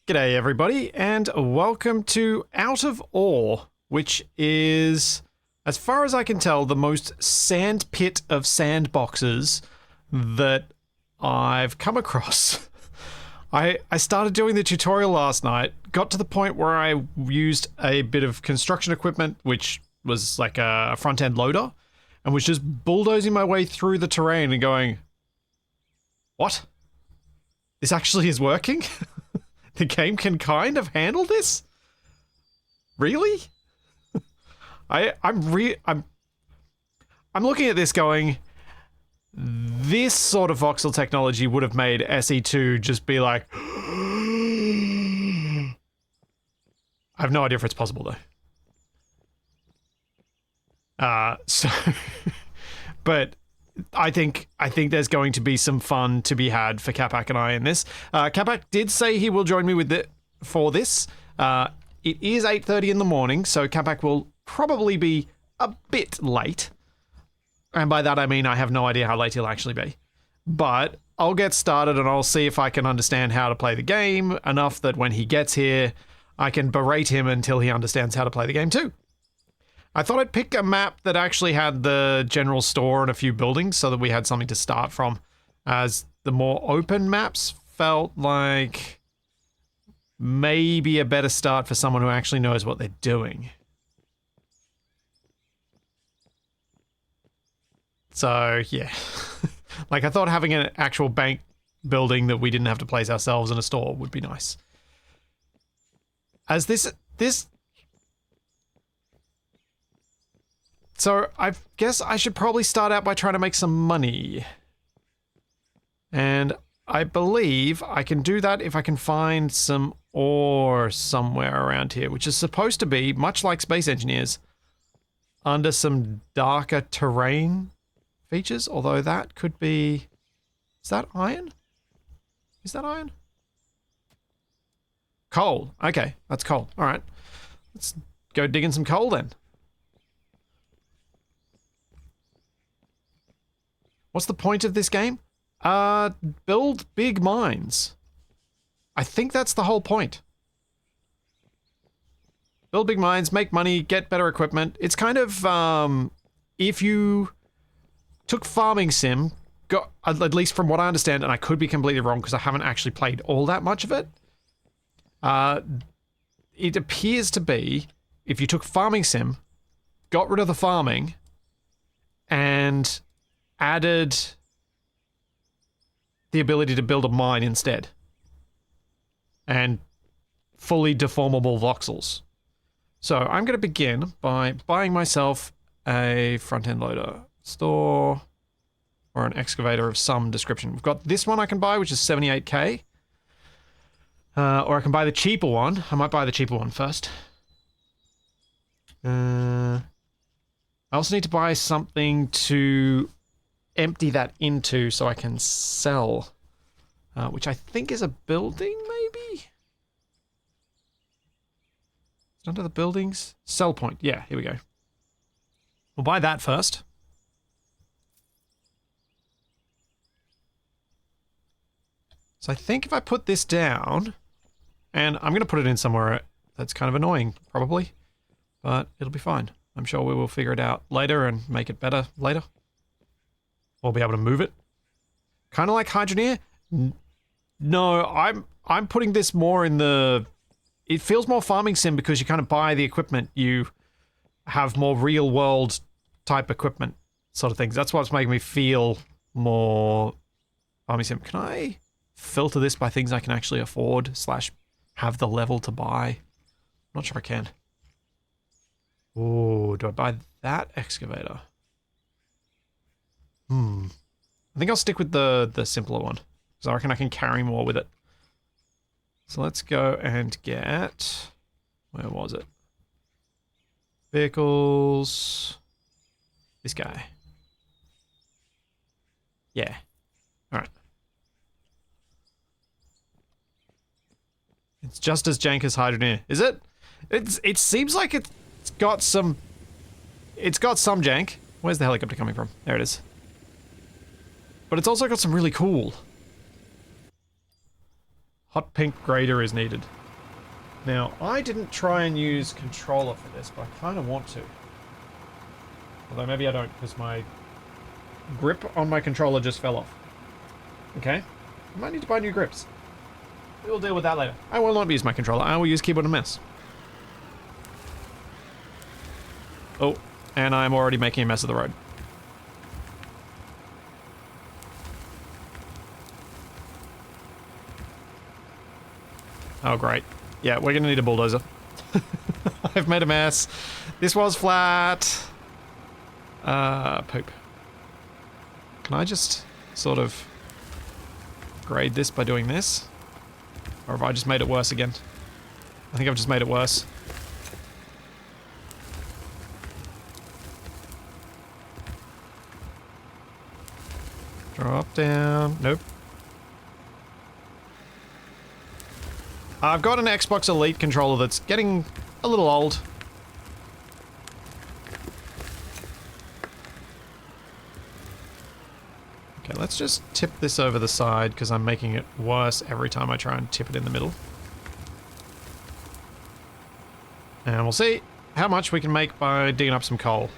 G'day everybody, and welcome to Out of Ore, which is, as far as I can tell, the most sandpit of sandboxes that I've come across. I started doing the tutorial last night, got to the point where I used a bit of construction equipment, which was like a front-end loader, and was just bulldozing my way through the terrain and going, what? This actually is working? The game can kind of handle this? Really? I'm looking at this going, this sort of voxel technology would have made SE2 just be like, I have no idea if it's possible though. But I think there's going to be some fun to be had for Capac and I in this. Capac did say he will join me for this. It is 8:30 in the morning, so Capac will probably be a bit late. And by that I mean I have no idea how late he'll actually be. But I'll get started and I'll see if I can understand how to play the game enough that when he gets here, I can berate him until he understands how to play the game too. I thought I'd pick a map that actually had the general store and a few buildings so that we had something to start from, as the more open maps felt like maybe a better start for someone who actually knows what they're doing. So, yeah. Like, I thought having an actual bank building that we didn't have to place ourselves in a store would be nice. As this... So, I guess I should probably start out by trying to make some money. And I believe I can do that if I can find some ore somewhere around here, which is supposed to be, much like Space Engineers, under some darker terrain features, although that could be... Is that iron? Is that iron? Coal. Okay, that's coal. All right. Let's go digging some coal then. What's the point of this game? Build big mines. I think that's the whole point. Build big mines, make money, get better equipment. It's kind of, if you took Farming Sim, got, at least from what I understand, and I could be completely wrong because I haven't actually played all that much of it. It appears to be, if you took Farming Sim, got rid of the farming, and added the ability to build a mine instead. And fully deformable voxels. So I'm going to begin by buying myself a front-end loader store or an excavator of some description. We've got this one I can buy, which is 78k. Or I can buy the cheaper one. I might buy the cheaper one first. I also need to buy something to empty that into so I can sell, which I think is a building, maybe? Is it under the buildings? Sell point. Yeah, here we go. We'll buy that first. So I think if I put this down, and I'm going to put it in somewhere that's kind of annoying, probably, but it'll be fine. I'm sure we will figure it out later and make it better later. We'll be able to move it. Kind of like Hydroneer? No, I'm putting this more in the... It feels more Farming Sim because you kind of buy the equipment. You have more real-world type equipment sort of things. That's what's making me feel more Farming Sim. Can I filter this by things I can actually afford / have the level to buy? I'm not sure I can. Oh, do I buy that excavator? I think I'll stick with the simpler one, because I reckon I can carry more with it. So let's go and get... Where was it? Vehicles... This guy. Yeah. Alright. It's just as jank as Hydroneer. Is it? It seems like it's got some... It's got some jank. Where's the helicopter coming from? There it is. But it's also got some really cool. Hot pink grader is needed. Now, I didn't try and use controller for this, but I kind of want to. Although maybe I don't, because my grip on my controller just fell off. Okay. I might need to buy new grips. We'll deal with that later. I will not use my controller. I will use keyboard and mouse. Oh, and I'm already making a mess of the road. Oh, great. Yeah, we're gonna need a bulldozer. I've made a mess. This was flat. Poop. Can I just sort of grade this by doing this? Or have I just made it worse again? I think I've just made it worse. Drop down. Nope. I've got an Xbox Elite controller that's getting a little old. Okay, let's just tip this over the side because I'm making it worse every time I try and tip it in the middle. And we'll see how much we can make by digging up some coal.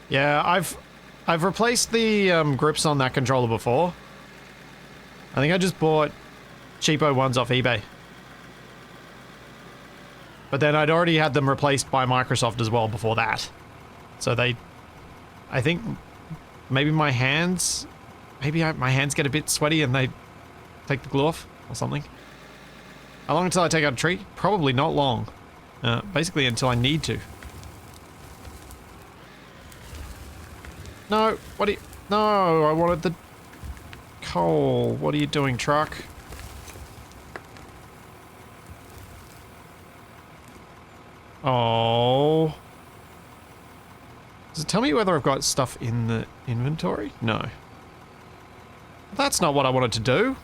Yeah, I've replaced the grips on that controller before. I think I just bought cheapo ones off eBay. But then I'd already had them replaced by Microsoft as well before that. So I think maybe my hands get a bit sweaty and they take the glue off or something. How long until I take out a tree? Probably not long. Basically until I need to. No, what are you... No, I wanted the coal. What are you doing, truck? Oh. Does it tell me whether I've got stuff in the inventory? No. That's not what I wanted to do.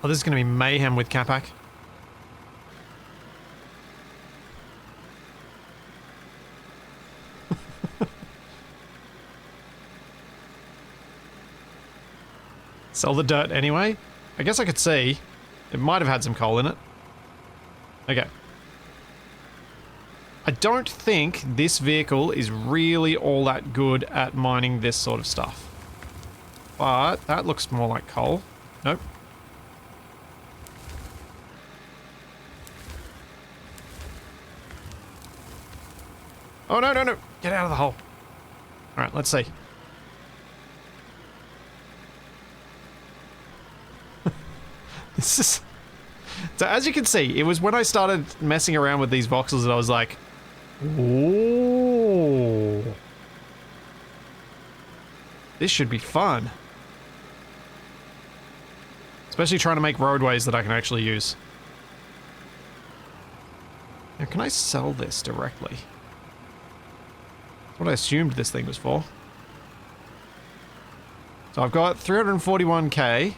Oh, this is going to be mayhem with Capac. Sell the dirt anyway. I guess I could see. It might have had some coal in it. Okay. I don't think this vehicle is really all that good at mining this sort of stuff. But that looks more like coal. Nope. Oh, no, no, no. Get out of the hole. All right, let's see. This is... So as you can see, it was when I started messing around with these voxels that I was like, ooh. This should be fun. Especially trying to make roadways that I can actually use. Now, can I sell this directly? That's what I assumed this thing was for. So I've got 341k.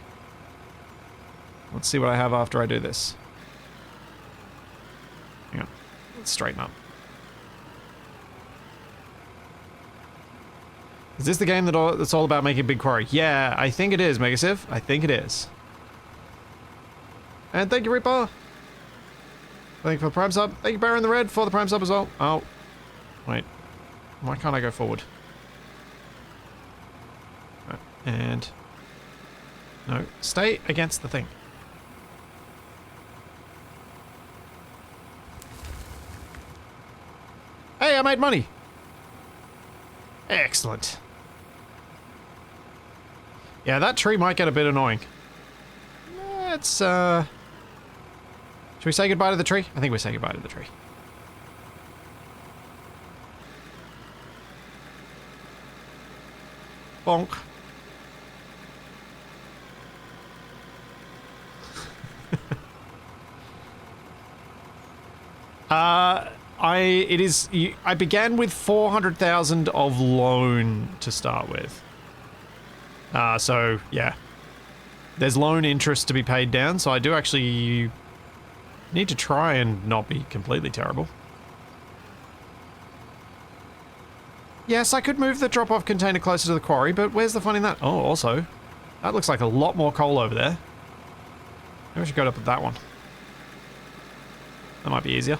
Let's see what I have after I do this. Hang on. Let's straighten up. Is this the game that's all about making a big quarry? Yeah, I think it is, Megasiv. I think it is. And thank you, Reaper. Thank you for the Prime sub. Thank you, Baron the Red, for the Prime sub as well. Oh. Wait. Why can't I go forward? And... No. Stay against the thing. Hey, I made money! Excellent. Yeah, that tree might get a bit annoying. Let's, should we say goodbye to the tree? I think we say goodbye to the tree. Bonk. I began with 400,000 of loan to start with. So, yeah. there's loan interest to be paid down, so I do actually need to try and not be completely terrible. Yes, I could move the drop-off container closer to the quarry, but where's the fun in that? Oh, also, that looks like a lot more coal over there. Maybe I should go up with that one. That might be easier.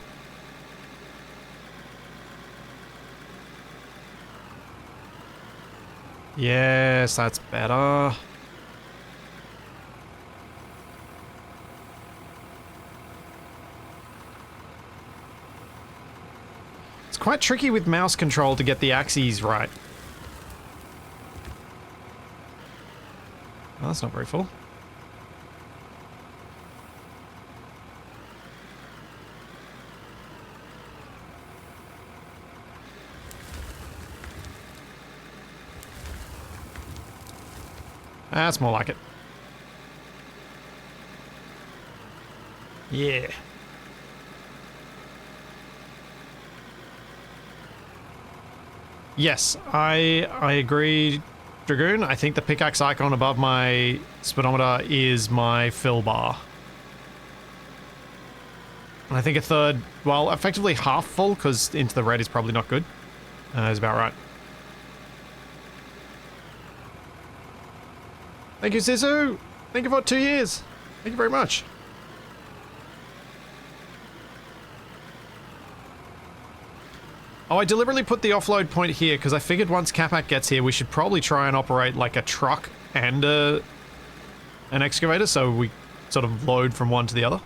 Yes, that's better. It's quite tricky with mouse control to get the axes right. Oh, that's not very full. That's more like it. Yeah. Yes, I agree, Dragoon. I think the pickaxe icon above my speedometer is my fill bar. And I think a third, well, effectively half full, because into the red is probably not good. Is about right. Thank you, Sisu! Thank you for 2 years! Thank you very much. Oh, I deliberately put the offload point here because I figured once Capac gets here, we should probably try and operate like a truck and an excavator, so we sort of load from one to the other.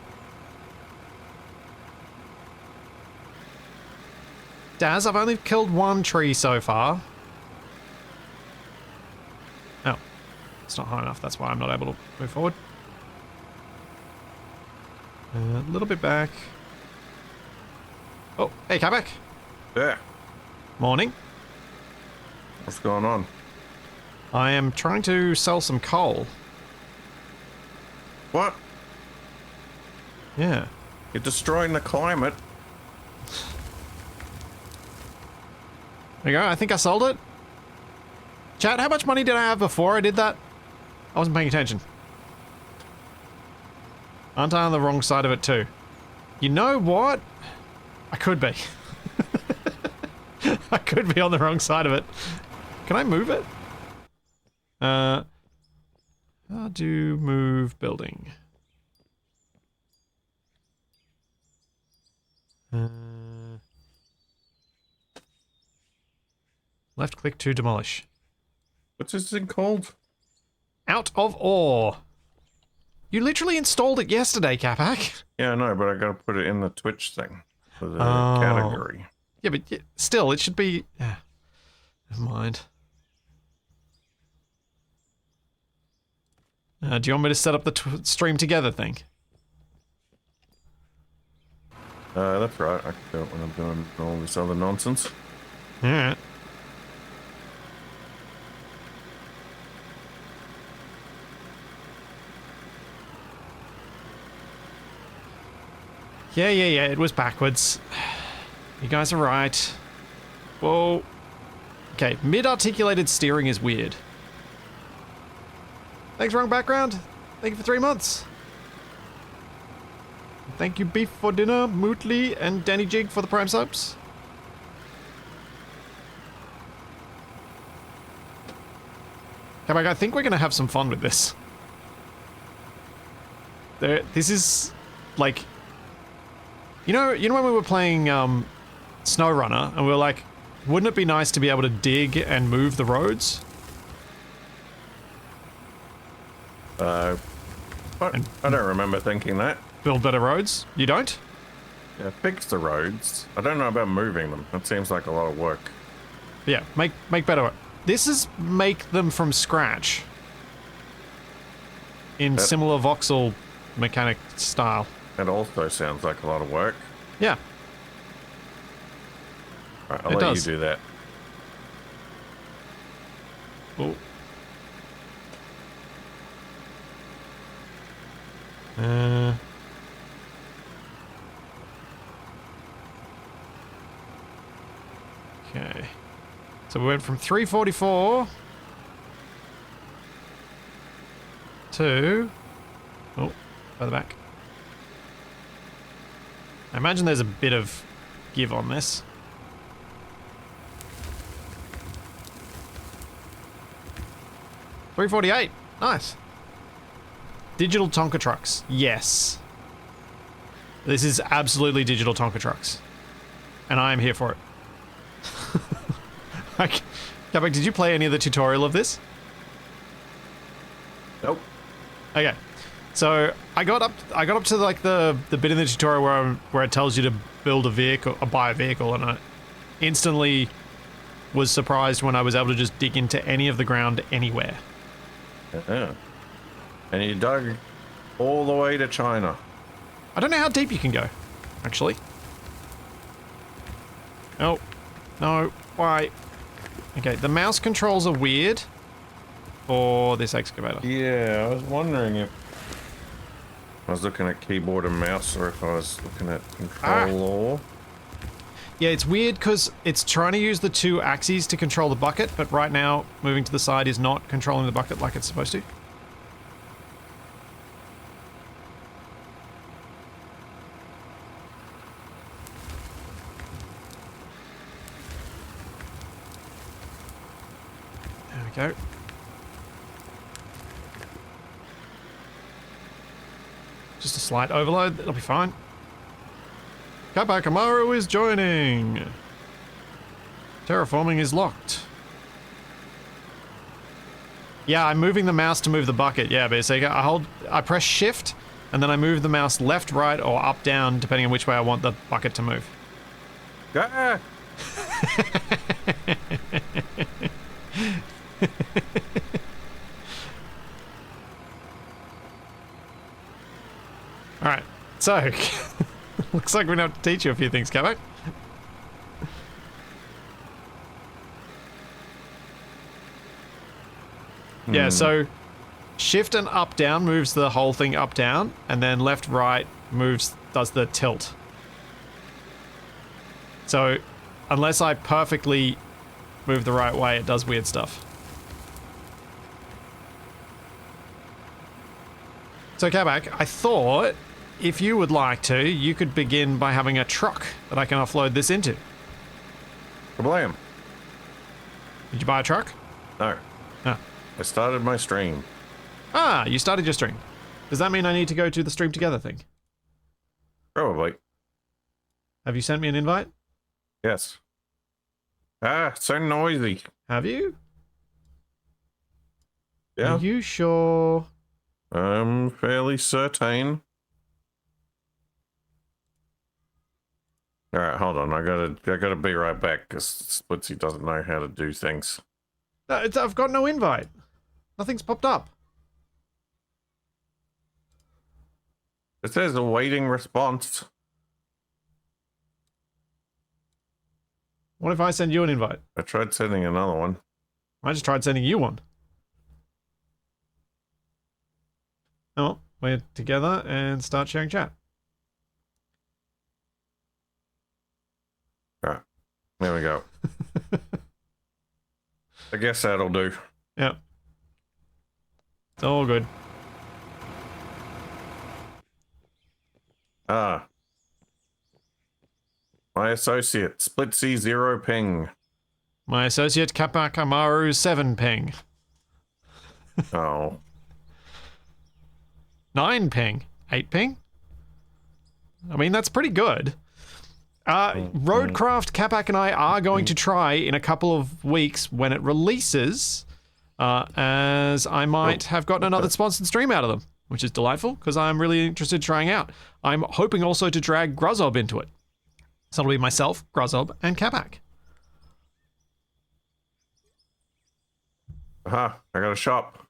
Daz, I've only killed one tree so far. Oh. It's not high enough, that's why I'm not able to move forward. A little bit back. Oh, hey, Capac. Yeah. Morning. What's going on? I am trying to sell some coal. What? Yeah. You're destroying the climate. There you go, I think I sold it. Chat, how much money did I have before I did that? I wasn't paying attention. Aren't I on the wrong side of it too? You know what? I could be. I could be on the wrong side of it. Can I move it? How do move building? Left click to demolish. What's this thing called? Out of ore. You literally installed it yesterday, Capac. Yeah, I know, but I gotta put it in the Twitch thing for the category. Yeah, but still, it should be... Yeah. Never mind. Do you want me to set up the stream together thing? That's right. I can do it when I'm doing all this other nonsense. Alright. Yeah, it was backwards. You guys are right. Whoa. Okay, mid-articulated steering is weird. Thanks, wrong background. Thank you for 3 months. Thank you, Beef for dinner, Mootly, and Danny Jig for the Prime subs. I think we're gonna have some fun with this. This is, like... You know when we were playing, SnowRunner, and we were like, wouldn't it be nice to be able to dig and move the roads? I don't remember thinking that. Build better roads? You don't? Yeah, fix the roads. I don't know about moving them. That seems like a lot of work. Yeah, make better. This is make them from scratch. In similar voxel mechanic style. It also sounds like a lot of work. Yeah. Alright, I'll let you do that. Oh. Okay. So we went from 344 to... Oh, further back. I imagine there's a bit of give on this. $348. Nice. Digital Tonka trucks. Yes. This is absolutely digital Tonka trucks. And I am here for it. Capac, did you play any of the tutorial of this? Nope. Okay. So I got up to like the bit in the tutorial where it tells you to build a vehicle or buy a vehicle, and I instantly was surprised when I was able to just dig into any of the ground anywhere. And you dug all the way to China. I don't know how deep you can go, actually. Oh, no, why? Okay, the mouse controls are weird for this excavator. Yeah, I was wondering if I was looking at keyboard and mouse or if I was looking at control or... Yeah, it's weird because it's trying to use the two axes to control the bucket, but right now moving to the side is not controlling the bucket like it's supposed to. There we go. Just a slight overload, that'll be fine. Capac Amaru is joining. Terraforming is locked. Yeah, I'm moving the mouse to move the bucket. Yeah, basically, I press shift, and then I move the mouse left, right, or up, down, depending on which way I want the bucket to move. Ah! Alright, so, looks like we're going to have to teach you a few things, Capac. Yeah, so shift and up down moves the whole thing up down, and then left right does the tilt. So unless I perfectly move the right way, it does weird stuff. So Capac, I thought if you would like to, you could begin by having a truck that I can offload this into. Kablam. Did you buy a truck? No. Ah. I started my stream. Ah, you started your stream. Does that mean I need to go to the stream together thing? Probably. Have you sent me an invite? Yes. Ah, it's so noisy. Have you? Yeah. Are you sure? I'm fairly certain. Alright, hold on. I gotta be right back because Splitsy doesn't know how to do things. No, I've got no invite. Nothing's popped up. It says awaiting response. What if I send you an invite? I tried sending another one. I just tried sending you one. Oh, we're together and start sharing chat. Alright, there we go. I guess that'll do. Yep. It's all good. Ah. My associate, Splitsy 0 ping. My associate Capac Amaru 7 ping. Oh. 9 ping. 8 ping? I mean, that's pretty good. Roadcraft, Capac and I are going to try in a couple of weeks when it releases, as I might have gotten another sponsored stream out of them, which is delightful because I'm really interested in trying out. I'm hoping also to drag Gruzob into it. So it'll be myself, Gruzob, and Capac. Aha, I got a shop.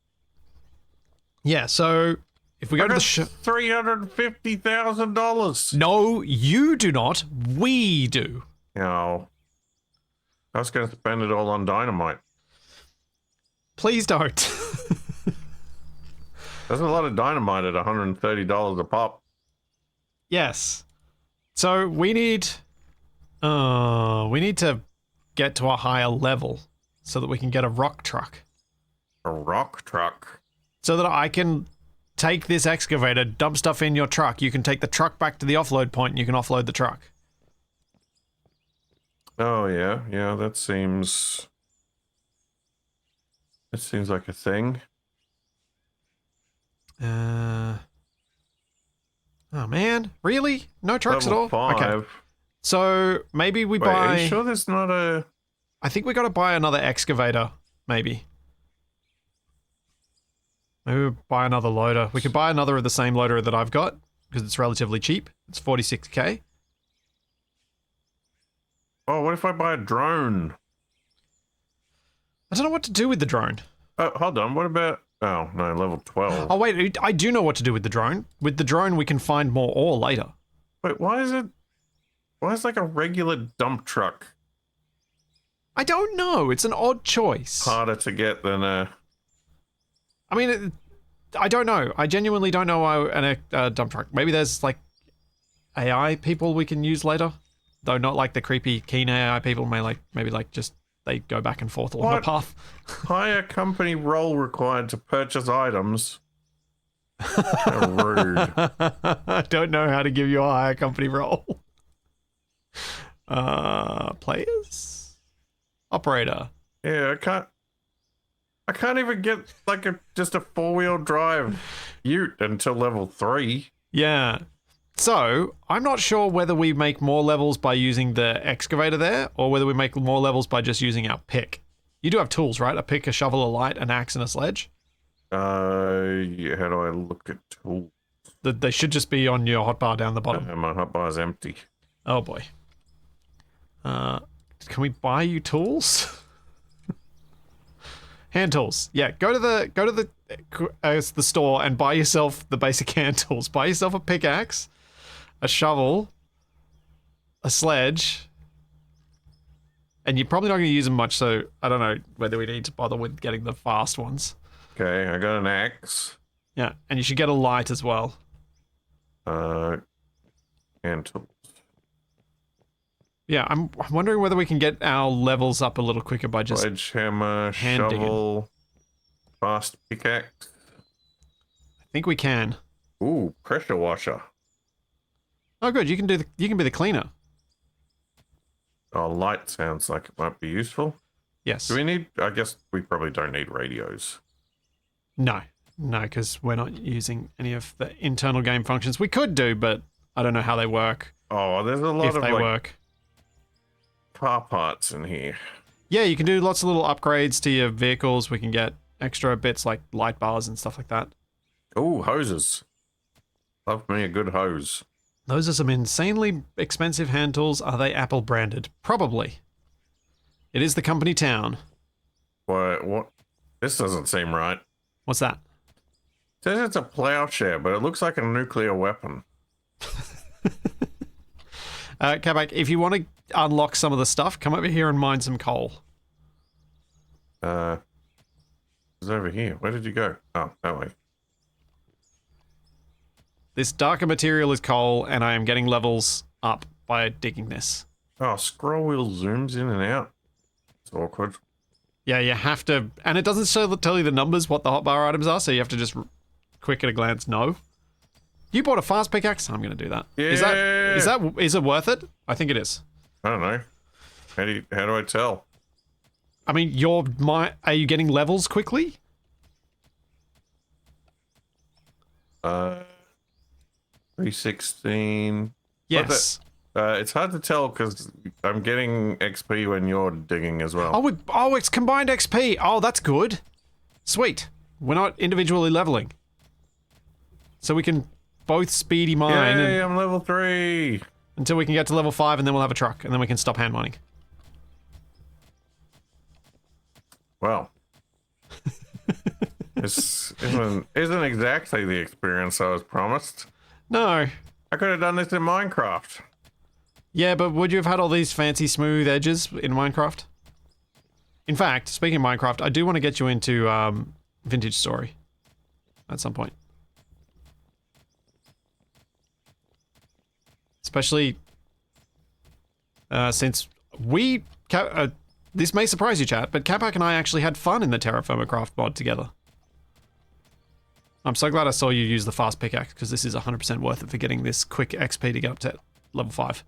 Yeah, so if we go to the shop... $350,000. No, you do not. We do. No. I was going to spend it all on dynamite. Please don't. There's a lot of dynamite at $130 a pop. Yes. So we need to get to a higher level so that we can get a rock truck. A rock truck. So that I can take this excavator, dump stuff in your truck. You can take the truck back to the offload point and you can offload the truck. Oh, yeah. Yeah, that seems like a thing. Oh, man. Really? No trucks Level at all? 5. Okay. So maybe we Wait, buy... are you sure there's not a... I think we got to buy another excavator, maybe. Maybe we buy another loader. We could buy another of the same loader that I've got because it's relatively cheap. It's 46k. Oh, what if I buy a drone? I don't know what to do with the drone. Oh, hold on. What about... Oh, no, level 12. Oh, wait. I do know what to do with the drone. With the drone, we can find more ore later. Wait, why is like a regular dump truck I don't know. It's an odd choice. harder to get than a... I mean, I don't know. I genuinely don't know why a dump truck. Maybe there's, like, AI people we can use later. Though not like the creepy keen AI people. Maybe just they go back and forth along the path. Hire company role required to purchase items. How rude. I don't know how to give you a higher company role. Players? Operator. Yeah, I can't even get like just a 4-wheel drive ute until level 3. Yeah. So, I'm not sure whether we make more levels by using the excavator there, or whether we make more levels by just using our pick. You do have tools, right? A pick, a shovel, a light, an axe, and a sledge? Yeah, how do I look at tools? They should just be on your hotbar down the bottom. My hotbar's empty. Oh boy. Can we buy you tools? Hand tools. Yeah, go to the store and buy yourself the basic hand tools. Buy yourself a pickaxe, a shovel, a sledge, and you're probably not going to use them much, so I don't know whether we need to bother with getting the fast ones. Okay, I got an axe. Yeah, and you should get a light as well. Hand tools. Yeah, I'm wondering whether we can get our levels up a little quicker by just Sledgehammer, hand shovel, fast pickaxe. I think we can. Ooh, pressure washer. Oh, good. You can be the cleaner. Oh, light sounds like it might be useful. Yes. Do we need... I guess we probably don't need radios. No, because we're not using any of the internal game functions. We could do, but I don't know how they work. Oh, there's a lot If of they like work. car parts in here. Yeah, you can do lots of little upgrades to your vehicles. We can get extra bits like light bars and stuff like that. Ooh, hoses. Love me a good hose. Those are some insanely expensive hand tools. Are they Apple branded? Probably. It is the company town. What? This doesn't seem right. What's that? It says it's a plowshare, but it looks like a nuclear weapon. Capac, if you want to unlock some of the stuff, come over here and mine some coal. It's over here. Where did you go? Oh, that way. This darker material is coal, and I am getting levels up by digging this. Oh, scroll wheel zooms in and out. It's awkward. Yeah, you have to... And it doesn't tell you the numbers, what the hotbar items are, so you have to just quick at a glance know. You bought a fast pickaxe? I'm going to do that. Yeah. Is it worth it? I think it is. I don't know. How do I tell? I mean, are you getting levels quickly? 316. Yes. It's hard to tell because I'm getting XP when you're digging as well. Oh, it's combined XP. Oh, that's good. Sweet. We're not individually leveling. So we can both speedy mine Yay, I'm level 3. until we can get to level 5, and then we'll have a truck, and then we can stop hand mining. Well, this isn't exactly the experience I was promised. No. I could have done this in Minecraft. Yeah, but would you have had all these fancy smooth edges in Minecraft? In fact, speaking of Minecraft, I do want to get you into Vintage Story at some point. Especially since this may surprise you, chat, but Capac and I actually had fun in the Terraformacraft mod together. I'm so glad I saw you use the fast pickaxe, because this is 100% worth it for getting this quick XP to get up to level 5.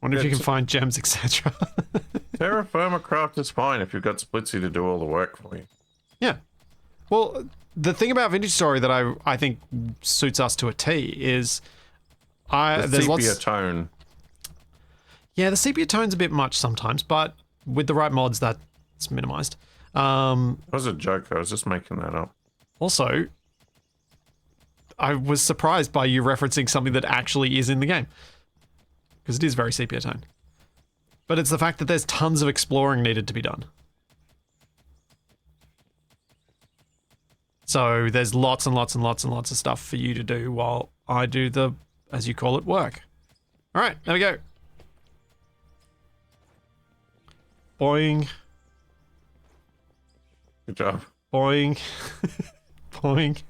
Wonder if you can find gems, etc. Terra Firma Craft is fine if you've got Splitsy to do all the work for you. Yeah. Well, the thing about Vintage Story that I think suits us to a T is there's sepia tone. Yeah, the sepia tone's a bit much sometimes, but with the right mods, that's minimized. That was a joke. I was just making that up. Also, I was surprised by you referencing something that actually is in the game. Because it is very sepia tone. But it's the fact that there's tons of exploring needed to be done. So there's lots and lots and lots and lots of stuff for you to do while I do the, as you call it, work. Alright, there we go. Boing. Good job. Boing. Boing.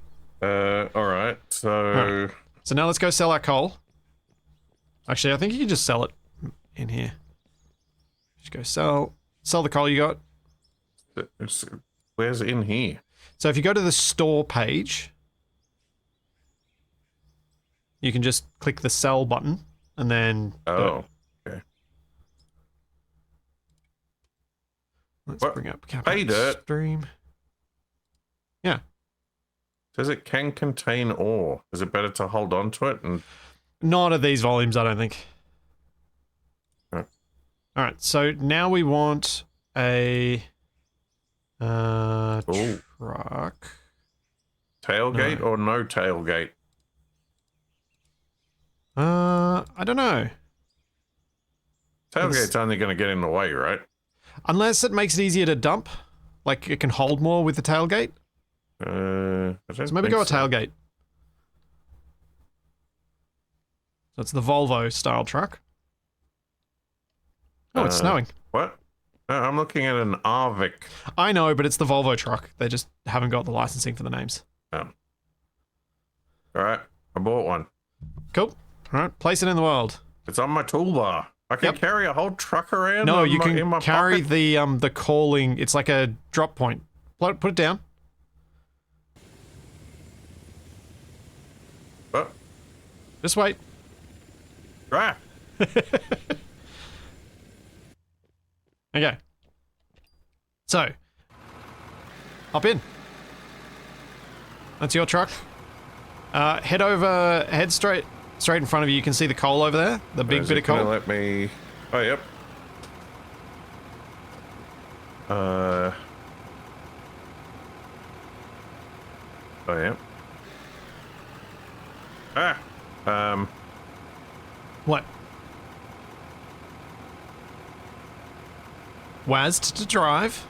Alright, so... Right. So now let's go sell our coal. Actually, I think you can just sell it in here. Just go sell the coal you got. Where's in here? So if you go to the store page, you can just click the sell button and then... Oh, okay. Let's What? bring up Pay dirt. stream. Yeah. Says it can contain ore. Is it better to hold on to it? And Not at these volumes, I don't think. Right. Alright, so now we want a truck. Tailgate or no tailgate? I don't know. Tailgate's only going to get in the way, right? Unless it makes it easier to dump. Like it can hold more with the tailgate. I don't So maybe think go a so. tailgate. So it's the Volvo style truck. Oh, it's snowing. What? I'm looking at an Arvik. I know, but it's the Volvo truck. They just haven't got the licensing for the names. Oh. Alright, I bought one. Cool. Alright, place it in the world. It's on my toolbar. I can Yep. carry a whole truck around. No, in you my- in can my carry pocket? the calling. It's like a drop point. Put it down. What? Just wait. Ah, Okay. So, hop in. That's your truck. Head straight in front of you. You can see the coal over there. The big is bit it of gonna coal. let me... Oh, yep. Oh, yep. What? WASD to drive.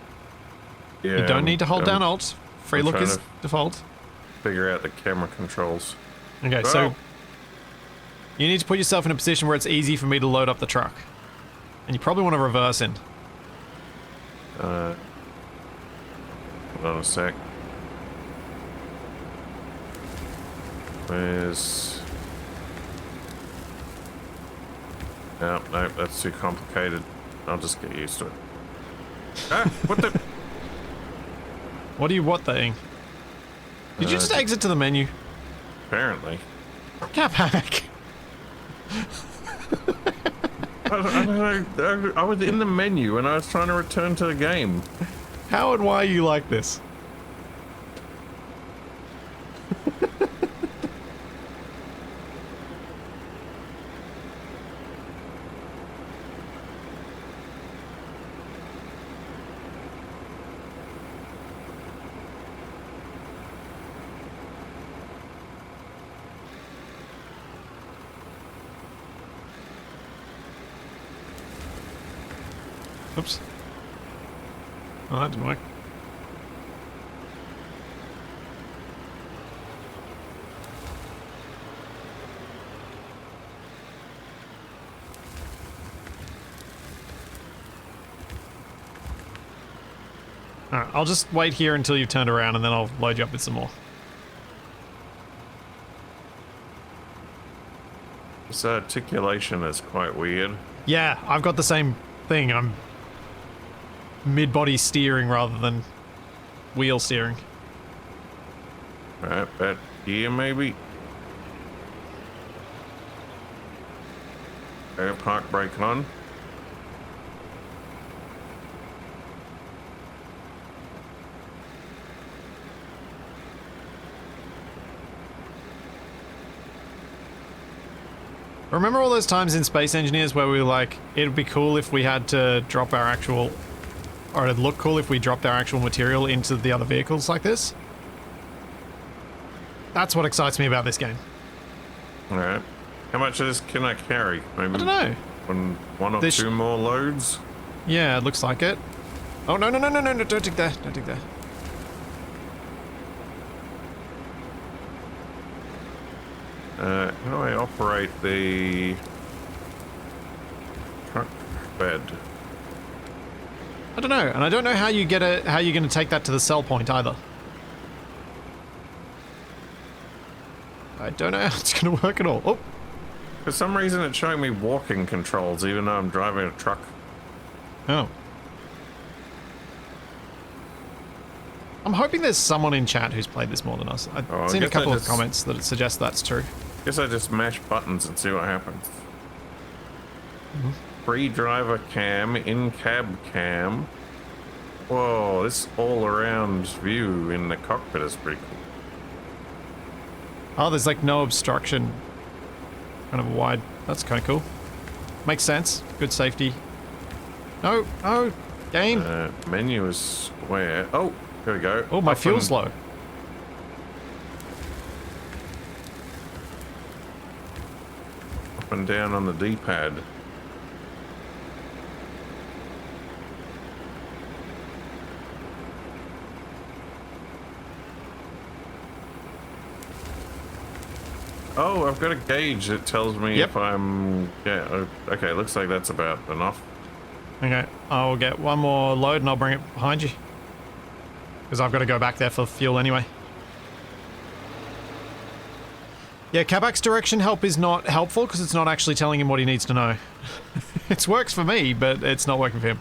Yeah. You don't need to hold I'm down Alt. Free I'm look trying is to- default. Figure out the camera controls. Okay, Oh. so you need to put yourself in a position where it's easy for me to load up the truck. And you probably want to reverse in. Hold on a sec. Where's... No, that's too complicated. I'll just get used to it. Ah, what the... What do you what thing? Did you just exit to the menu? Apparently. Capac. I don't know. I was in the menu and I was trying to return to the game. How and why are you like this? Oops. Oh, that didn't work. Alright, I'll just wait here until you've turned around and then I'll load you up with some more. This articulation is quite weird. Yeah, I've got the same thing. I'm mid-body steering rather than wheel steering. Right, that here maybe. Okay, park brake on. Remember all those times in Space Engineers where we were like, it'd be cool if we had to drop our actual, or it'd look cool if we dropped our actual material into the other vehicles like this? That's what excites me about this game. Alright. How much of this can I carry? Maybe I don't know. One or two more loads? Yeah, it looks like it. Oh, no, don't dig there. Don't dig there. How do I operate the truck bed? I don't know, and I don't know how you get it. How you're going to take that to the sell point either. I don't know how it's going to work at all. Oh, For some reason, it's showing me walking controls, even though I'm driving a truck. oh. I'm hoping there's someone in chat who's played this more than us. I've seen a couple of comments that suggest that's true. Guess I just mash buttons and see what happens. Free driver cam, in-cab cam. Whoa, this all-around view in the cockpit is pretty cool. Oh, there's like no obstruction. Kind of wide. That's kind of cool. Makes sense. Good safety. No, no, game. Menu is square. Oh, here we go. Oh, my fuel's low. Up and down on the D-pad. Oh, I've got a gauge that tells me if I'm... Yeah, okay, looks like that's about enough. Okay, I'll get one more load and I'll bring it behind you. Because I've got to go back there for fuel anyway. Yeah, Capac's direction help is not helpful because it's not actually telling him what he needs to know. It works for me, but it's not working for him.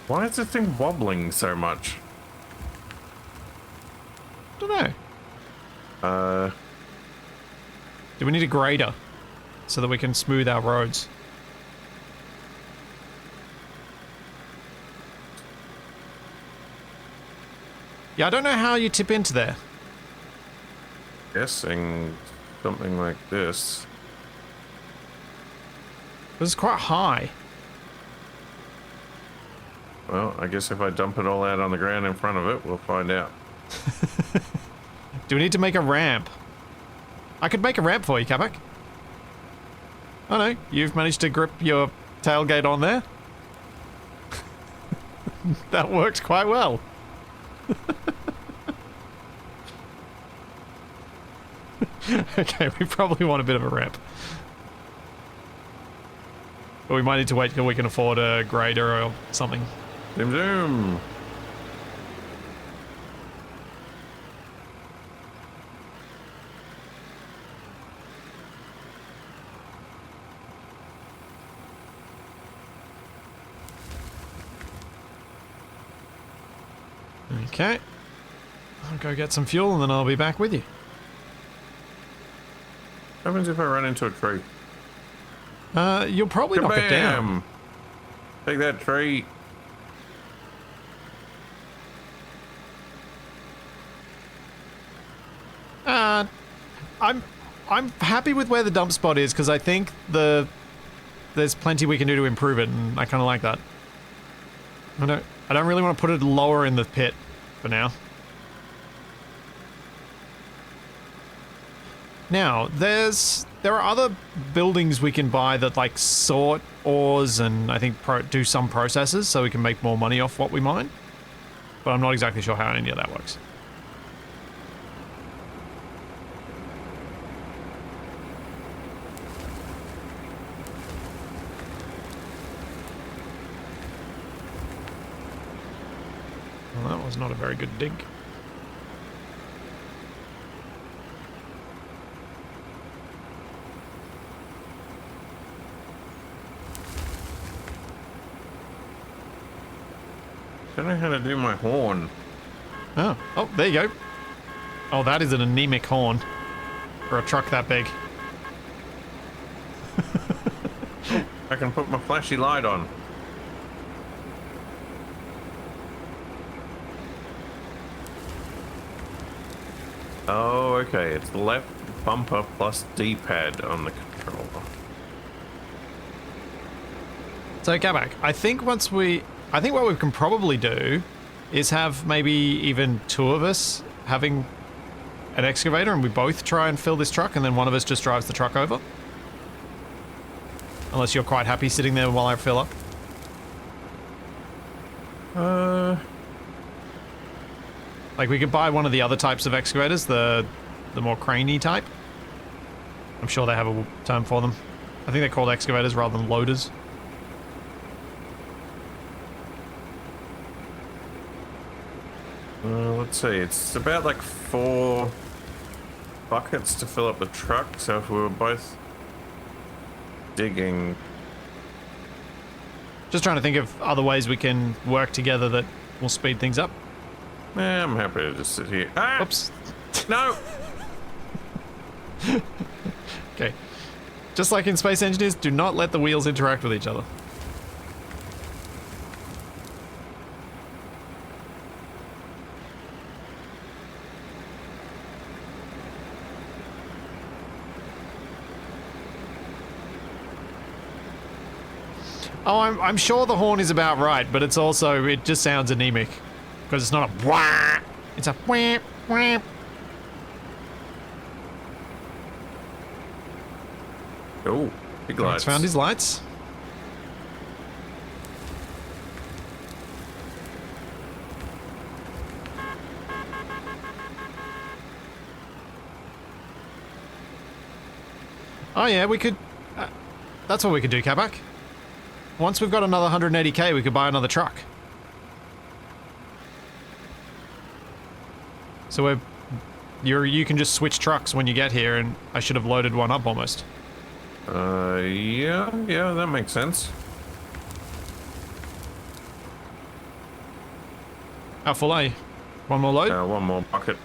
Why is this thing wobbling so much? Don't know. Do we need a grader so that we can smooth our roads? Yeah, I don't know how you tip into there. Guessing something like this. This is quite high. Well, I guess if I dump it all out on the ground in front of it, we'll find out. Do we need to make a ramp? I could make a ramp for you, Capac. Oh no, you've managed to grip your tailgate on there. That worked quite well. Okay, we probably want a bit of a ramp. But we might need to wait till we can afford a grader or something. Zoom zoom! Okay. I'll go get some fuel and then I'll be back with you. What happens if I run into a tree? You'll probably knock it down. Take that tree. I'm happy with where the dump spot is because I think there's plenty we can do to improve it, and I kind of like that. I don't really want to put it lower in the pit for now. Now, there are other buildings we can buy that like sort ores and I think do some processes so we can make more money off what we mine. But I'm not exactly sure how any of that works. Well, that was not a very good dig. Don't know how to do my horn. Oh, there you go. Oh, that is an anemic horn for a truck that big. I can put my flashy light on. Oh, okay. It's left bumper plus D-pad on the controller. So, Capac, I think what we can probably do is have maybe even two of us having an excavator and we both try and fill this truck and then one of us just drives the truck over. Unless you're quite happy sitting there while I fill up. Like we could buy one of the other types of excavators, the more craney type. I'm sure they have a term for them. I think they're called excavators rather than loaders. Let's see. It's about like 4 buckets to fill up the truck. So if we were both digging. Just trying to think of other ways we can work together that will speed things up. Yeah, I'm happy to just sit here. Ah! Oops. No! Okay. Just like in Space Engineers, do not let the wheels interact with each other. Oh, I'm sure the horn is about right, but it's also, it just sounds anemic. Because it's not a wah, it's a wah, wah. Oh, big He's lights. found his lights. Oh yeah, we could, that's what we could do, Capac. Once we've got another 180k, we could buy another truck. So you can just switch trucks when you get here, and I should have loaded one up almost. Yeah, that makes sense. How full are you? One more load? One more bucket.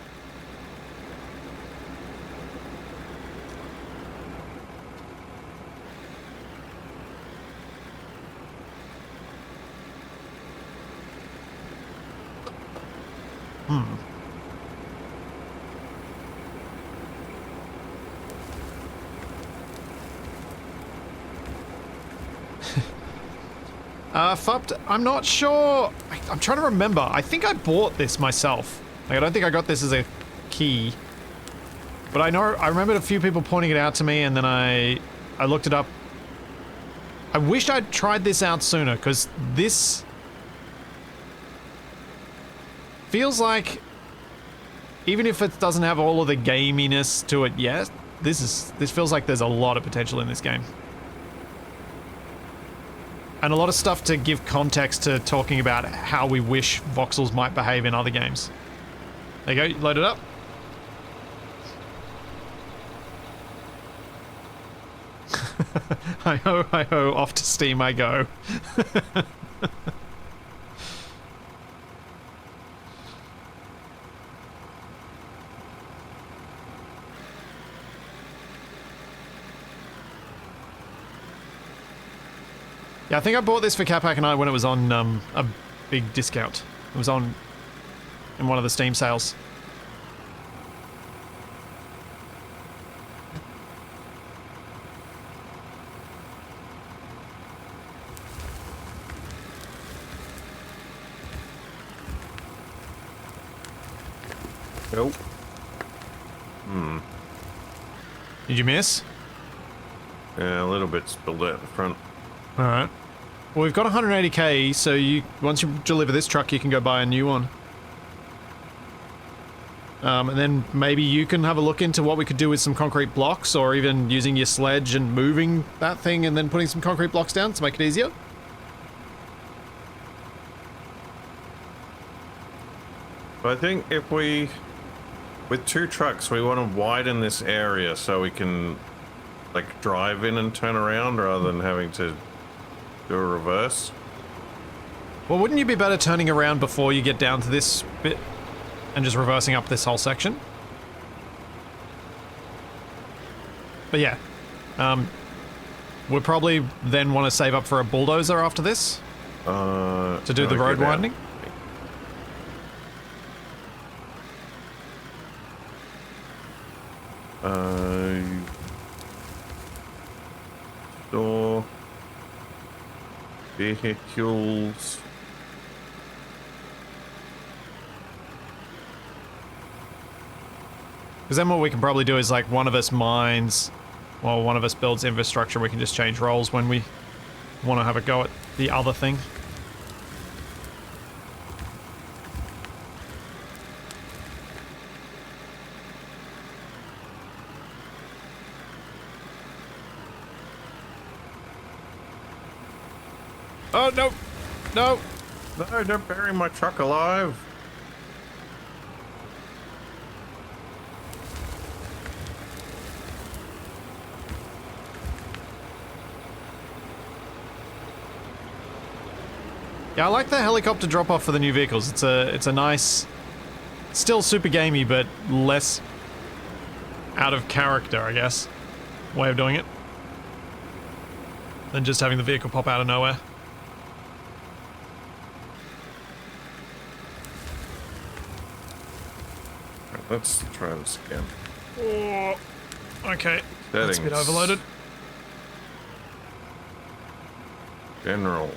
Fupped, I'm not sure. I'm trying to remember. I think I bought this myself. Like, I don't think I got this as a key. But I remembered a few people pointing it out to me, and then I looked it up. I wish I'd tried this out sooner, because this feels like, even if it doesn't have all of the gaminess to it yet, this feels like there's a lot of potential in this game. And a lot of stuff to give context to talking about how we wish voxels might behave in other games. There you go, load it up. Hi-ho, off to Steam I go. Yeah, I think I bought this for Capac and I when it was on a big discount. It was on in one of the Steam sales. Nope. Did you miss? Yeah, a little bit spilled out the front. Alright. Well, we've got 180k, so once you deliver this truck, you can go buy a new one. And then maybe you can have a look into what we could do with some concrete blocks, or even using your sledge and moving that thing and then putting some concrete blocks down to make it easier. But I think if we, with 2 trucks, we want to widen this area so we can, like, drive in and turn around rather than having to do a reverse. Well, wouldn't you be better turning around before you get down to this bit and just reversing up this whole section? But yeah, we'll probably then want to save up for a bulldozer after this to do the road widening. Store vehicles. Because then what we can probably do is, like, one of us mines, while one of us builds infrastructure. We can just change roles when we want to have a go at the other thing. Oh, no! No! No, don't bury my truck alive. Yeah, I like the helicopter drop-off for the new vehicles. It's a nice, still super gamey, but less out of character, I guess, way of doing it, than just having the vehicle pop out of nowhere. Let's try this again. Oh, okay, that's a bit Settings. overloaded. General.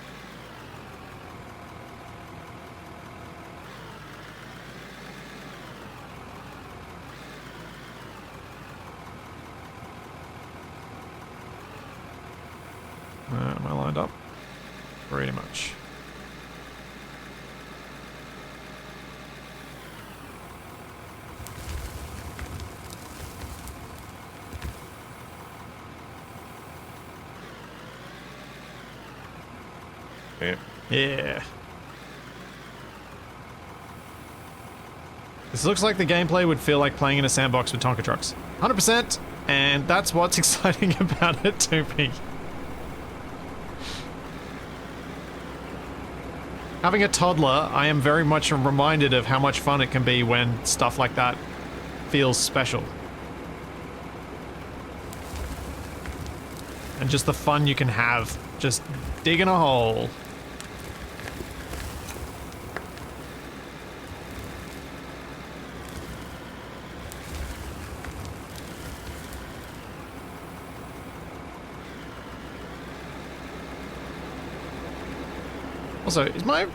Am I lined up? Pretty much. Yeah. Yeah. This looks like the gameplay would feel like playing in a sandbox with Tonka trucks. 100%, and that's what's exciting about it to me. Having a toddler, I am very much reminded of how much fun it can be when stuff like that feels special. And just the fun you can have just digging a hole. Also, is my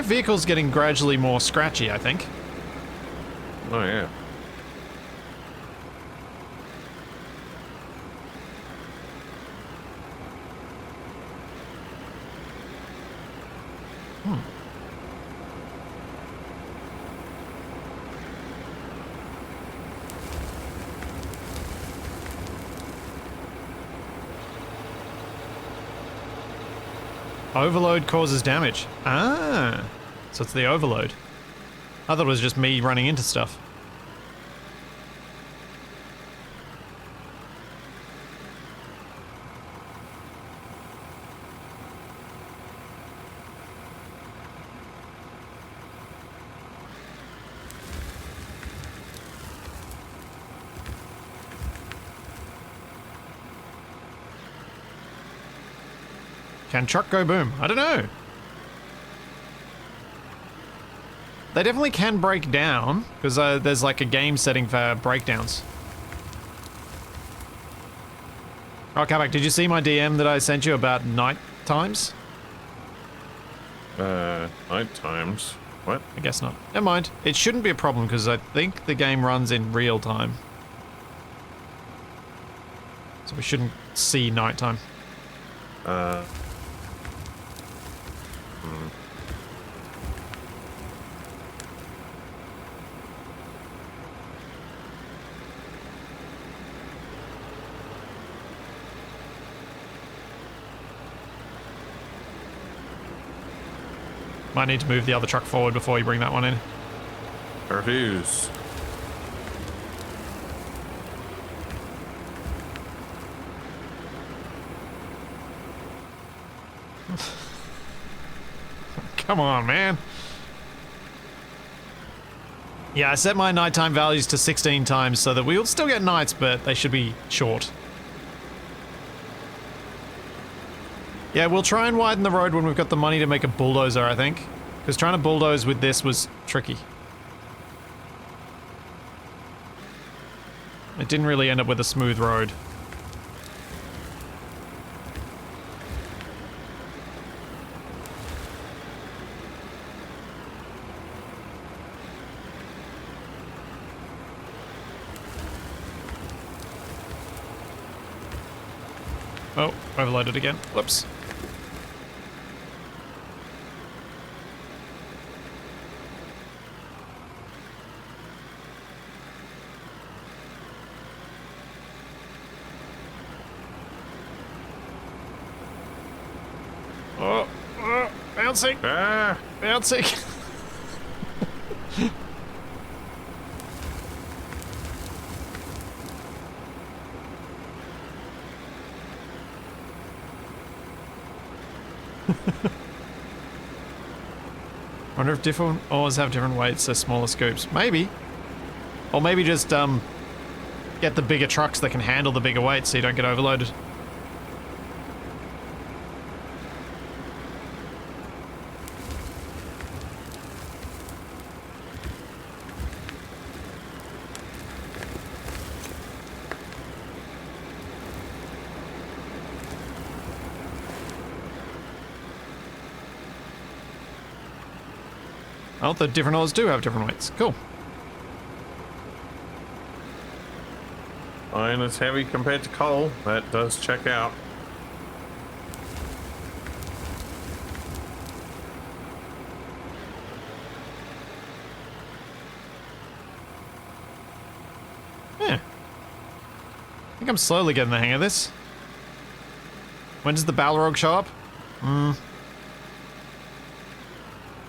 vehicle's getting gradually more scratchy, I think. Oh, yeah. Overload causes damage. Ah, so it's the overload. I thought it was just me running into stuff. Can truck go boom? I don't know. They definitely can break down, because there's like a game setting for breakdowns. Oh, Capac, did you see my DM that I sent you about night times? Night times. What? I guess not. Never mind. It shouldn't be a problem, because I think the game runs in real time. So we shouldn't see nighttime. Might need to move the other truck forward before you bring that one in. Refuse. Come on, man. Yeah, I set my nighttime values to 16 times so that we'll still get nights, but they should be short. Yeah, we'll try and widen the road when we've got the money to make a bulldozer, I think. Because trying to bulldoze with this was tricky. It didn't really end up with a smooth road. Oh, overloaded again. Whoops. Oh, bouncing. Ah. Bouncing. Wonder if different ores have different weights, so smaller scoops. Maybe. Or maybe just get the bigger trucks that can handle the bigger weights so you don't get overloaded. Oh, the different ores do have different weights. Cool. Iron is heavy compared to coal. That does check out. Yeah. I think I'm slowly getting the hang of this. When does the Balrog show up?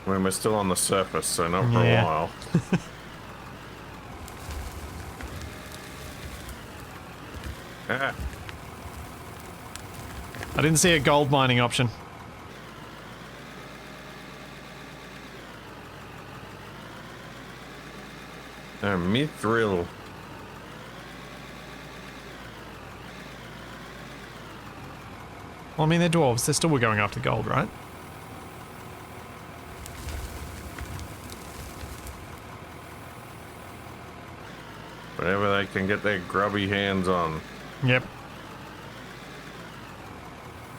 When we're still on the surface, so not for Yeah. a while. Ah. I didn't see a gold mining option. Mithril. Well, I mean, they're dwarves. They're still going after gold, right? Whatever they can get their grubby hands on. Yep.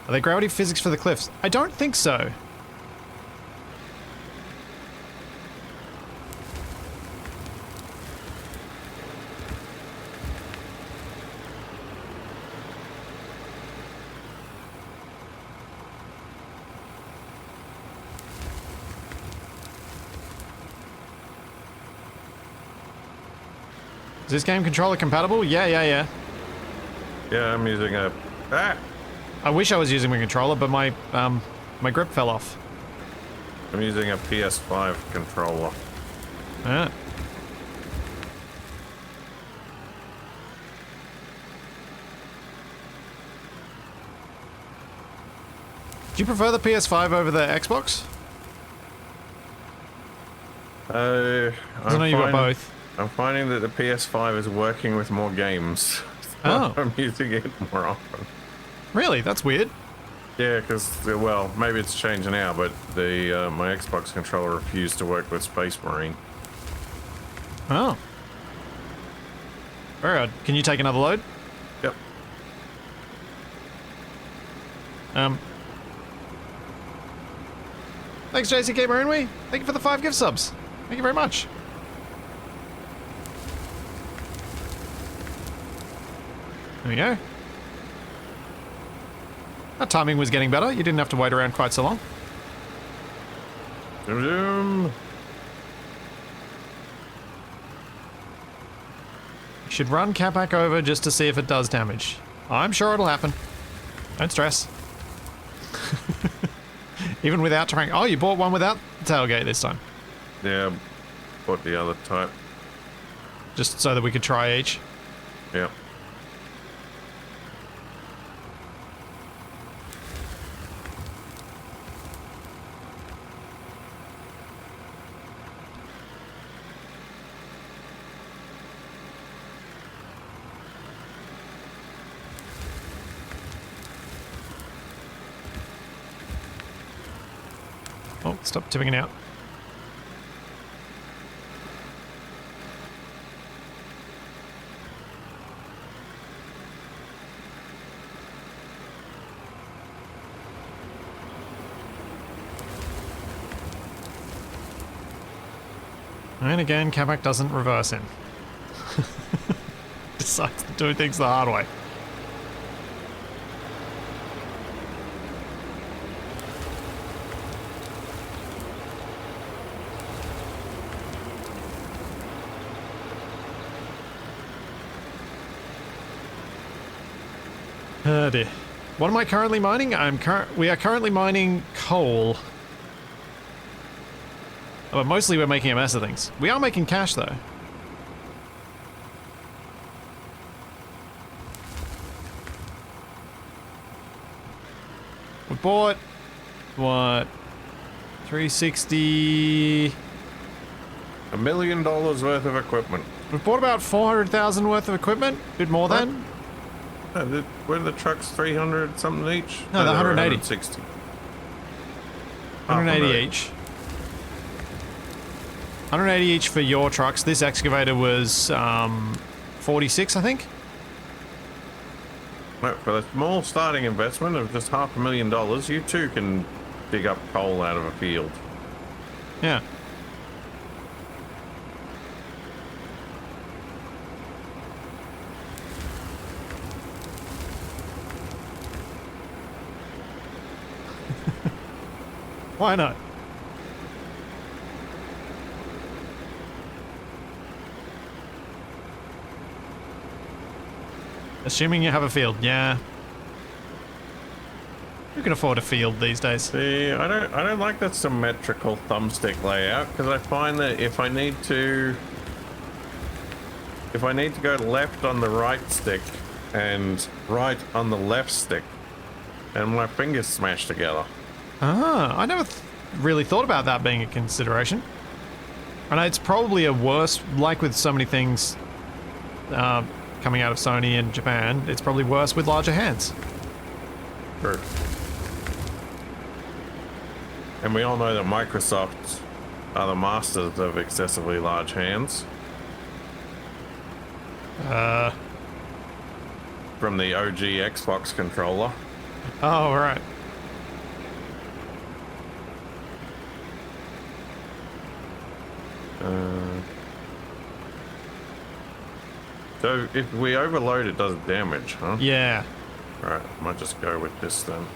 Are they gravity physics for the cliffs? I don't think so. Is this game controller compatible? Yeah. Yeah, I'm using a... Ah! I wish I was using my controller, but my my grip fell off. I'm using a PS5 controller. Ah. Do you prefer the PS5 over the Xbox? I know you've got both. I'm finding that the PS5 is working with more games. Oh. I'm using it more often. Really? That's weird. Yeah, because, well, maybe it's changed now, but the my Xbox controller refused to work with Space Marine. Oh. Very odd. Can you take another load? Yep. Thanks, JCK Maroonway. Thank you for the 5 gift subs. Thank you very much. There we go. That timing was getting better. You didn't have to wait around quite so long. Zoom, zoom. You should run Capac over just to see if it does damage. I'm sure it'll happen. Don't stress. Even without trying... Oh, you bought one without the tailgate this time. Yeah, bought the other type. Just so that we could try each. Yep. Stop tipping it out. And again, Capac doesn't reverse him. Decides to do things the hard way. Oh dear. What am I currently mining? We are currently mining coal. But mostly we're making a mess of things. We are making cash though. We bought what? 360. $1 million worth of equipment. We've bought about 400,000 worth of equipment. A bit more than. Were the trucks 300 something each? No, they're 180. 160. 180 each. 180 each for your trucks. This excavator was 46, I think. No, for the small starting investment of just $500,000, you too can dig up coal out of a field. Yeah. Why not? Assuming you have a field, yeah. Who can afford a field these days? See, I don't like that symmetrical thumbstick layout because I find that if I need to go left on the right stick and right on the left stick, and my fingers smash together. Ah, I never really thought about that being a consideration. I know it's probably a worse, like with so many things coming out of Sony and Japan, it's probably worse with larger hands. True. And we all know that Microsoft are the masters of excessively large hands. From the OG Xbox controller. Oh, right. So if we overload, it does damage, huh? Yeah. Right, might just go with this then.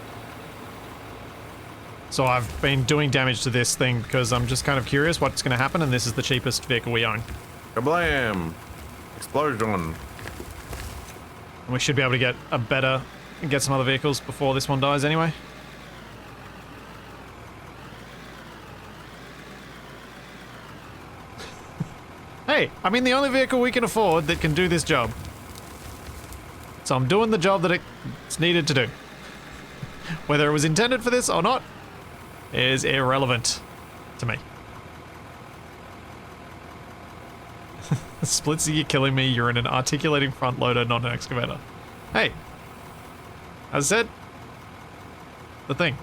So I've been doing damage to this thing because I'm just kind of curious what's going to happen, and this is the cheapest vehicle we own. Kablam! Explosion! And we should be able to get get some other vehicles before this one dies anyway. Hey, I mean the only vehicle we can afford that can do this job. So I'm doing the job that it's needed to do. Whether it was intended for this or not is irrelevant to me. Splitsy, you're killing me. You're in an articulating front loader, not an excavator. Hey, as I said, the thing.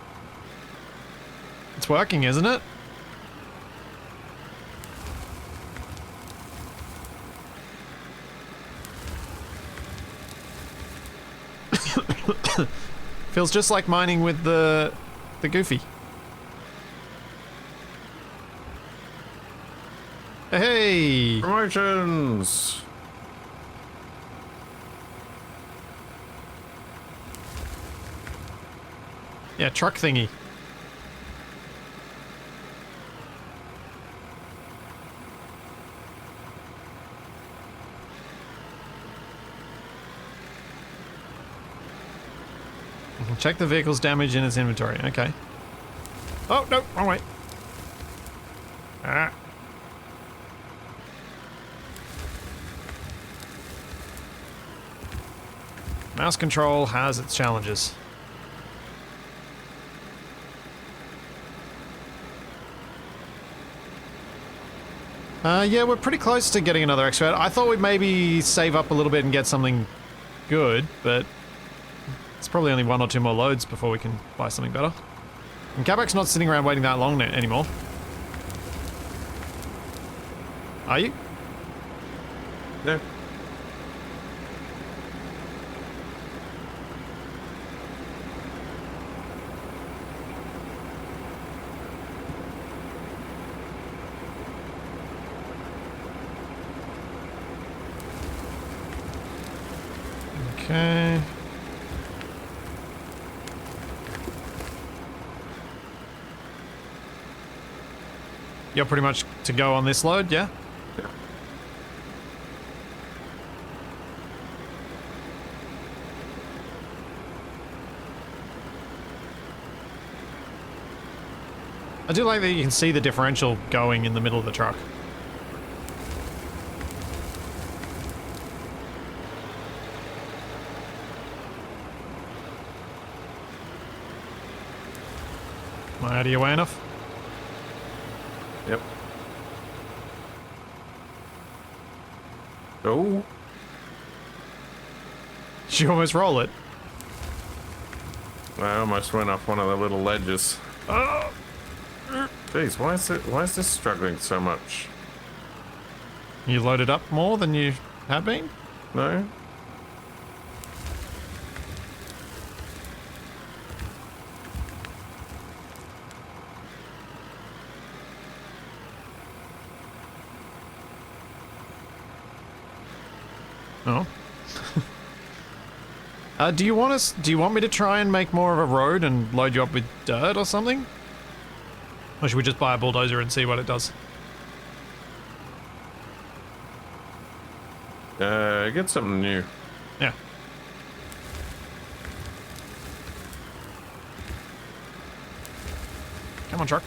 It's working, isn't it? Feels just like mining with the Goofy. Hey! Promotions! Yeah, truck thingy. Check the vehicle's damage in its inventory. Okay. Oh, no, wrong way. Ah. Mouse control has its challenges. Yeah, we're pretty close to getting another excavator. I thought we'd maybe save up a little bit and get something good, but it's probably only 1 or 2 more loads before we can buy something better. And Capac's not sitting around waiting that long anymore. Are you? Yeah. Okay. You're pretty much to go on this load, yeah? Yeah. I do like that you can see the differential going in the middle of the truck. Am I out of your way enough? Yep. Oh. Did you almost roll it? I almost went off one of the little ledges. Oh! Jeez, why is this struggling so much? You loaded up more than you had been? No? Oh. Do you want me to try and make more of a road and load you up with dirt or something? Or should we just buy a bulldozer and see what it does? Get something new. Yeah. Come on, truck.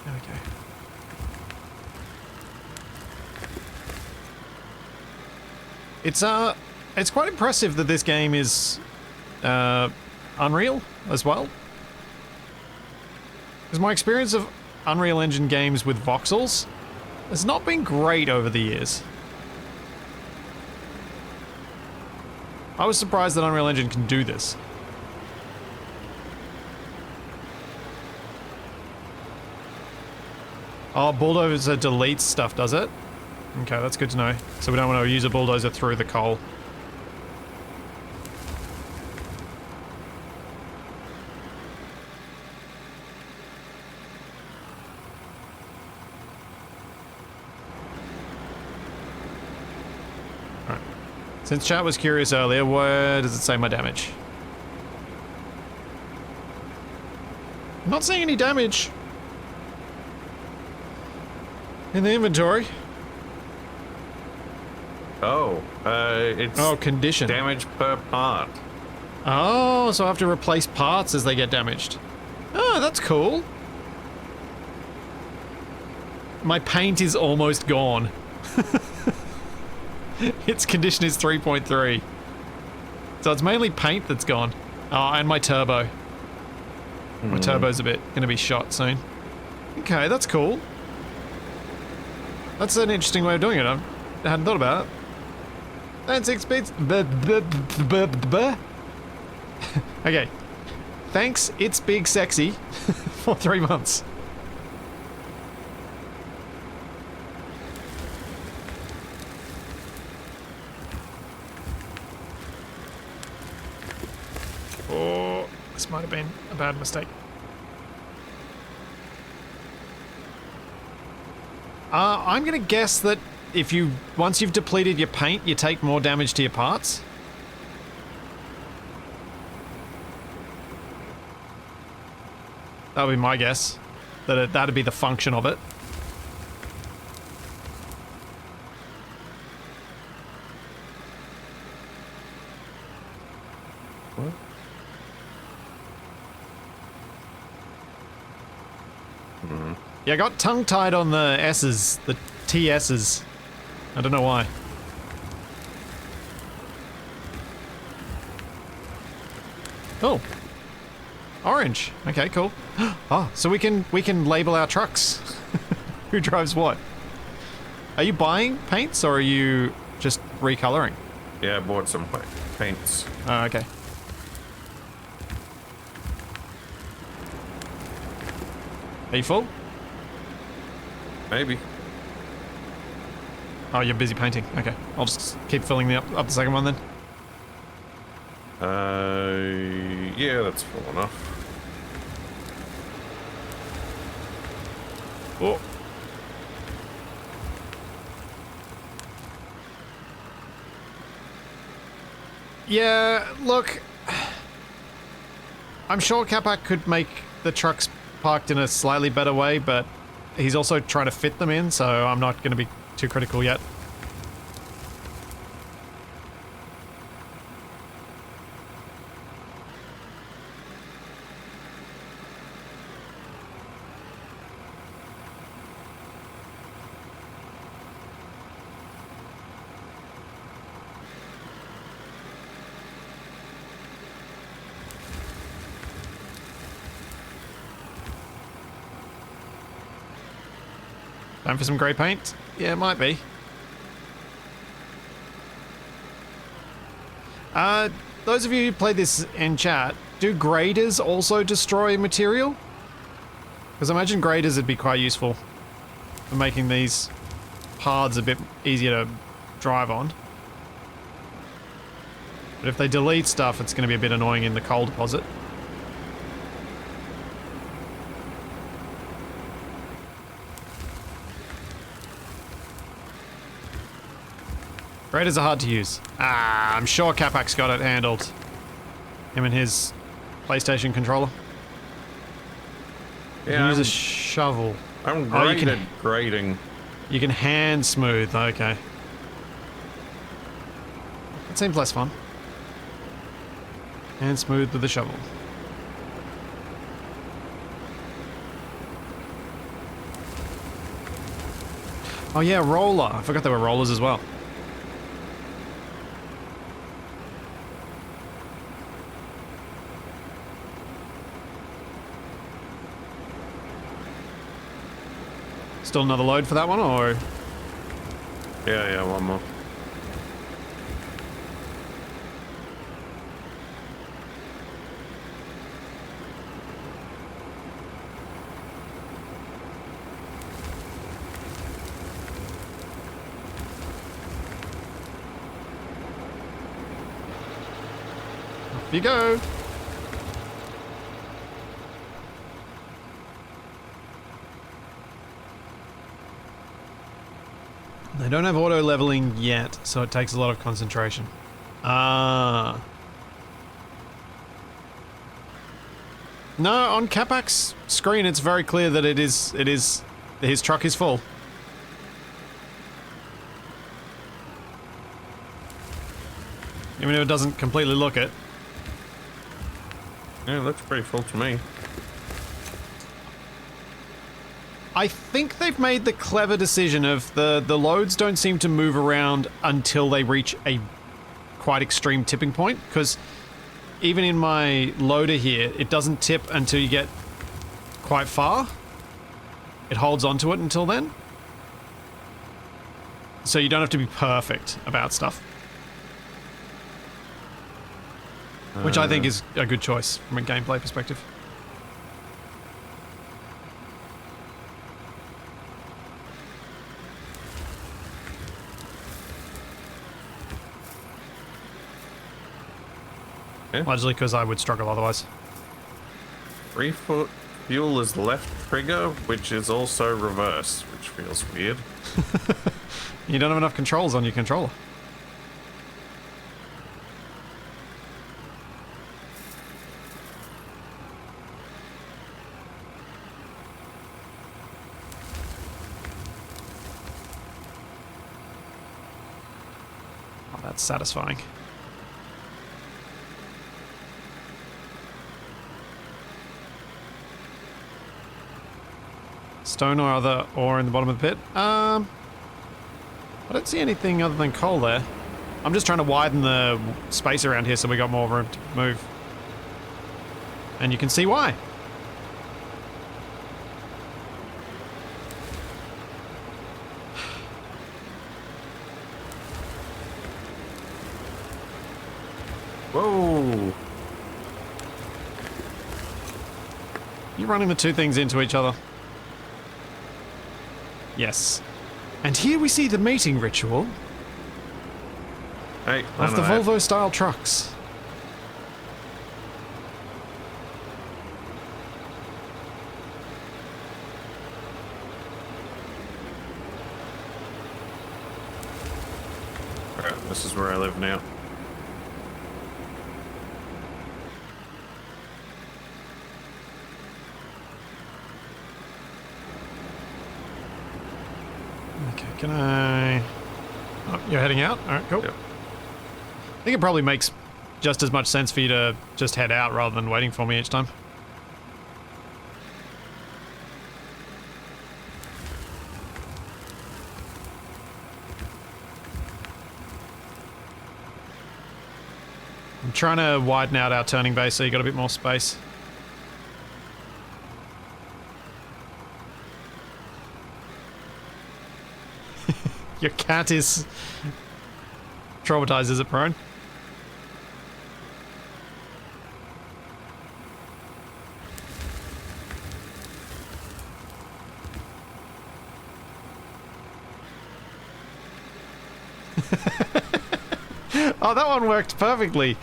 Okay. It's quite impressive that this game is Unreal as well. Because my experience of Unreal Engine games with voxels has not been great over the years. I was surprised that Unreal Engine can do this. Oh, bulldozer deletes stuff, does it? Okay, that's good to know. So we don't want to use a bulldozer through the coal. Alright. Since chat was curious earlier, where does it say my damage? I'm not seeing any damage in the inventory. Oh, it's condition. damage per part. Oh, so I have to replace parts as they get damaged. Oh, that's cool. My paint is almost gone. Its condition is 3.3. So it's mainly paint that's gone. Oh, and my turbo. My turbo's a bit gonna be shot soon. Okay, that's cool. That's an interesting way of doing it. I hadn't thought about it. And 6 speeds. Okay. Thanks, It's Big Sexy for 3 months. Oh, this might have been a bad mistake. I'm gonna guess that if once you've depleted your paint, you take more damage to your parts. That would be my guess. That'd be the function of it. What? Yeah, I got tongue-tied on the S's, the TS's. I don't know why. Oh. Orange. Okay, cool. Oh, so we can label our trucks. Who drives what? Are you buying paints or are you just recoloring? Yeah, I bought some paints. Oh, okay. Are you full? Maybe. Oh, you're busy painting. Okay. I'll just keep filling up the second one then. Yeah, that's full enough. Oh. Yeah, look. I'm sure Capac could make the trucks parked in a slightly better way, but he's also trying to fit them in, so I'm not going to be too critical yet. Time for some grey paint? Yeah, it might be. Those of you who play this in chat, do graders also destroy material? Because I imagine graders would be quite useful for making these paths a bit easier to drive on. But if they delete stuff, it's going to be a bit annoying in the coal deposit. Graders are hard to use. Ah, I'm sure Capac's got it handled. Him and his PlayStation controller. You can use a shovel. I'm great at grading. You can hand smooth, okay. That seems less fun. Hand smooth with a shovel. Oh yeah, roller. I forgot there were rollers as well. Still another load for that one, or? Yeah, one more. Off you go. They don't have auto leveling yet, so it takes a lot of concentration. Ah. No, on Capac's screen it's very clear that his truck is full. Even if it doesn't completely look it. Yeah, it looks pretty full to me. I think they've made the clever decision of the loads don't seem to move around until they reach a quite extreme tipping point, because even in my loader here, it doesn't tip until you get quite far. It holds onto it until then. So you don't have to be perfect about stuff. Which I think is a good choice from a gameplay perspective. Yeah. Largely because I would struggle otherwise. 3 foot fuel is left trigger, which is also reverse, which feels weird. You don't have enough controls on your controller. Oh, that's satisfying. Stone or other ore in the bottom of the pit? I don't see anything other than coal there. I'm just trying to widen the space around here so we got more room to move. And you can see why. Whoa! You're running the two things into each other. Yes. And here we see the mating ritual Hey, of the Volvo-style trucks. Alright, this is where I live now. Okay, can I... Oh, you're heading out? Alright, cool. Yep. I think it probably makes just as much sense for you to just head out rather than waiting for me each time. I'm trying to widen out our turning base so you got a bit more space. Your cat is traumatized, is it, prone? Oh, that one worked perfectly.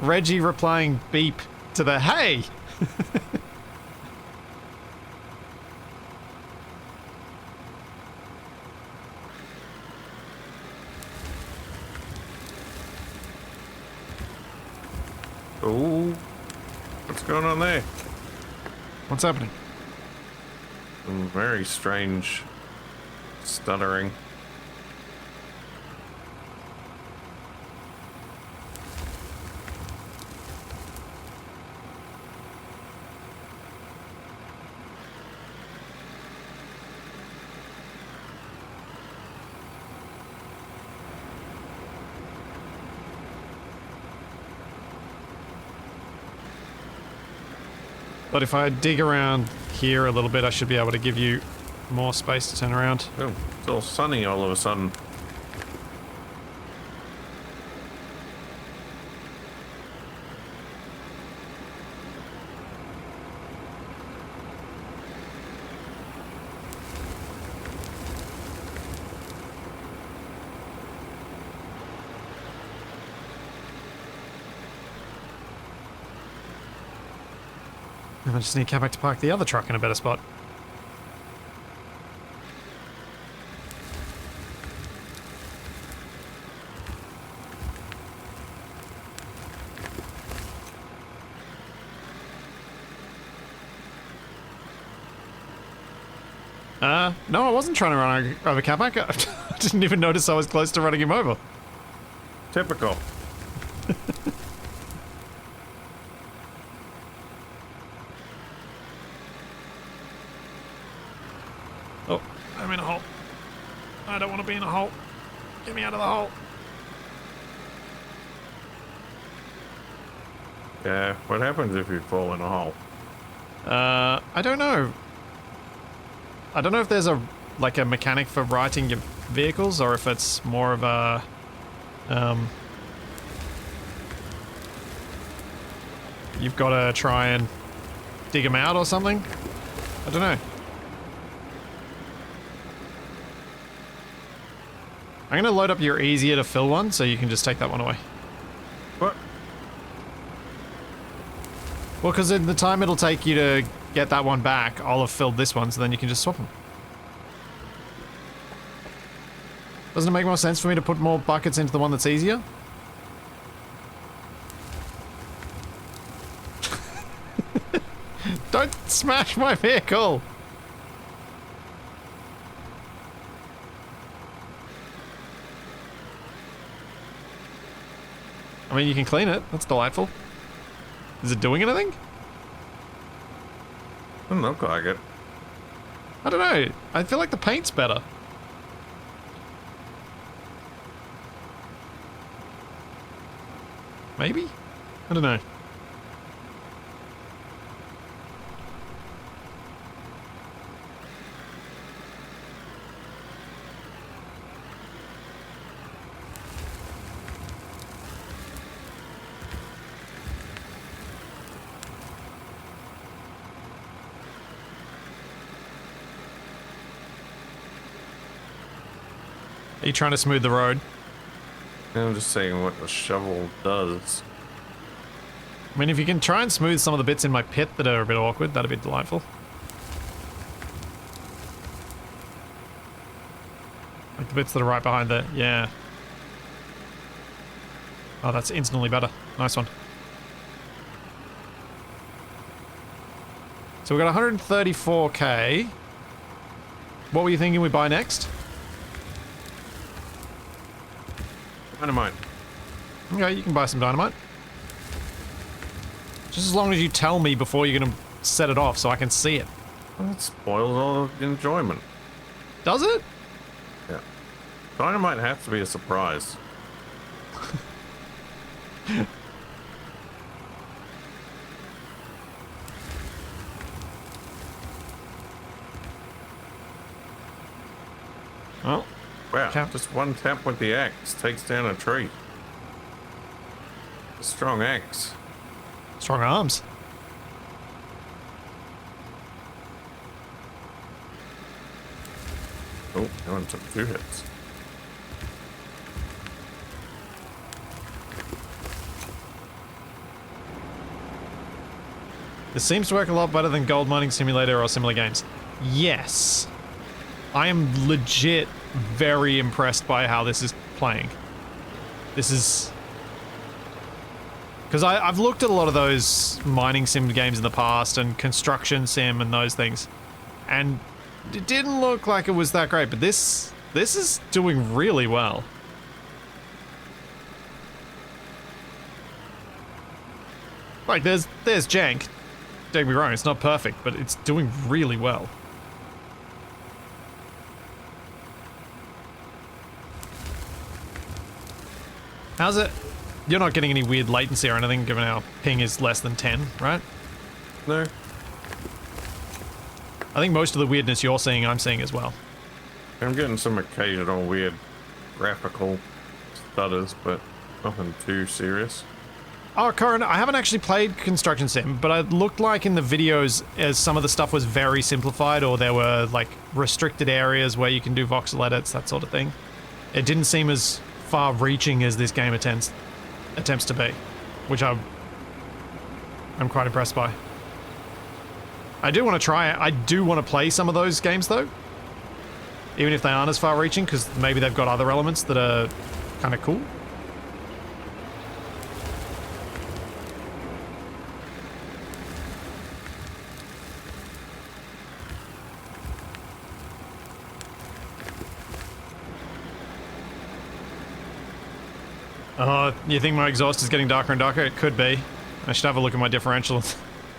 Reggie replying beep to the hey. Ooh. What's going on there? What's happening? Some very strange stuttering. But if I dig around here a little bit, I should be able to give you more space to turn around. Oh, it's all sunny all of a sudden. I just need Capac to park the other truck in a better spot. No, I wasn't trying to run over Capac. I didn't even notice I was close to running him over. Typical. Oh, I'm in a hole. I don't want to be in a hole. Get me out of the hole. Yeah, what happens if you fall in a hole? I don't know. I don't know if there's a mechanic for righting your vehicles or if it's more of a you've got to try and dig them out or something. I don't know. I'm gonna load up your easier to fill one so you can just take that one away. What? Well, because in the time it'll take you to get that one back, I'll have filled this one, so then you can just swap them. Doesn't it make more sense for me to put more buckets into the one that's easier? Don't smash my vehicle! I mean, you can clean it. That's delightful. Is it doing anything? Doesn't look like it. I don't know. I feel like the paint's better. Maybe? I don't know. Are you trying to smooth the road? I'm just saying what the shovel does. I mean, if you can try and smooth some of the bits in my pit that are a bit awkward, that'd be delightful. Like the bits that are right behind there. Yeah. Oh, that's instantly better. Nice one. So we got 134k. What were you thinking we buy next? Dynamite. Okay, you can buy some dynamite. Just as long as you tell me before you're gonna set it off so I can see it. Well, that spoils all the enjoyment. Does it? Yeah. Dynamite has to be a surprise. Oh. Wow, just one tap with the axe takes down a tree. A strong axe. Strong arms. Oh, that one took 2 hits. This seems to work a lot better than Gold Mining Simulator or similar games. Yes. I am legit very impressed by how this is playing. This is... Because I've looked at a lot of those mining sim games in the past and construction sim and those things, and it didn't look like it was that great, but this is doing really well. Like, there's jank. Don't get me wrong, it's not perfect, but it's doing really well. How's it? You're not getting any weird latency or anything, given our ping is less than 10, right? No. I think most of the weirdness you're seeing, I'm seeing as well. I'm getting some occasional weird graphical stutters, but nothing too serious. Oh, Corin, I haven't actually played Construction Sim, but it looked like in the videos as some of the stuff was very simplified, or there were, like, restricted areas where you can do voxel edits, that sort of thing. It didn't seem as far-reaching as this game attempts to be, which I'm quite impressed by. I do want to try it. I do want to play some of those games, though. Even if they aren't as far-reaching, because maybe they've got other elements that are kind of cool. Oh, you think my exhaust is getting darker and darker? It could be. I should have a look at my differential.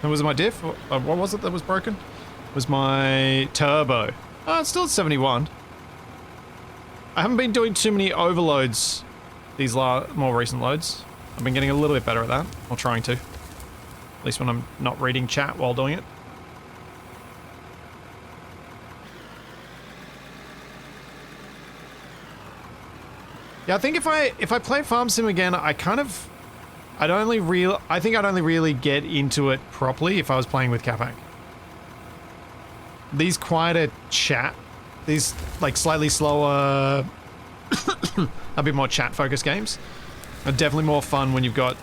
Was it my diff? What was it that was broken? It was my turbo. Oh, it's still at 71. I haven't been doing too many overloads these more recent loads. I've been getting a little bit better at that, or trying to. At least when I'm not reading chat while doing it. Yeah, I think if I play Farm Sim again, I think I'd only really get into it properly if I was playing with Capac. These quieter chat, these like slightly slower, a bit more chat focused games are definitely more fun when you've got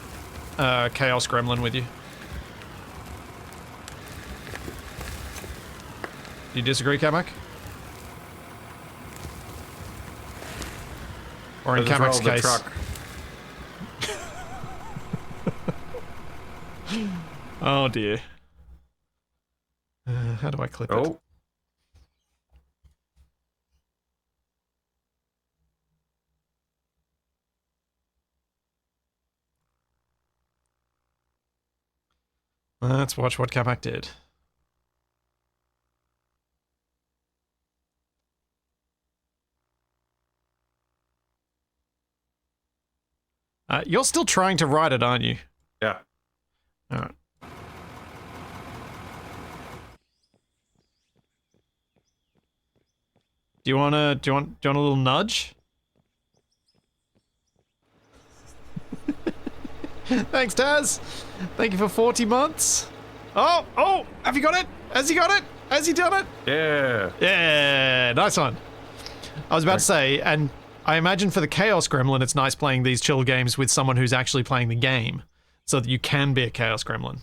Chaos Gremlin with you. Do you disagree, Capac? Or in Capac's case. Truck. Oh dear. How do I clip it? Let's watch what Capac did. You're still trying to ride it, aren't you? Yeah. All right. Do you want a little nudge? Thanks, Taz. Thank you for 40 months. Oh, have you got it? Has he got it? Has he done it? Yeah. Yeah, nice one. I was about to say, and I imagine for the Chaos Gremlin, it's nice playing these chill games with someone who's actually playing the game, so that you can be a Chaos Gremlin.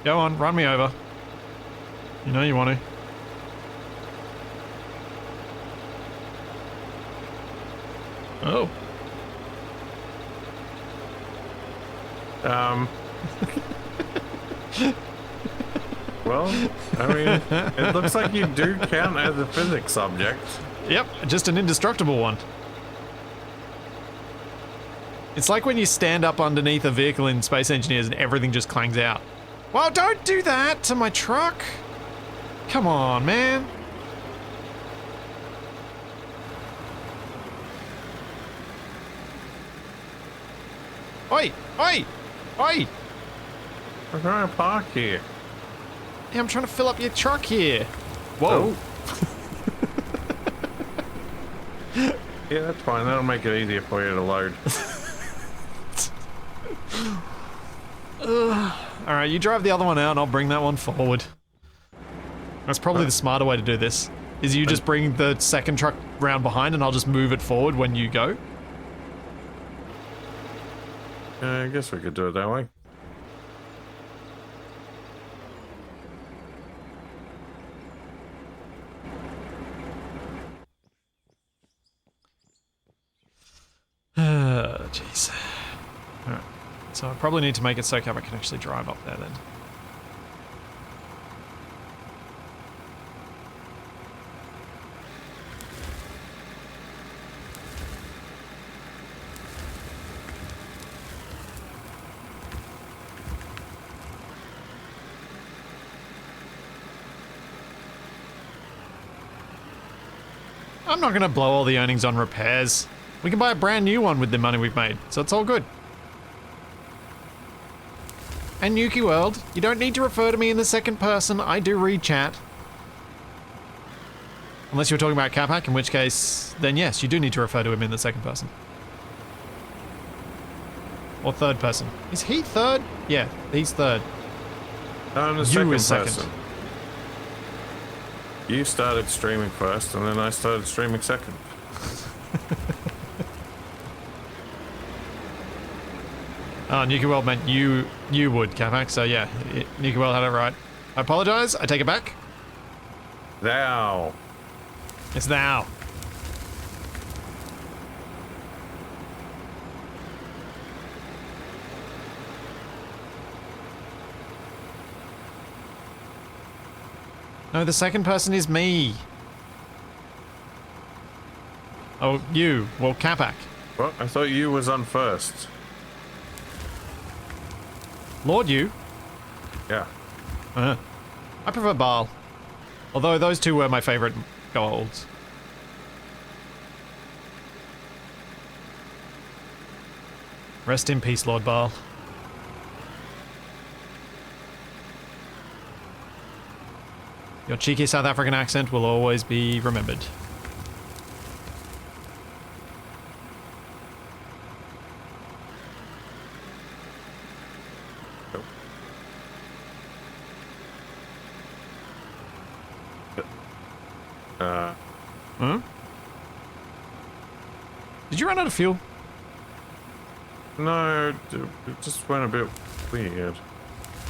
Go on, run me over. You know you want to. Oh. Well, I mean, it looks like you do count as a physics object. Yep, just an indestructible one. It's like when you stand up underneath a vehicle in Space Engineers and everything just clangs out. Well, don't do that to my truck. Come on, man. Oi! Oi! Oi! We're trying to park here. Yeah, I'm trying to fill up your truck here. Whoa. Oh. Yeah, that's fine. That'll make it easier for you to load. Alright, you drive the other one out and I'll bring that one forward. That's probably the smarter way to do this. Is you just bring the second truck round behind and I'll just move it forward when you go. I guess we could do it that way. Jeez. Alright. So I probably need to make it so Capac can actually drive up there then. I'm not going to blow all the earnings on repairs. We can buy a brand new one with the money we've made, so it's all good. And Yuki World, you don't need to refer to me in the second person, I do read chat. Unless you're talking about Capac, in which case, then yes, you do need to refer to him in the second person. Or third person. Is he third? Yeah, he's third. No, I'm the You second is person. second. You started streaming first, and then I started streaming second. Nuki World meant you would, Capac, so yeah, Nuki World had it right. I apologize, I take it back. Thou. It's thou. No, the second person is me. Oh, you. Well, Capac. Well, I thought you was on first. Lord you? Yeah. I prefer Baal. Although those two were my favorite golds. Rest in peace, Lord Baal. Your cheeky South African accent will always be remembered. Huh? Did you run out of fuel? No, it just went a bit weird.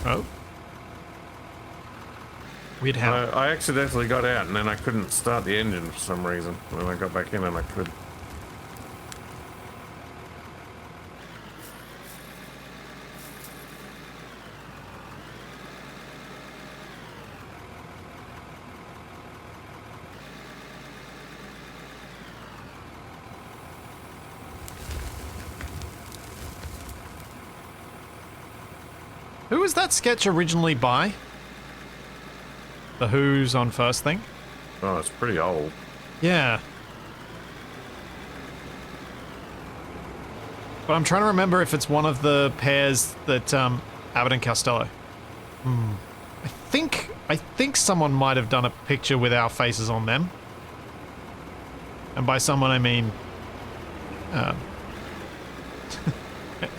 Oh. Weird how? I accidentally got out and then I couldn't start the engine for some reason. When I got back in and I could. Who was that sketch originally by? The Who's on first thing? Oh, it's pretty old. Yeah. But I'm trying to remember if it's one of the pairs that Abbott and Costello. I think someone might have done a picture with our faces on them. And by someone I mean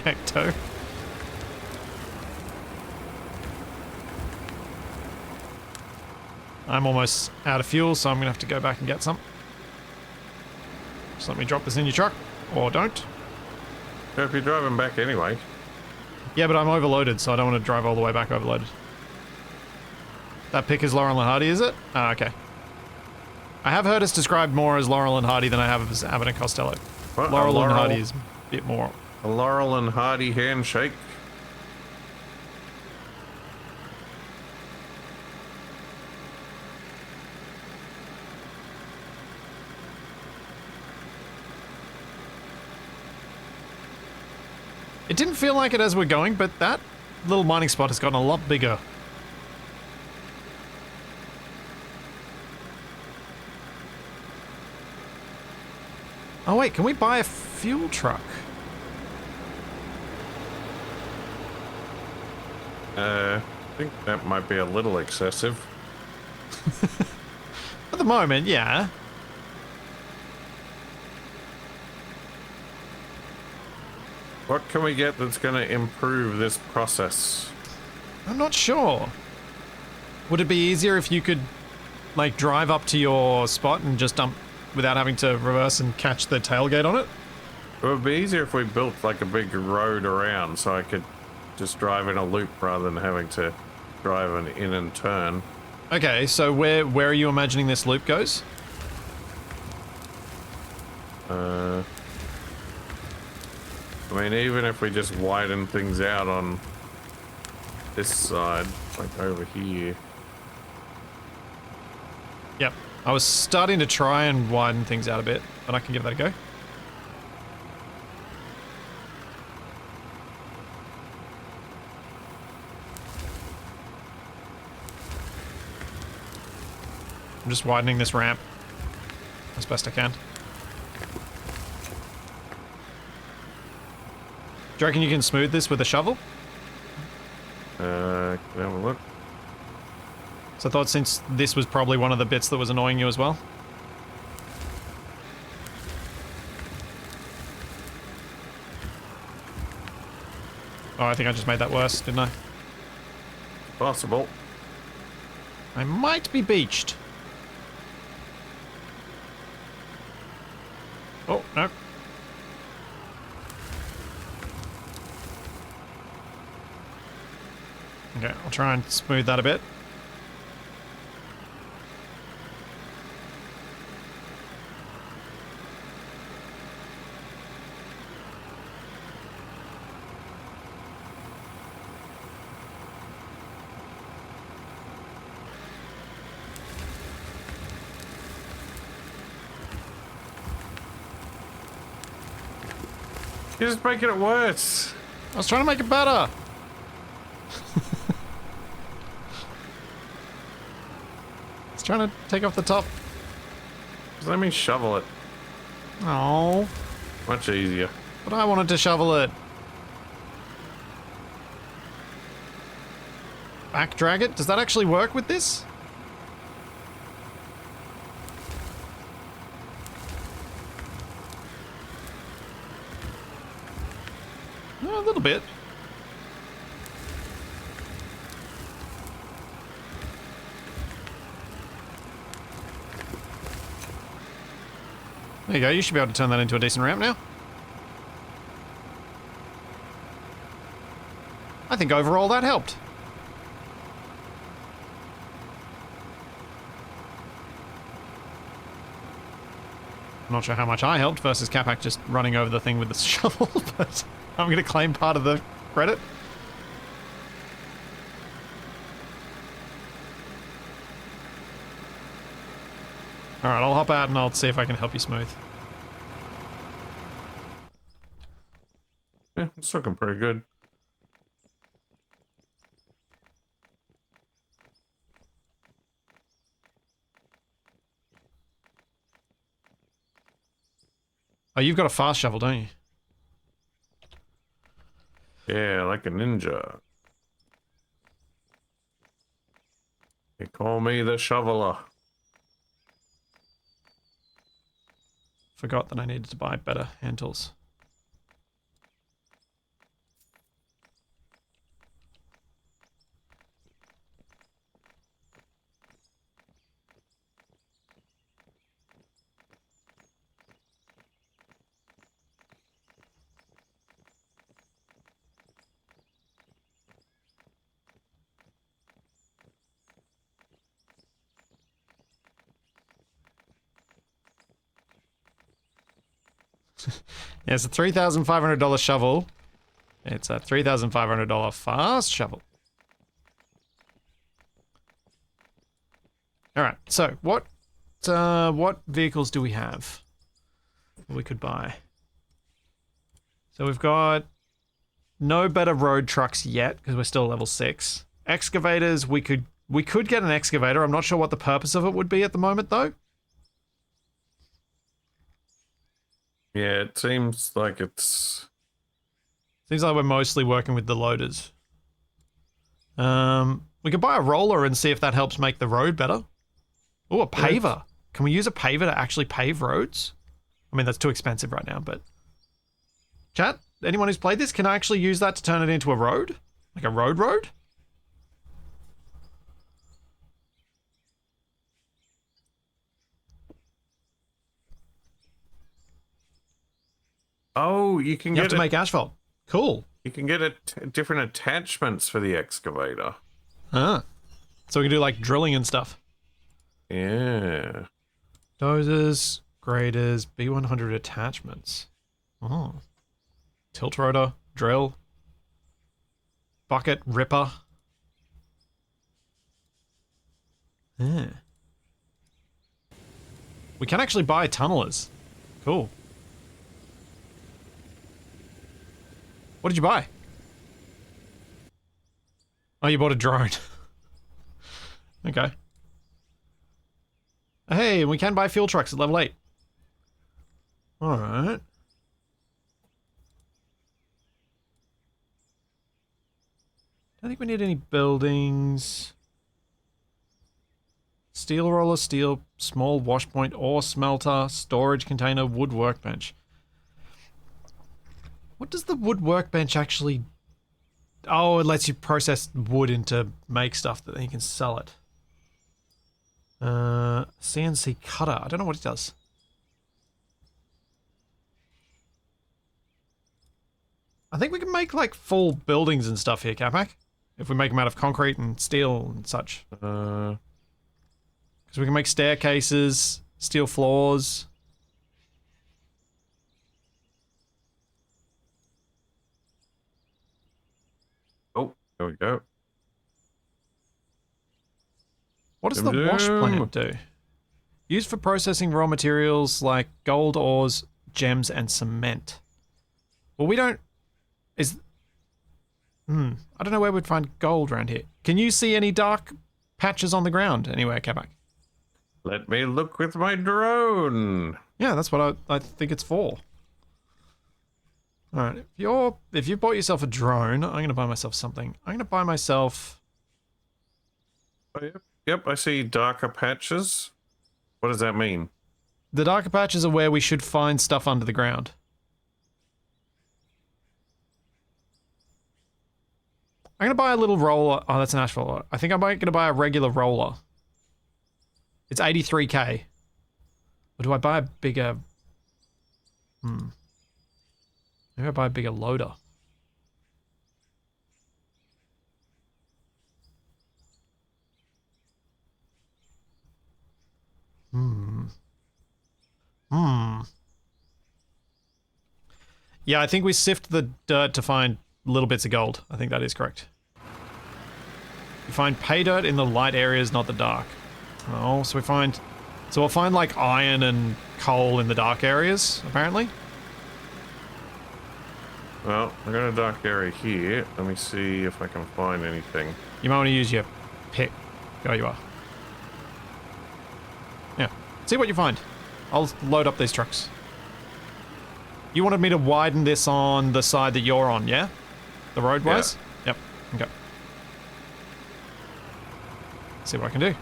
Ecto. I'm almost out of fuel, so I'm gonna have to go back and get some. Just let me drop this in your truck, or don't. So if you're driving back anyway. Yeah, but I'm overloaded, so I don't want to drive all the way back overloaded. That pick is Laurel and Hardy, is it? Ah, okay. I have heard it's described more as Laurel and Hardy than I have as Abbott and Costello. What, Laurel and Hardy is a bit more. A Laurel and Hardy handshake. It didn't feel like it as we're going, but that little mining spot has gotten a lot bigger. Oh wait, can we buy a fuel truck? I think that might be a little excessive. At the moment, yeah. What can we get that's going to improve this process? I'm not sure. Would it be easier if you could, like, drive up to your spot and just dump without having to reverse and catch the tailgate on it? It would be easier if we built like a big road around so I could just drive in a loop rather than having to drive an in and turn. Okay, so where are you imagining this loop goes? I mean, even if we just widen things out on this side, like over here. Yep. I was starting to try and widen things out a bit, but I can give that a go. I'm just widening this ramp as best I can. Do you reckon you can smooth this with a shovel? Can I have a look? So I thought since this was probably one of the bits that was annoying you as well. Oh, I think I just made that worse, didn't I? Possible. I might be beached. Oh, no. Okay, I'll try and smooth that a bit. You're just making it worse. I was trying to make it better. It's trying to take off the top. Just let me shovel it. Oh, Much easier. but I wanted to shovel it. Back drag it? Does that actually work with this? A little bit. There you go, you should be able to turn that into a decent ramp now. I think overall that helped. I'm not sure how much I helped versus Capac just running over the thing with the shovel, but I'm going to claim part of the credit. Alright, I'll hop out and I'll see if I can help you smooth. Yeah, it's looking pretty good. Oh, you've got a fast shovel, don't you? Yeah, like a ninja. They call me the shoveler. Forgot that I needed to buy better hand tools. Yeah, it's a $3,500 shovel. It's a $3,500 fast shovel. All right. So what vehicles do we have we could buy? So we've got no better road trucks yet because we're still level 6. Excavators, we could get an excavator. I'm not sure what the purpose of it would be at the moment though. Yeah, it seems like we're mostly working with the loaders. We could buy a roller and see if that helps make the road better. Oh, a paver. Can we use a paver to actually pave roads? I mean, that's too expensive right now, but... Chat, anyone who's played this, can I actually use that to turn it into a road? Like a road? Oh, you have to make asphalt. Cool. You can get different attachments for the excavator. Ah. So we can do like drilling and stuff. Yeah. Dozers, graders, B100 attachments. Oh. Tilt rotor, drill, bucket, ripper. Yeah. We can actually buy tunnelers. Cool. What did you buy? Oh, you bought a drone. Okay. Hey, we can buy fuel trucks at level 8. Alright. Don't think we need any buildings. Steel roller, steel, small wash point, ore smelter, storage container, wood workbench. What does the wood workbench actually... Oh, it lets you process wood into make stuff that then you can sell it. CNC cutter. I don't know what it does. I think we can make like full buildings and stuff here, Capac. If we make them out of concrete and steel and such. Because we can make staircases, steel floors. Oh, there we go. What does the wash plant do? Used for processing raw materials like gold ores, gems, and cement. Well, we don't... I don't know where we'd find gold around here. Can you see any dark patches on the ground anywhere, Capac? Let me look with my drone. Yeah, that's what I think it's for. Alright, if you bought yourself a drone, I'm gonna buy myself something. I'm gonna buy myself... Oh, yep, I see darker patches. What does that mean? The darker patches are where we should find stuff under the ground. I'm gonna buy a little roller. Oh, that's an asphalt roller. I think I'm gonna buy a regular roller. It's 83k. Or do I buy a bigger... Maybe I buy a bigger loader. Yeah, I think we sift the dirt to find little bits of gold. I think that is correct. You find pay dirt in the light areas, not the dark. Oh, so we'll find like iron and coal in the dark areas, apparently. Well, I got a dark area here. Let me see if I can find anything. You might want to use your pick. There you are. Yeah. See what you find. I'll load up these trucks. You wanted me to widen this on the side that you're on, yeah? The roadwise? Yeah. Yep. Okay. See what I can do.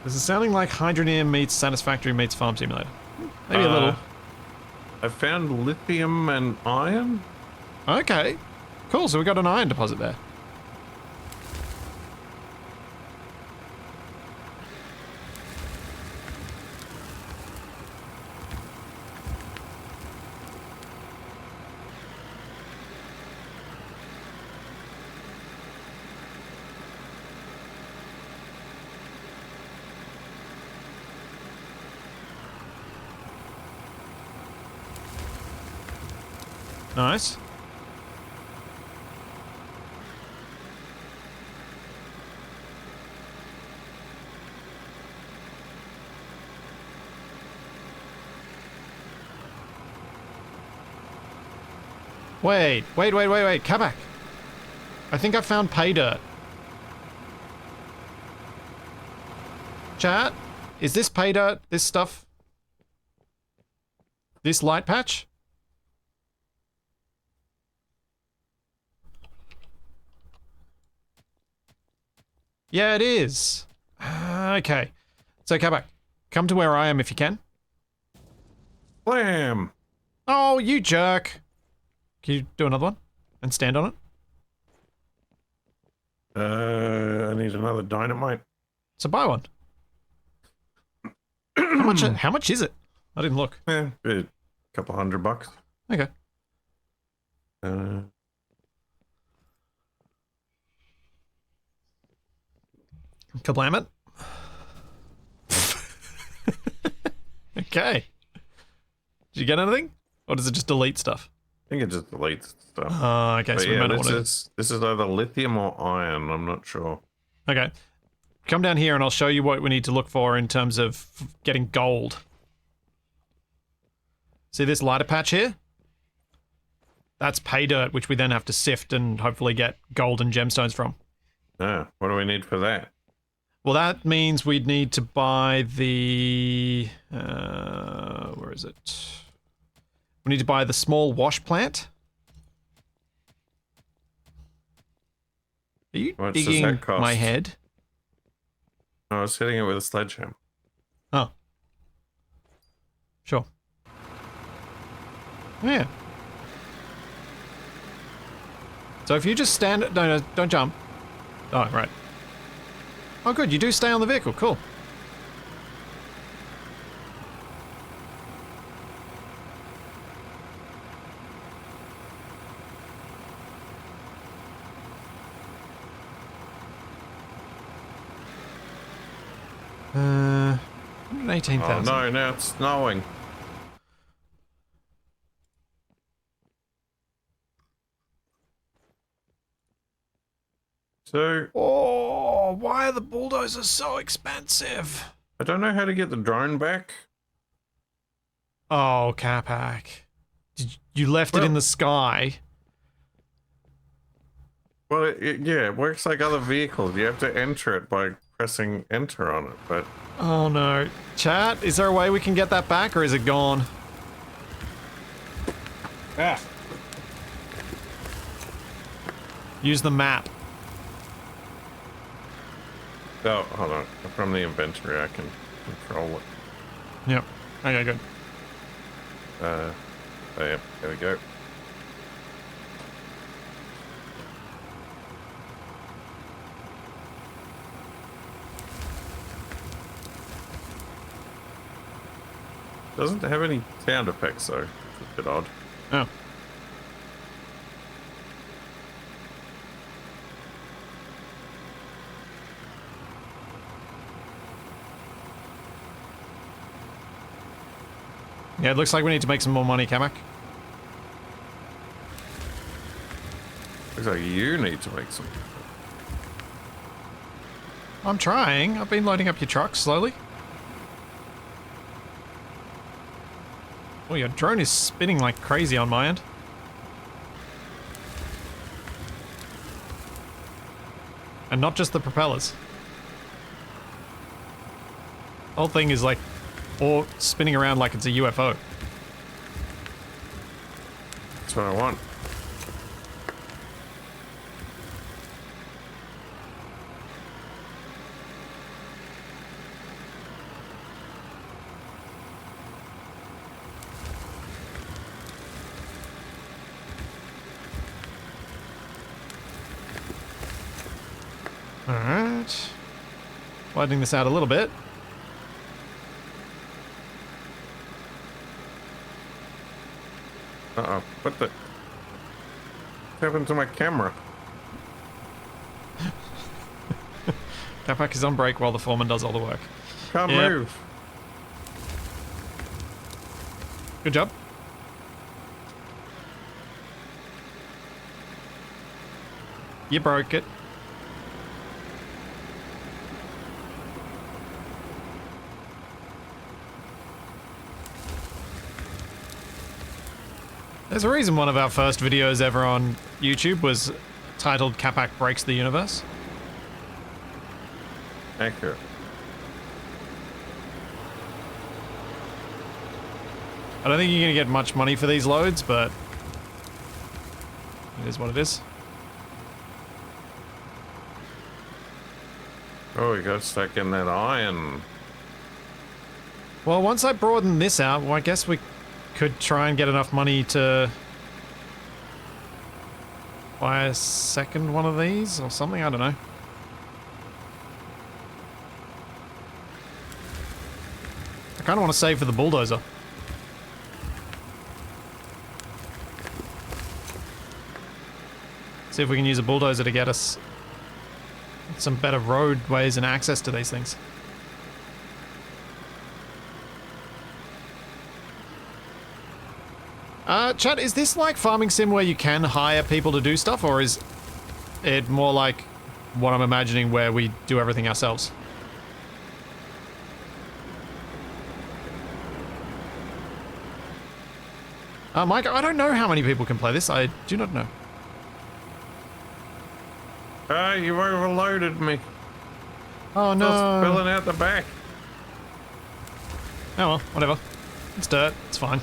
This is sounding like Hydroneer meets Satisfactory meets Farm Simulator. Maybe a little. I found lithium and iron. Okay. Cool, so we got an iron deposit there. Nice. Wait. Capac. I think I found pay dirt. Chat, is this pay dirt, this stuff? This light patch? Yeah, it is. Okay. So, Capac, come to where I am if you can. Blam! Oh, you jerk. Can you do another one? And stand on it? I need another dynamite. So buy one. How much is it? I didn't look. Yeah, a couple $100. Okay. Kablam it. Okay. Did you get anything? Or does it just delete stuff? I think it just deletes stuff. Oh, okay. But So we yeah, might not want to... this is either lithium or iron. I'm not sure. Okay. Come down here and I'll show you what we need to look for in terms of getting gold. See this lighter patch here? That's pay dirt, which we then have to sift and hopefully get gold and gemstones from. Ah, what do we need for that? Well, that means we'd need to buy the... where is it? We need to buy the small wash plant. Are you What does digging that cost? my head? I was hitting it with a sledgehammer. Oh. Sure. Yeah. So if you just stand... No, don't jump. Oh, right. Oh, good. You do stay on the vehicle. Cool. Uh, 118,000. Oh no, now it's snowing. So, Oh, why are the bulldozers so expensive? I don't know how to get the drone back. Oh, Capac. You left it in the sky. Well, yeah, it works like other vehicles. You have to enter it by pressing enter on it, but... Oh no. Chat, is there a way we can get that back or is it gone? Ah. Use the map. Oh, hold on. From the inventory, I can control it. Yep. Okay, good. Oh, yep, there we go. Doesn't have any sound effects though. It's a bit odd. Oh. Yeah, it looks like we need to make some more money, Capac. Looks like you need to make some. I'm trying. I've been loading up your truck slowly. Oh, your drone is spinning like crazy on my end. And not just the propellers. The whole thing is like all spinning around like it's a UFO. That's what I want. Alright. Widening this out a little bit. Uh-oh. What the... What happened to my camera? Capac is on break while the foreman does all the work. Can't Yep. move. Good job. You broke it. There's a reason one of our first videos ever on YouTube was titled Capac Breaks the Universe. Accurate. I don't think you're going to get much money for these loads, but it is what it is. Oh, we got stuck in that iron. Well, once I broaden this out, well, I guess we could try and get enough money to buy a second one of these or something. I don't know. I kind of want to save for the bulldozer. See if we can use a bulldozer to get us some better roadways and access to these things. Chat, is this like Farming Sim where you can hire people to do stuff, or is it more like what I'm imagining where we do everything ourselves? Mike, I don't know how many people can play this. I do not know. You overloaded me. Oh no. Just spilling out the back. Oh well, whatever. It's dirt. It's fine.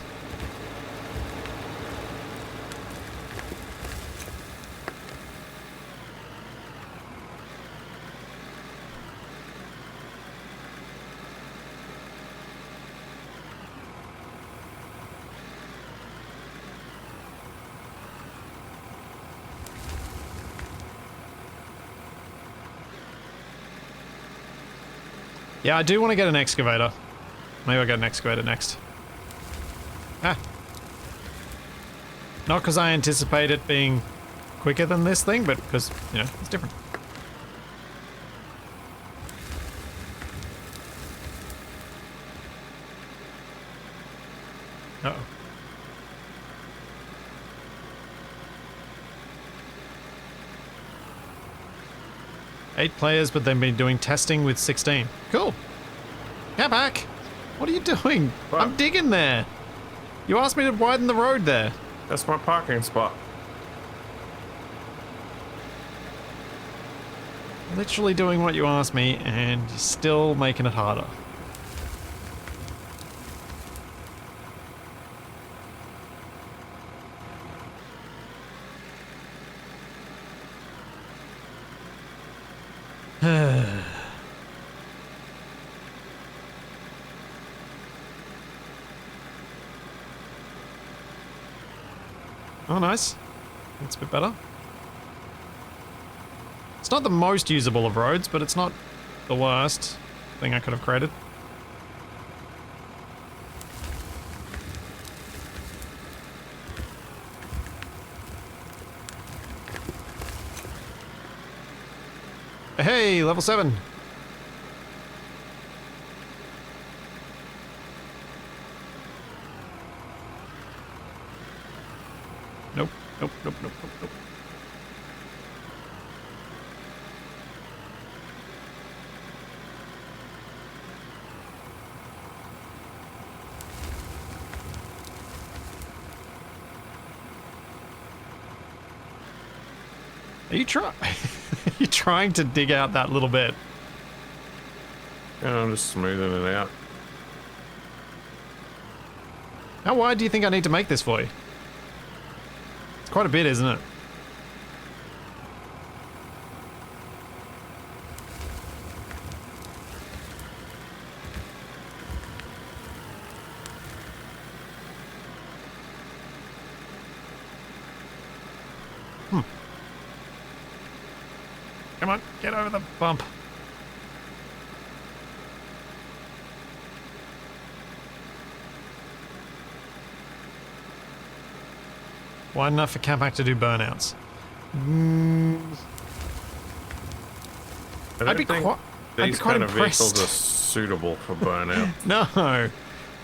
Yeah, I do want to get an excavator. Maybe I'll get an excavator next. Ah. Not because I anticipate it being quicker than this thing, but because, you know, it's different. Uh-oh. Eight players, but they've been doing testing with 16. Cool. Capac, what are you doing? What? I'm digging there. You asked me to widen the road there. That's my parking spot. Literally doing what you asked me, and you're still making it harder. Oh, nice. That's a bit better. It's not the most usable of roads, but it's not the worst thing I could have created. Hey, level 7. Nope, nope, nope, nope, nope, nope. Are you trying to dig out that little bit? Yeah, I'm just smoothing it out. How wide do you think I need to make this for you? It's quite a bit, isn't it? Come on, get over the bump. Wide enough for Capac to do burnouts. I'd be quite these kind of impressed. vehicles are suitable for burnout. No,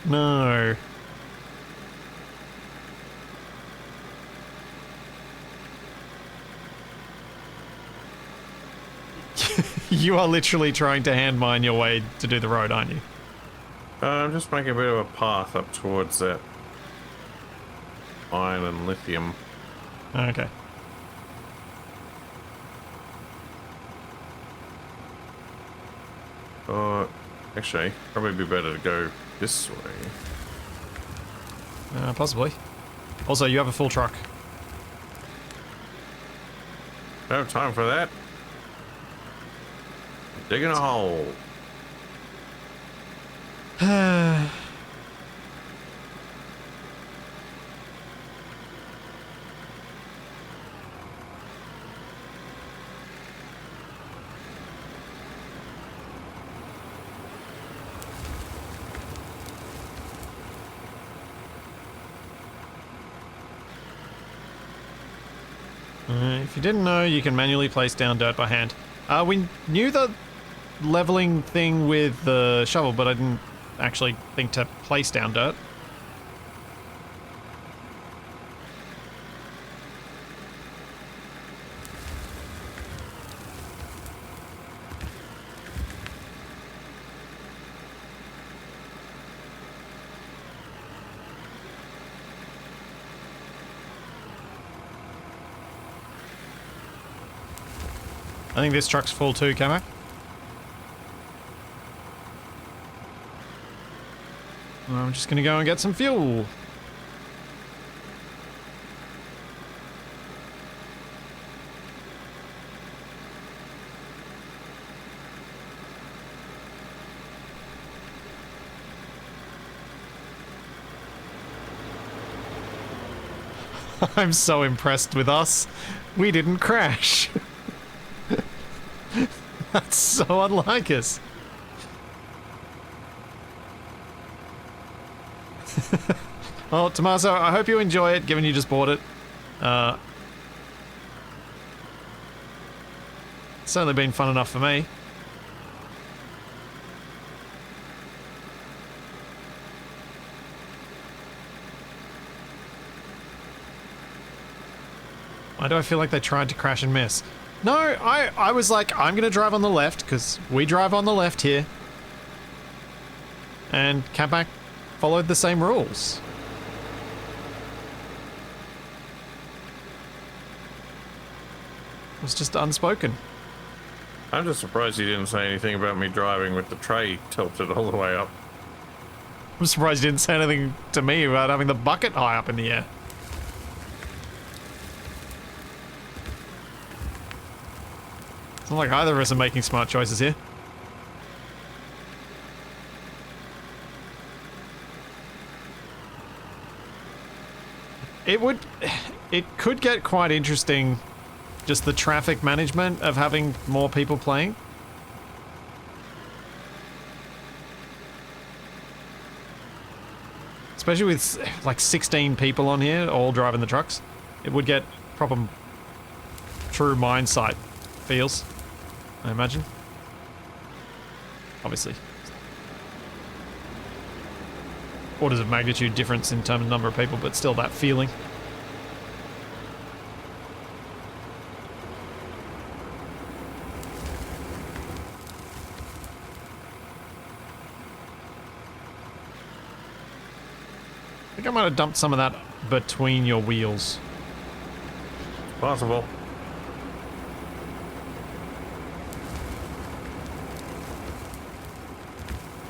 no. You are literally trying to hand mine your way to do the road, aren't you? I'm just making a bit of a path up towards that iron and lithium. Okay. Actually, probably be better to go this way. Possibly. Also, you have a full truck. Don't have time for that. Digging a hole. If you didn't know, you can manually place down dirt by hand. We knew the leveling thing with the shovel, but I didn't actually think to place down dirt. I think this truck's full too, Capac. I'm just gonna go and get some fuel. I'm so impressed with us. We didn't crash. That's so unlike us. Well, Tommaso, I hope you enjoy it, given you just bought it. It's certainly been fun enough for me. Why do I feel like they tried to crash and miss? No, I was like, I'm going to drive on the left, because we drive on the left here. And Capac followed the same rules. It was just unspoken. I'm just surprised you didn't say anything about me driving with the tray tilted all the way up. I'm surprised you didn't say anything to me about having the bucket high up in the air. It's not like either of us are making smart choices here. It could get quite interesting, just the traffic management of having more people playing. Especially with like 16 people on here, all driving the trucks. It would get proper true mine site feels, I imagine. Obviously. Orders of magnitude difference in terms of number of people, but still that feeling. I think I might have dumped some of that between your wheels. Possible.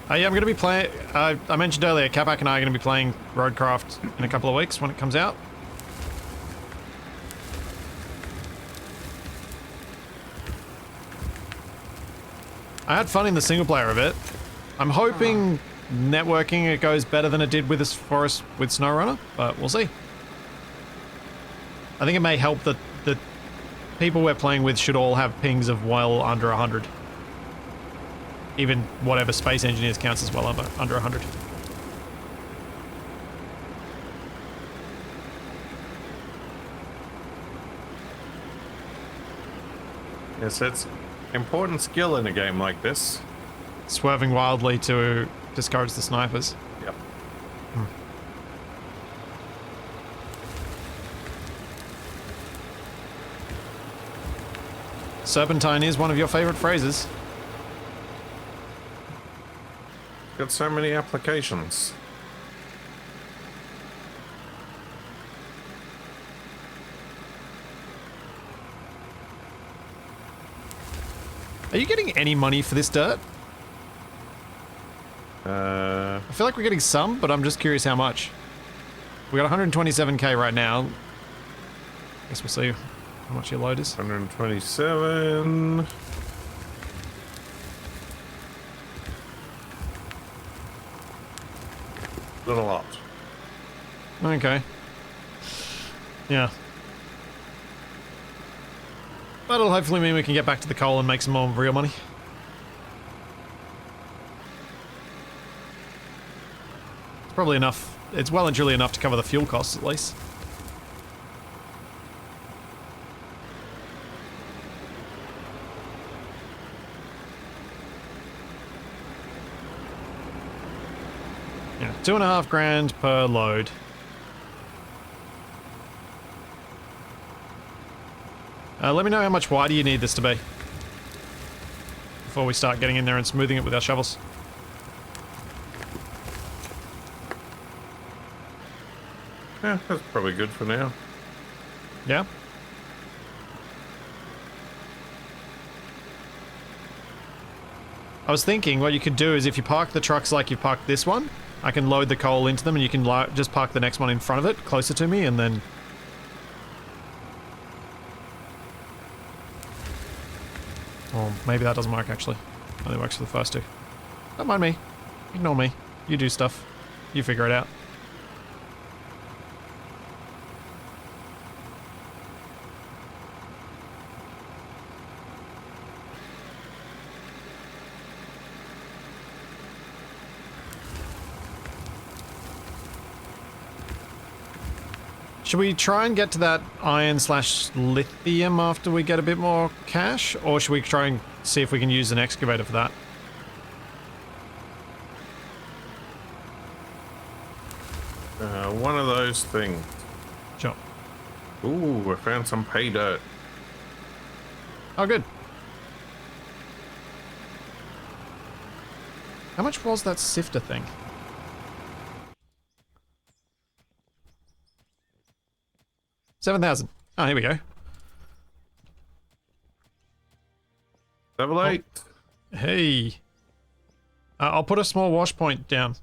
Yeah, I'm going to be playing... I mentioned earlier, Capac and I are going to be playing Roadcraft in a couple of weeks when it comes out. I had fun in the single player of it. I'm hoping networking it goes better than it did with us for us with SnowRunner, but we'll see. I think it may help that the people we're playing with should all have pings of well under 100. Even whatever Space Engineers counts as well under 100. Yes, it's important skill in a game like this. Swerving wildly to discourage the snipers. Yep. Serpentine is one of your favorite phrases. Got so many applications. Are you getting any money for this dirt? Uh, I feel like we're getting some, but I'm just curious how much. We got 127k right now. Guess we'll see how much your load is. 127. Not a lot. Okay. Yeah. That'll hopefully mean we can get back to the coal and make some more real money. It's probably enough. It's well and truly enough to cover the fuel costs, at least. Yeah, 2.5 grand per load. Let me know how much wider you need this to be before we start getting in there and smoothing it with our shovels. Yeah, that's probably good for now. Yeah? I was thinking what you could do is if you park the trucks like you parked this one, I can load the coal into them and you can just park the next one in front of it, closer to me, and then... Well, maybe that doesn't work, actually. Only works for the first two. Don't mind me. Ignore me. You do stuff. You figure it out. Should we try and get to that iron/lithium after we get a bit more cash? Or should we try and see if we can use an excavator for that? One of those things. Sure. Ooh, I found some pay dirt. Oh, good. How much was that sifter thing? 7,000. Oh, here we go. Level 8. Hey. I'll put a small wash point down.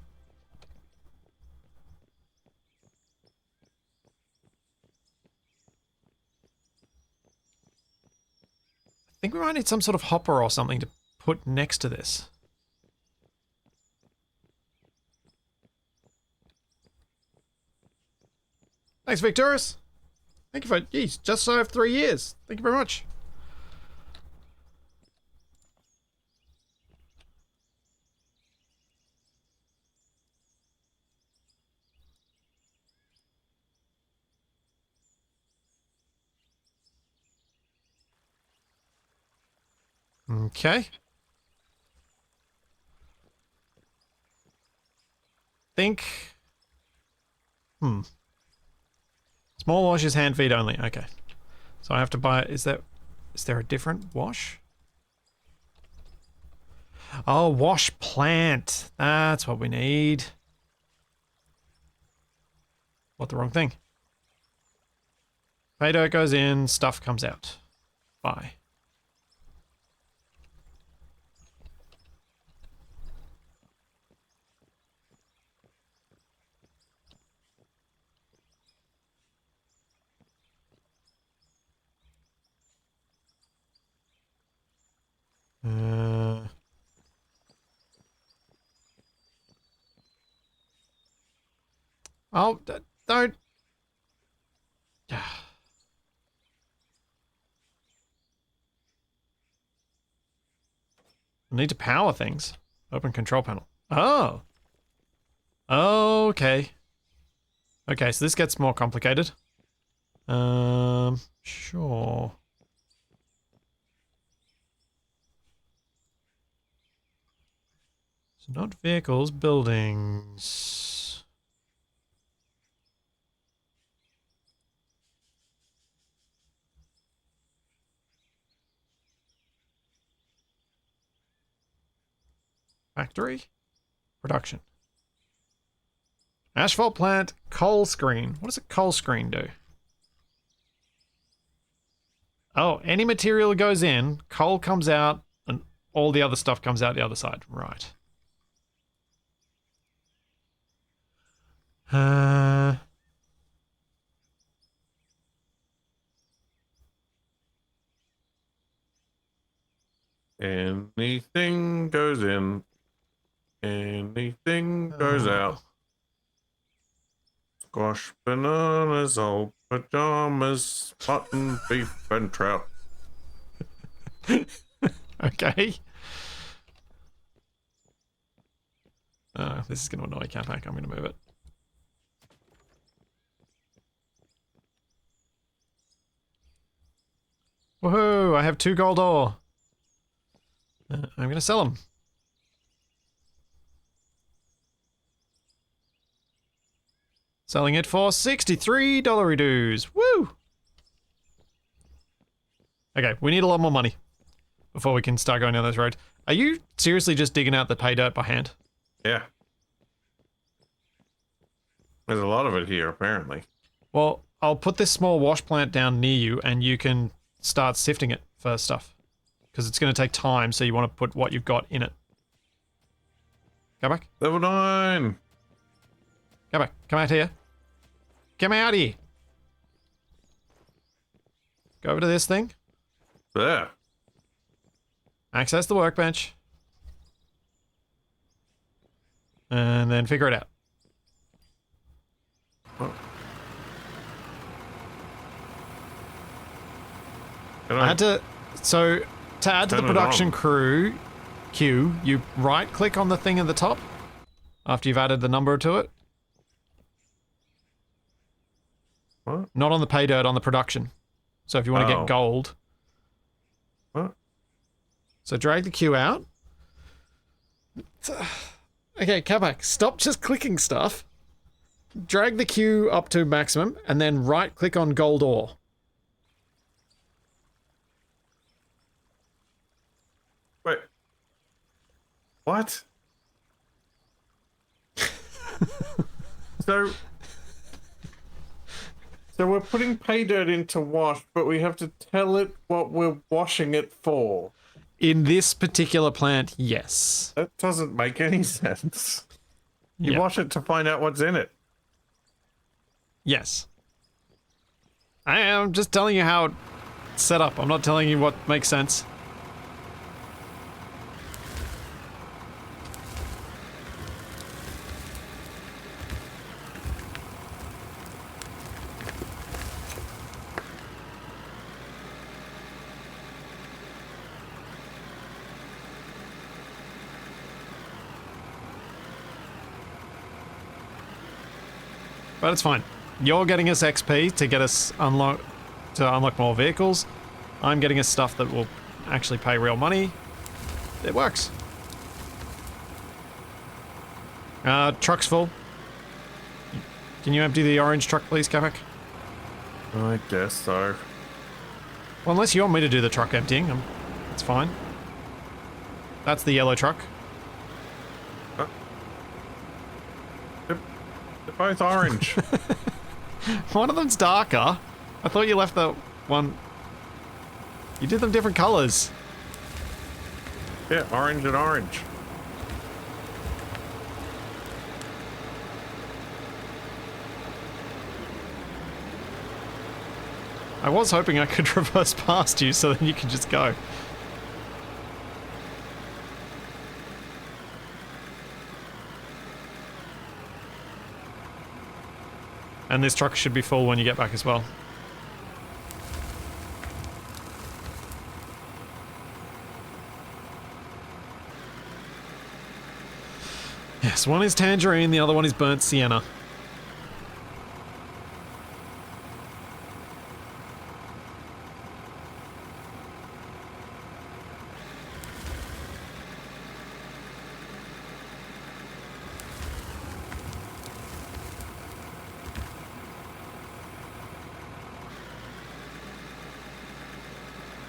I think we might need some sort of hopper or something to put next to this. Thanks, Victorus. Thank you for, geez, just shy of 3 years. Thank you very much. Okay. Think. Small wash is hand feed only. Okay. So I have to buy, is there a different wash? Oh, wash plant. That's what we need. What, the wrong thing? Pay dirt goes in, stuff comes out. Bye. Oh, don't. I need to power things. Open control panel. Oh. Okay. Okay, so this gets more complicated. Sure. So not vehicles, buildings. Factory. Production. Asphalt plant, coal screen. What does a coal screen do? Oh, any material goes in, coal comes out, and all the other stuff comes out the other side. Right. Anything goes in. Anything goes out. Squash, bananas, old pajamas, mutton, beef, and trout. Okay. This is going to annoy Capac. I'm going to move it. Woohoo! I have 2 gold ore. I'm going to sell them. Selling it for $63 dues. Woo! Okay, we need a lot more money before we can start going down those roads. Are you seriously just digging out the pay dirt by hand? Yeah. There's a lot of it here, apparently. Well, I'll put this small wash plant down near you and you can start sifting it for stuff. Because it's going to take time, so you want to put what you've got in it. Come back. Level 9! Come back. Come out here. Come out here. Go over to this thing. There. Access the workbench. And then figure it out. Oh. I had to... So, to add to the production crew queue, you right-click on the thing at the top after you've added the number to it. What? Not on the pay dirt, on the production. So if you want to get gold. What? So drag the queue out. Okay, Capac, stop just clicking stuff. Drag the queue up to maximum and then right-click on gold ore. Wait. What? So we're putting pay dirt into wash, but we have to tell it what we're washing it for. In this particular plant, yes. That doesn't make any sense. You wash it to find out what's in it. Yes. I am just telling you how it's set up. I'm not telling you what makes sense. But it's fine. You're getting us XP to get us unlock more vehicles. I'm getting us stuff that will actually pay real money. It works. Truck's full. Can you empty the orange truck, please, Capac? I guess so. Well, unless you want me to do the truck emptying, it's fine. That's the yellow truck. They're both orange. One of them's darker. I thought you left the one... You did them different colors. Yeah, orange and orange. I was hoping I could reverse past you so then you could just go. And this truck should be full when you get back as well. Yes, one is tangerine, the other one is burnt sienna.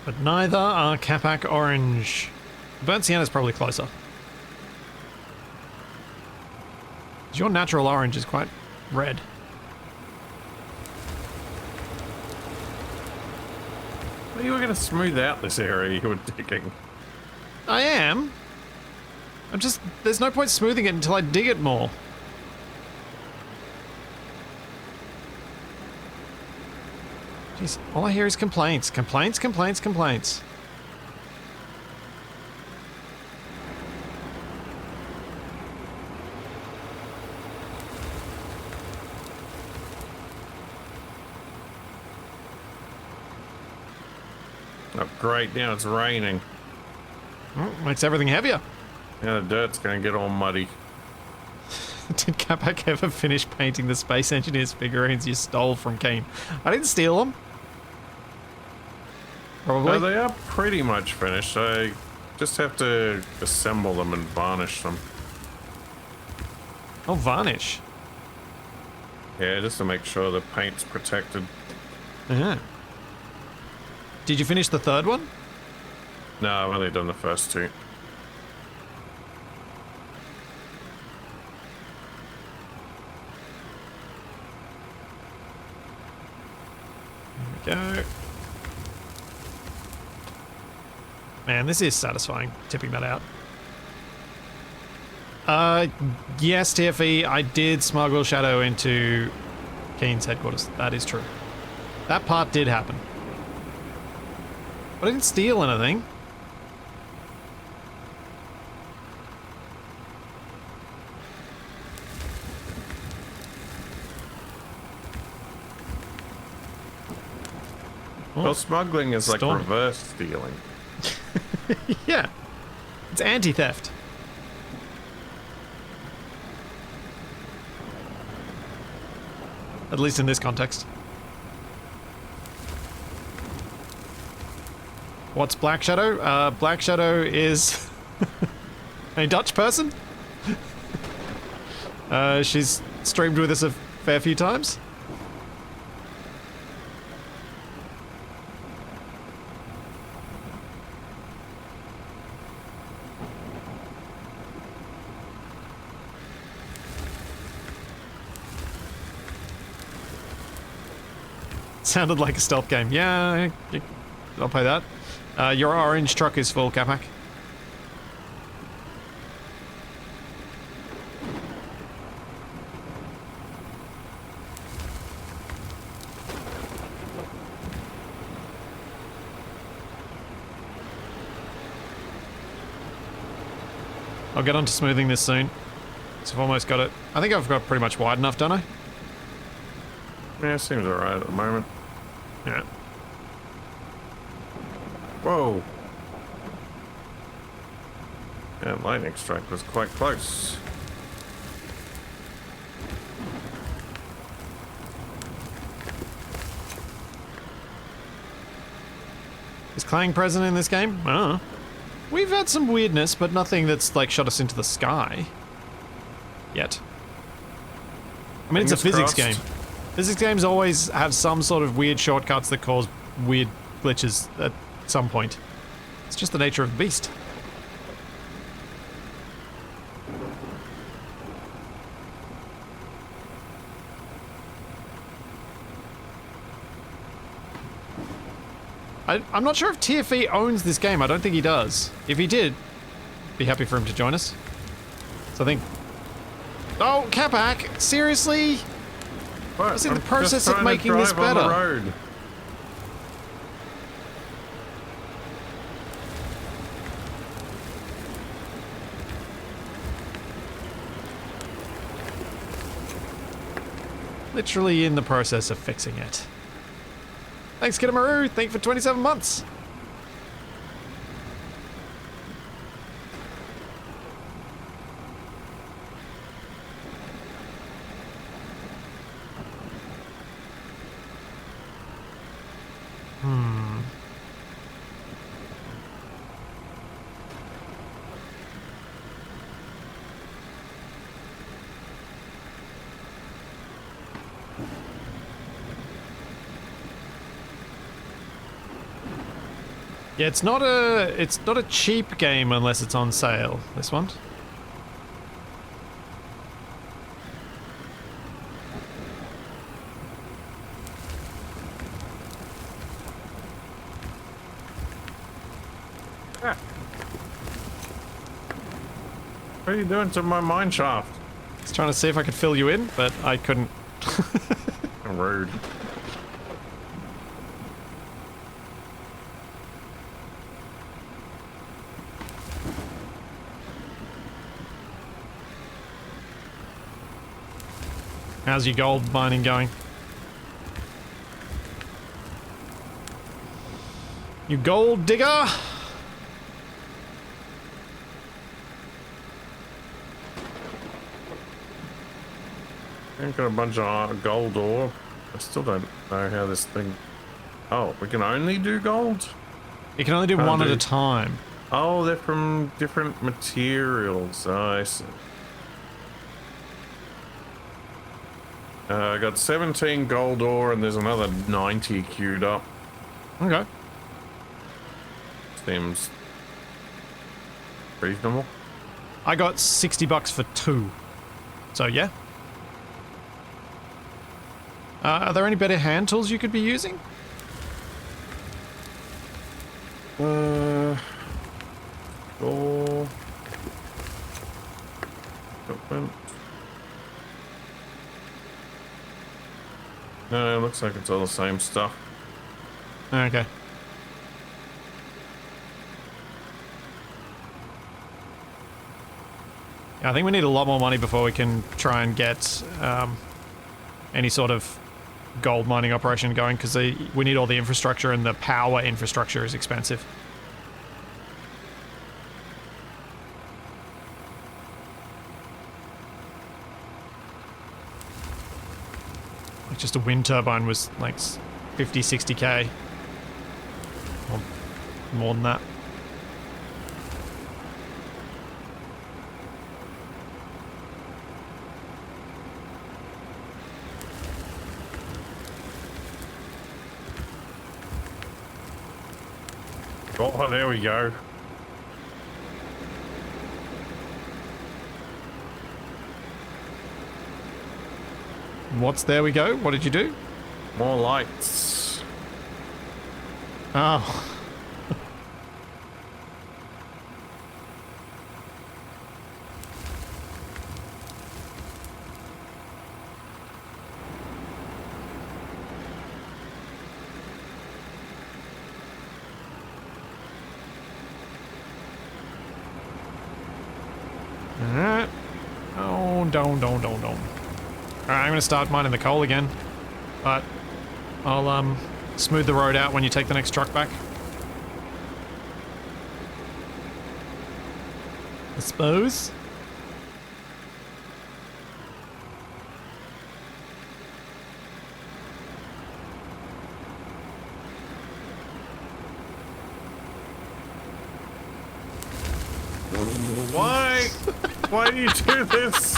But neither are Capac orange. Burnt sienna is probably closer. Your natural orange is quite red. Well, you were going to smooth out this area you were digging. I am. There's no point smoothing it until I dig it more. Jeez, all I hear is complaints. Complaints, complaints, complaints. Oh, great. Now it's raining. Oh, makes everything heavier. Now the dirt's going to get all muddy. Did Capac ever finish painting the Space Engineers figurines you stole from Keen? I didn't steal them. Probably. No, they are pretty much finished. I just have to assemble them and varnish them. Oh, varnish. Yeah, just to make sure the paint's protected. Yeah. Did you finish the third one? No, I've only done the first two. There we go. Man, this is satisfying, tipping that out. Yes, TFE, I did smuggle Shadow into Keen's headquarters. That is true. That part did happen. But I didn't steal anything. Well, smuggling is like Storm. reverse stealing. Yeah. It's anti-theft. At least in this context. What's Black Shadow? Black Shadow is a Dutch person. She's streamed with us a fair few times. Sounded like a stealth game. Yeah, I'll play that. Your orange truck is full, Capac. I'll get on to smoothing this soon. So I've almost got it. I think I've got pretty much wide enough, don't I? Yeah, seems alright at the moment. Yeah. Whoa. Yeah, lightning strike was quite close. Is Clang present in this game? I don't know. We've had some weirdness, but nothing that's like shot us into the sky. Yet. I mean, it's a Fingers physics crossed. game. Physics games always have some sort of weird shortcuts that cause weird glitches at some point. It's just the nature of the beast. I'm not sure if TFE owns this game. I don't think he does. If he did, be happy for him to join us. So I think... Oh, Capac! Seriously? What? I was in the I'm process just of trying to making this drive on the better. road. Literally in the process of fixing it. Thanks, Kidamaru. Thank you for 27 months. Yeah, it's not a cheap game unless it's on sale, this one. What are you doing to my mine shaft? I was trying to see if I could fill you in, but I couldn't. Rude. How's your gold mining going? You gold digger? I've got a bunch of gold ore. I still don't know how this thing... Oh, we can only do gold? You can only do one at a time. Oh, they're from different materials. Oh, I see. I got 17 gold ore and there's another 90 queued up. Okay. Seems reasonable. I got $60 for 2. So yeah. Are there any better hand tools you could be using? Or equipment. No, it looks like it's all the same stuff. Okay. Yeah, I think we need a lot more money before we can try and get any sort of gold mining operation going, because we need all the infrastructure, and the power infrastructure is expensive. Like just a wind turbine was like 50, 60k. Or more than that. Oh, there we go. What's there we go? What did you do? More lights. Oh. Alright. Oh, don't. Alright, I'm gonna start mining the coal again. But I'll, smooth the road out when you take the next truck back. I suppose. Why? Why do you do this?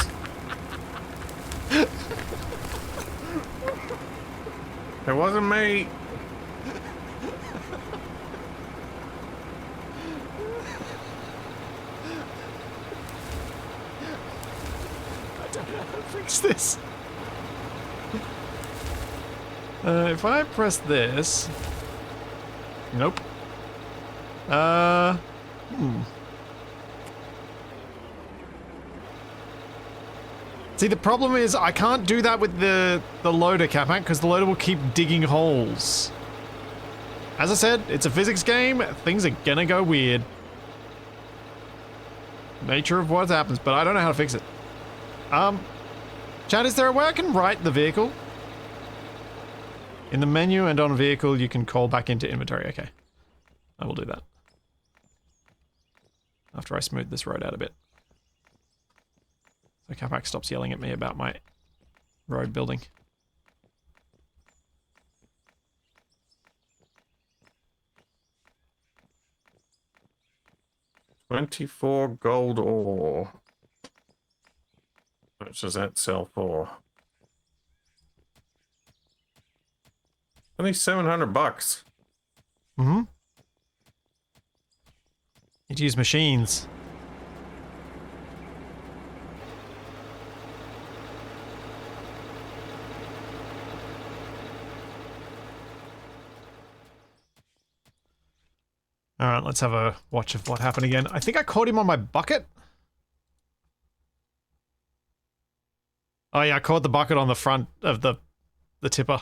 It wasn't me. I don't know how to fix this. If I press this... Nope. See, the problem is I can't do that with the loader, Capac, because the loader will keep digging holes. As I said, it's a physics game. Things are gonna go weird. Nature of what happens, but I don't know how to fix it. Chad, is there a way I can write the vehicle? In the menu and on vehicle, you can call back into inventory. Okay. I will do that. After I smooth this road out a bit. So Capac stops yelling at me about my road building. $24 gold ore. How much does that sell for? Only $700. Mm-hmm. Need to use machines. Alright, let's have a watch of what happened again. I think I caught him on my bucket. Oh yeah, I caught the bucket on the front of the tipper.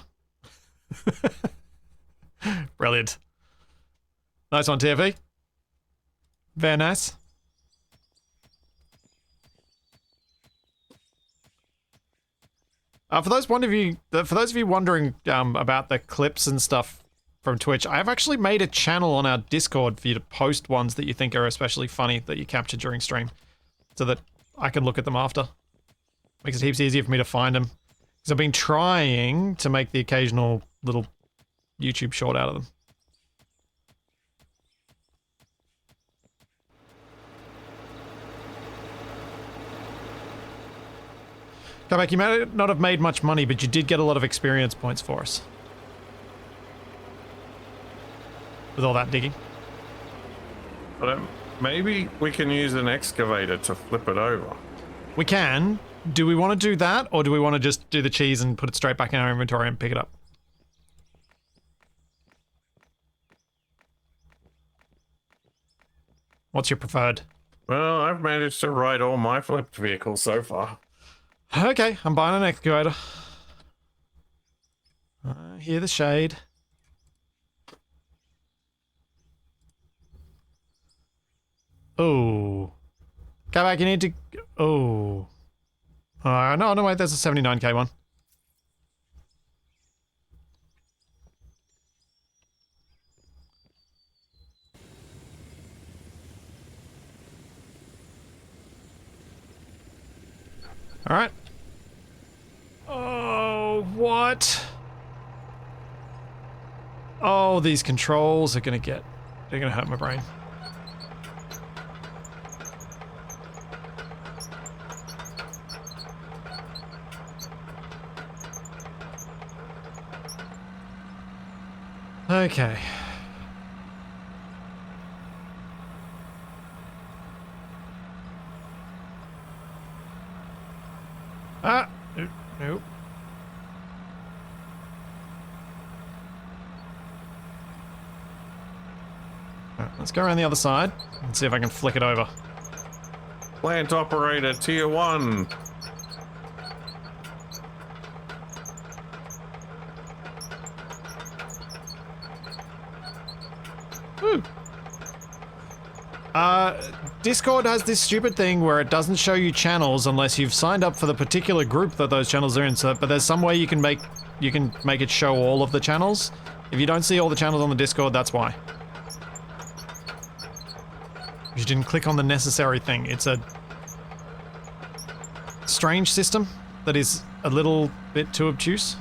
Brilliant. Nice one, TFE. Very nice. For those of you wondering about the clips and stuff from Twitch, I've actually made a channel on our Discord for you to post ones that you think are especially funny that you captured during stream, so that I can look at them after. Makes it heaps easier for me to find them. Because I've been trying to make the occasional little YouTube short out of them. Capac, you may not have made much money, but you did get a lot of experience points for us. With all that digging. But maybe we can use an excavator to flip it over. We can. Do we want to do that, or do we want to just do the cheese and put it straight back in our inventory and pick it up? What's your preferred? Well, I've managed to ride all my flipped vehicles so far. Okay, I'm buying an excavator. I hear the shade. Oh. Go back, you need to... Oh. No, wait, there's a 79k one. Alright. Oh, what? Oh, these controls are gonna get... They're gonna hurt my brain. Okay. Nope. Alright, let's go around the other side and see if I can flick it over. Plant operator tier 1. Woo. Discord has this stupid thing where it doesn't show you channels unless you've signed up for the particular group that those channels are in. So, but there's some way you can make it show all of the channels. If you don't see all the channels on the Discord, that's why. You didn't click on the necessary thing. It's a strange system that is a little bit too obtuse.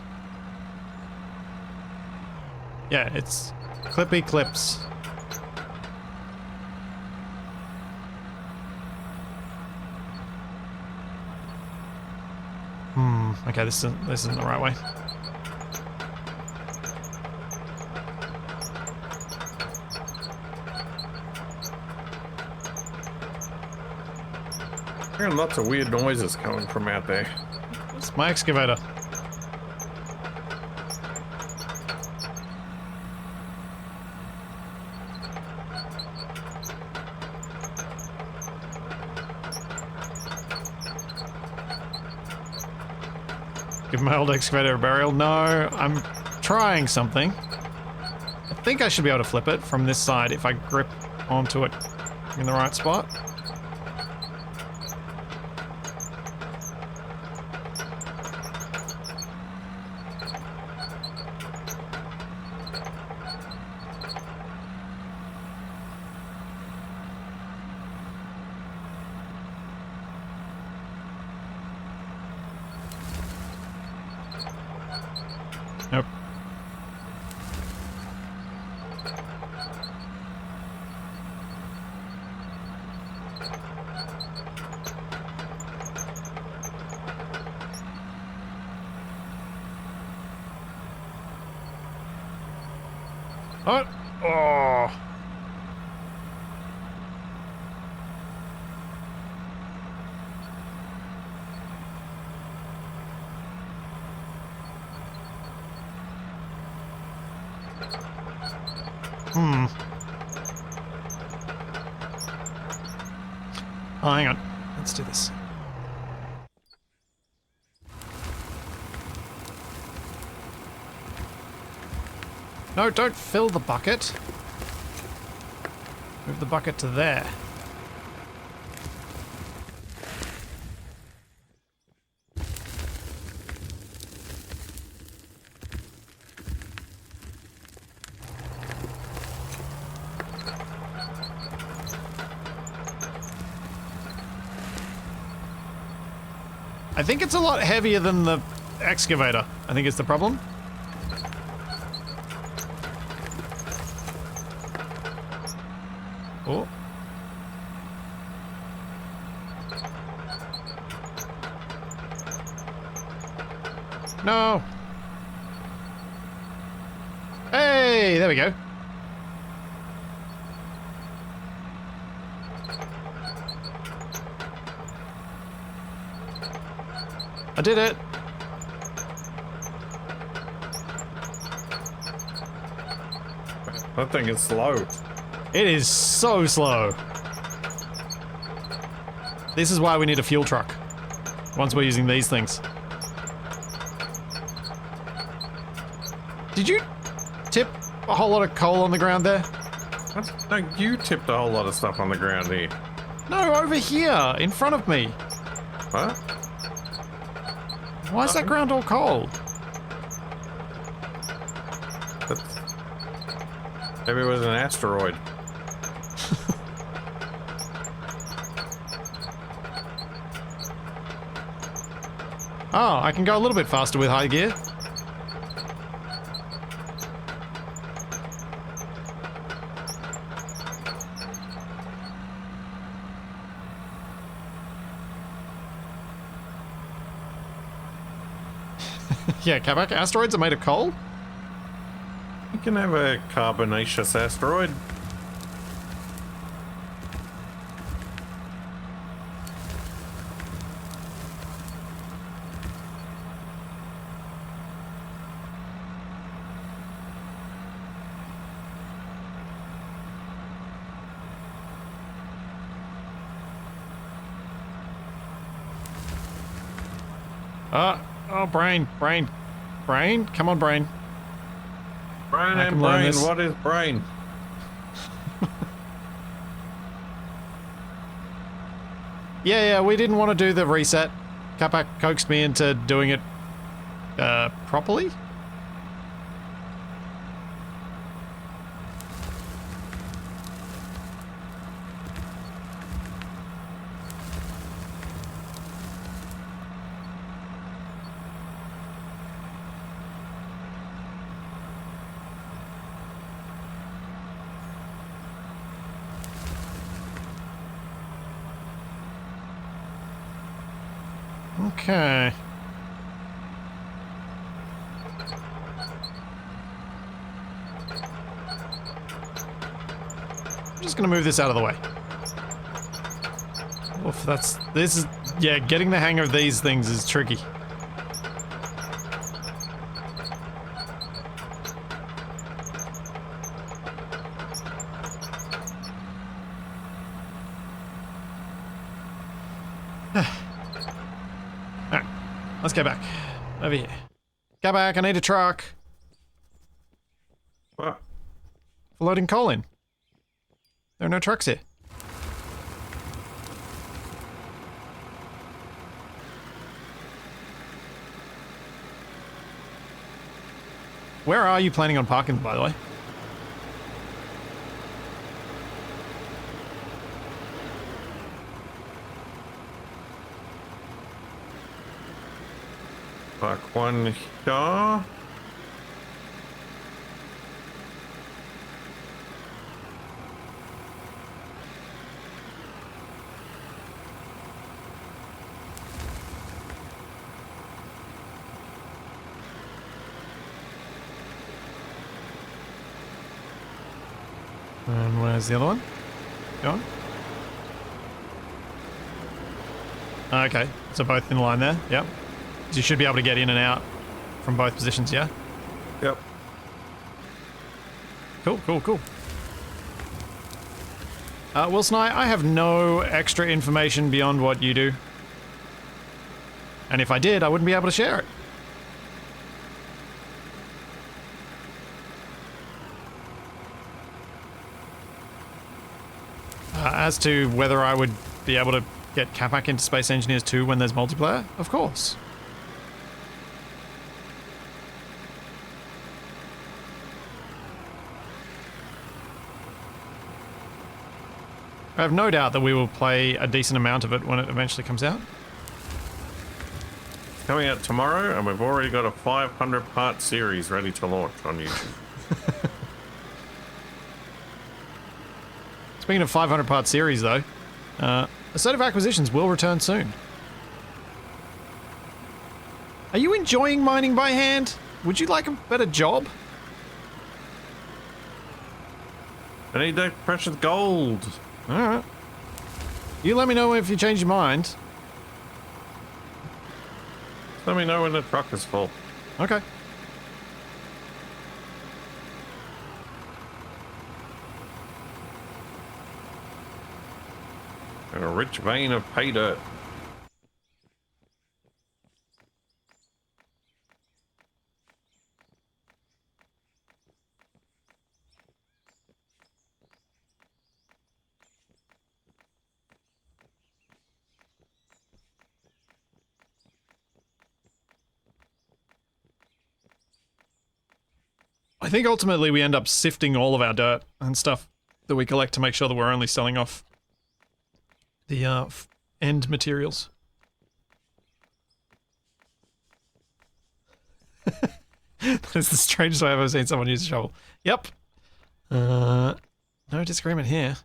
Yeah, it's clippy clips. Okay, this isn't the right way. Hearing lots of weird noises coming from out there. It's my excavator. Give my old excavator a burial. No, I'm trying something. I think I should be able to flip it from this side if I grip onto it in the right spot. Nope. What? Oh. Oh, hang on. Let's do this. No, don't fill the bucket. Move the bucket to there. I think it's a lot heavier than the excavator. I think it's the problem. Oh. No. Hey, there we go. I did it. That thing is slow. It is so slow. This is why we need a fuel truck. Once we're using these things. Did you tip a whole lot of coal on the ground there? What? No, you tipped a whole lot of stuff on the ground here. No, over here, in front of me. What? Why is that ground all cold? Maybe it was an asteroid. Oh, I can go a little bit faster with high gear. Yeah, Capac, asteroids are made of coal? You can have a carbonaceous asteroid. Oh, brain. Come on, brain. Brain I and can learn brain. this. What is brain? Yeah, we didn't want to do the reset. Capac coaxed me into doing it, properly? Okay. I'm just gonna move this out of the way. Oof, yeah, getting the hang of these things is tricky. Alright, let's get back. Over here. Get back, I need a truck. What? For loading coal in. There are no trucks here. Where are you planning on parking, by the way? Park one here. And where's the other one? Go on. Okay, so both in line there, yep. So you should be able to get in and out from both positions, yeah? Yep. Cool. Wilson, I have no extra information beyond what you do. And if I did, I wouldn't be able to share it. as to whether I would be able to get Capac into Space Engineers 2 when there's multiplayer? Of course. I have no doubt that we will play a decent amount of it when it eventually comes out. Coming out tomorrow, and we've already got a 500-part series ready to launch on YouTube. Speaking of 500-part series, though, Assertive Acquisitions will return soon. Are you enjoying mining by hand? Would you like a better job? I need that precious gold. Alright. You let me know if you change your mind. Let me know when the truck is full. Okay. And a rich vein of pay dirt. I think ultimately we end up sifting all of our dirt and stuff that we collect to make sure that we're only selling off the end materials. That is the strangest way I've ever seen someone use a shovel. Yep. No disagreement here.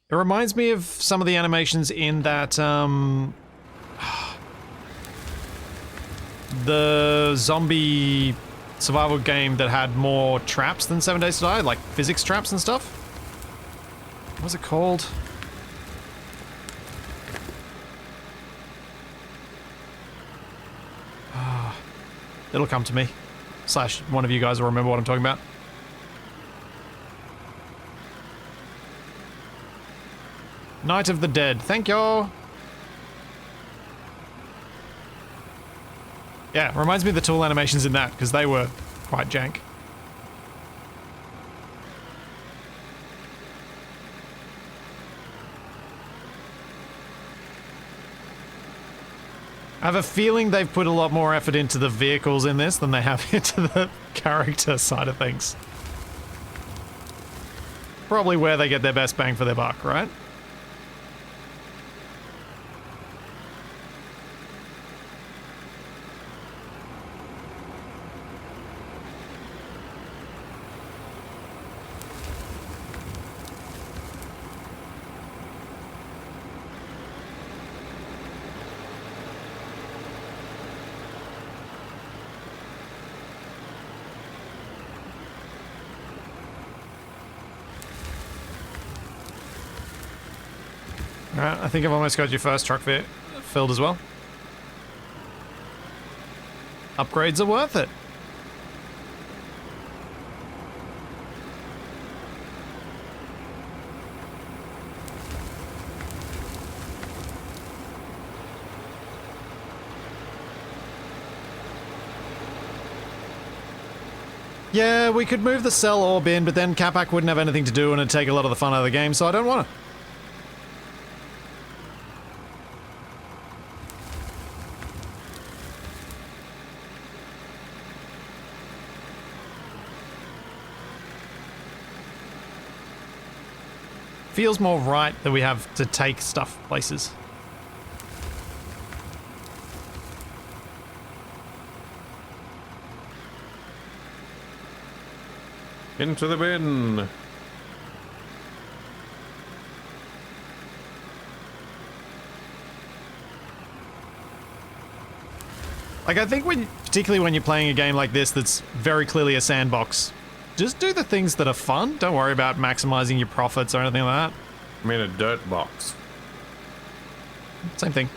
It reminds me of some of the animations in that, the zombie survival game that had more traps than 7 Days to Die, like physics traps and stuff. What was it called? It'll come to me. Slash, one of you guys will remember what I'm talking about. Night of the Dead. Thank you. Yeah, reminds me of the tool animations in that, because they were quite jank. I have a feeling they've put a lot more effort into the vehicles in this than they have into the character side of things. Probably where they get their best bang for their buck, right? Alright, I think I've almost got your first truck filled as well. Upgrades are worth it. Yeah, we could move the cell orb in, but then Capac wouldn't have anything to do and it'd take a lot of the fun out of the game, so I don't want to. Feels more right that we have to take stuff places. Into the bin. Like, I think particularly when you're playing a game like this that's very clearly a sandbox, just do the things that are fun. Don't worry about maximizing your profits or anything like that. I mean a dirt box. Same thing.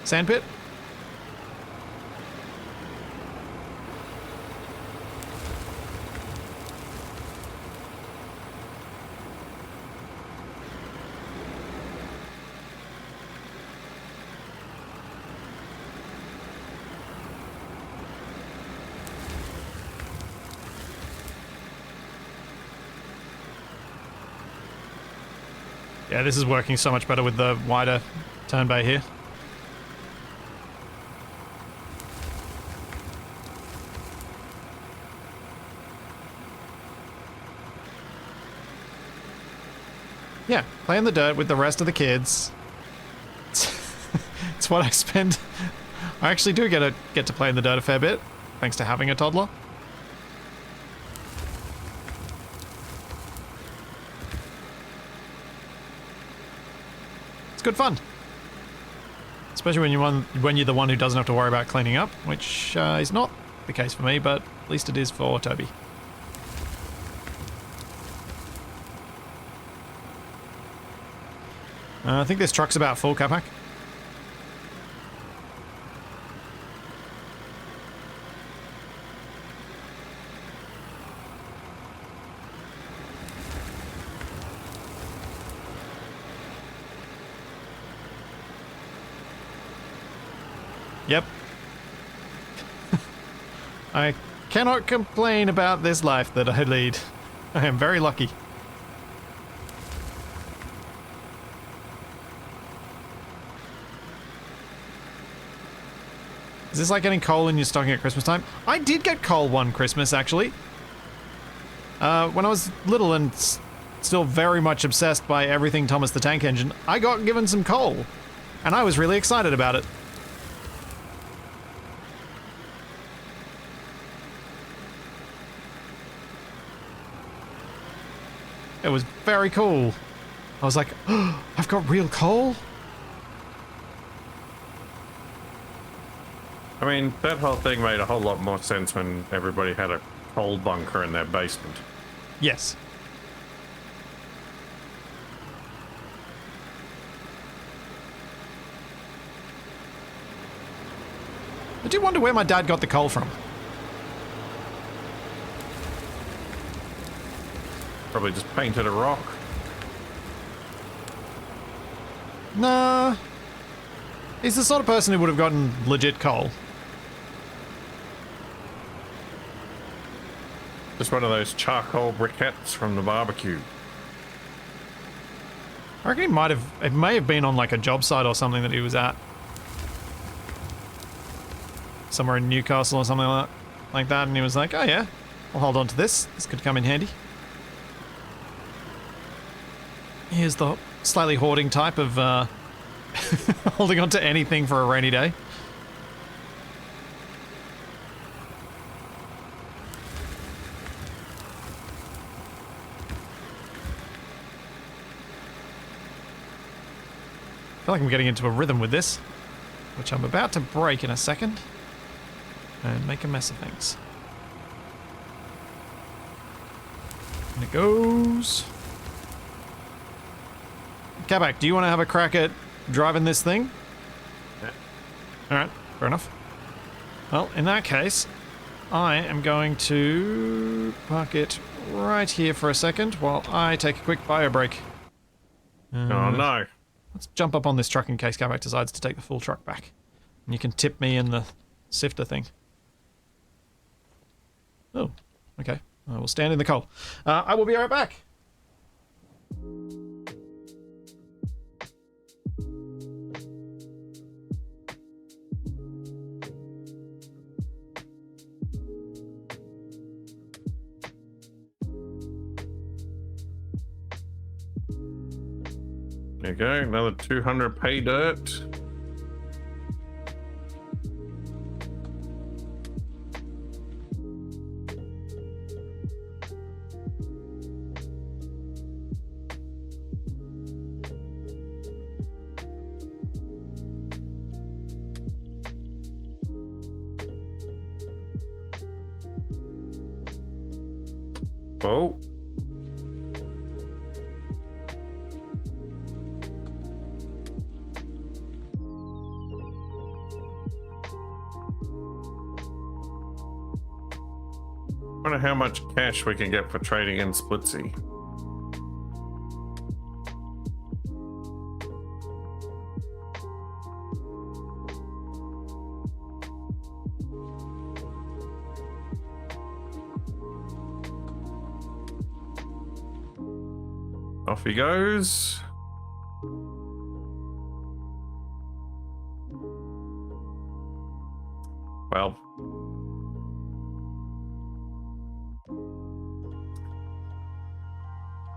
Sandpit? Yeah, this is working so much better with the wider turn bay here. Yeah, play in the dirt with the rest of the kids. It's what I spend. I actually do get to play in the dirt a fair bit, thanks to having a toddler. It's good fun. Especially when you're the one who doesn't have to worry about cleaning up, which is not the case for me, but at least it is for Toby. I think this truck's about full, Capac. Yep. I cannot complain about this life that I lead. I am very lucky. Is this like getting coal in your stocking at Christmas time? I did get coal one Christmas, actually. When I was little and still very much obsessed by everything Thomas the Tank Engine, I got given some coal. And I was really excited about it. It was very cool. I was like, oh, I've got real coal? I mean, that whole thing made a whole lot more sense when everybody had a coal bunker in their basement. Yes. I do wonder where my dad got the coal from. Probably just painted a rock. Nah. He's the sort of person who would have gotten legit coal. Just one of those charcoal briquettes from the barbecue. I reckon it may have been on like a job site or something that he was at. Somewhere in Newcastle or something like that, and he was like, oh yeah, I'll hold on to this. This could come in handy. Here's the slightly hoarding type of holding on to anything for a rainy day. I feel like I'm getting into a rhythm with this, which I'm about to break in a second and make a mess of things. And it goes. Capac, do you want to have a crack at driving this thing? Yeah. Alright, fair enough. Well, in that case, I am going to park it right here for a second while I take a quick bio break. Oh no. Let's jump up on this truck in case Capac decides to take the full truck back. And you can tip me in the sifter thing. Oh, okay. I will stand in the coal. I will be right back. There you go, another 200 pay dirt. Oh. Wonder how much cash we can get for trading in Splitsy. Off he goes. Well.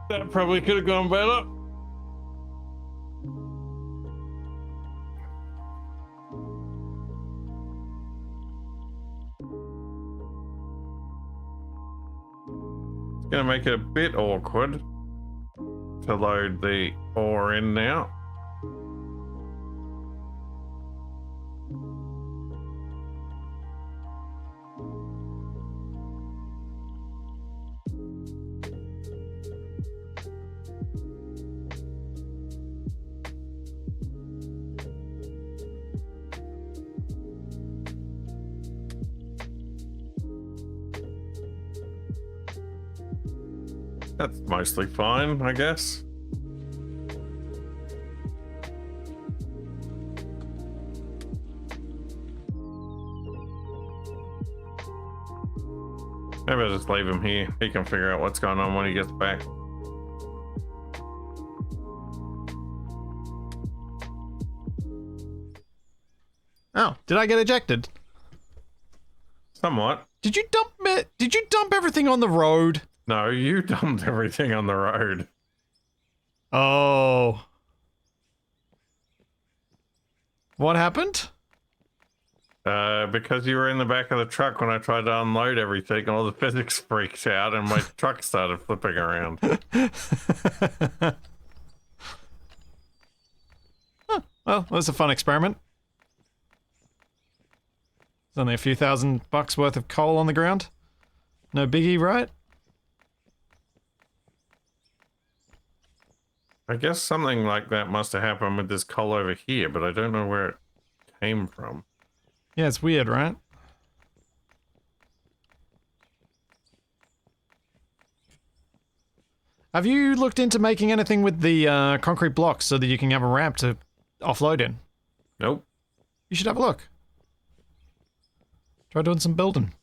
That probably could have gone better. It's gonna make it a bit awkward to load the ore in now. That's mostly fine, I guess. Maybe I'll just leave him here. He can figure out what's going on when he gets back. Oh, did I get ejected? Somewhat. Did you dump it? Did you dump everything on the road? No, you dumped everything on the road. Oh. What happened? Because you were in the back of the truck when I tried to unload everything, all the physics freaked out and my truck started flipping around. Oh, well, that was a fun experiment. There's only a few $1,000 worth of coal on the ground. No biggie, right? I guess something like that must have happened with this coal over here, but I don't know where it came from. Yeah, it's weird, right? Have you looked into making anything with the concrete blocks so that you can have a ramp to offload in? Nope. You should have a look. Try doing some building.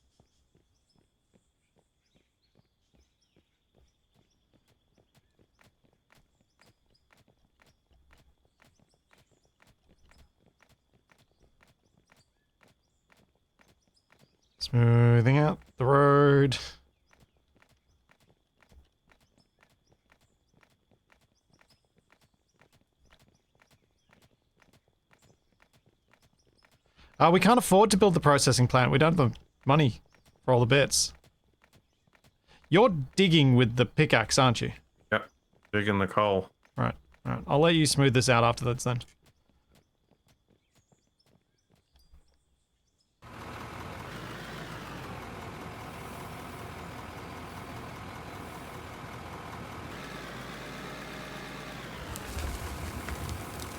Smoothing out the road. We can't afford to build the processing plant. We don't have the money for all the bits. You're digging with the pickaxe, aren't you? Yep. Digging the coal. Right, right. I'll let you smooth this out afterwards then.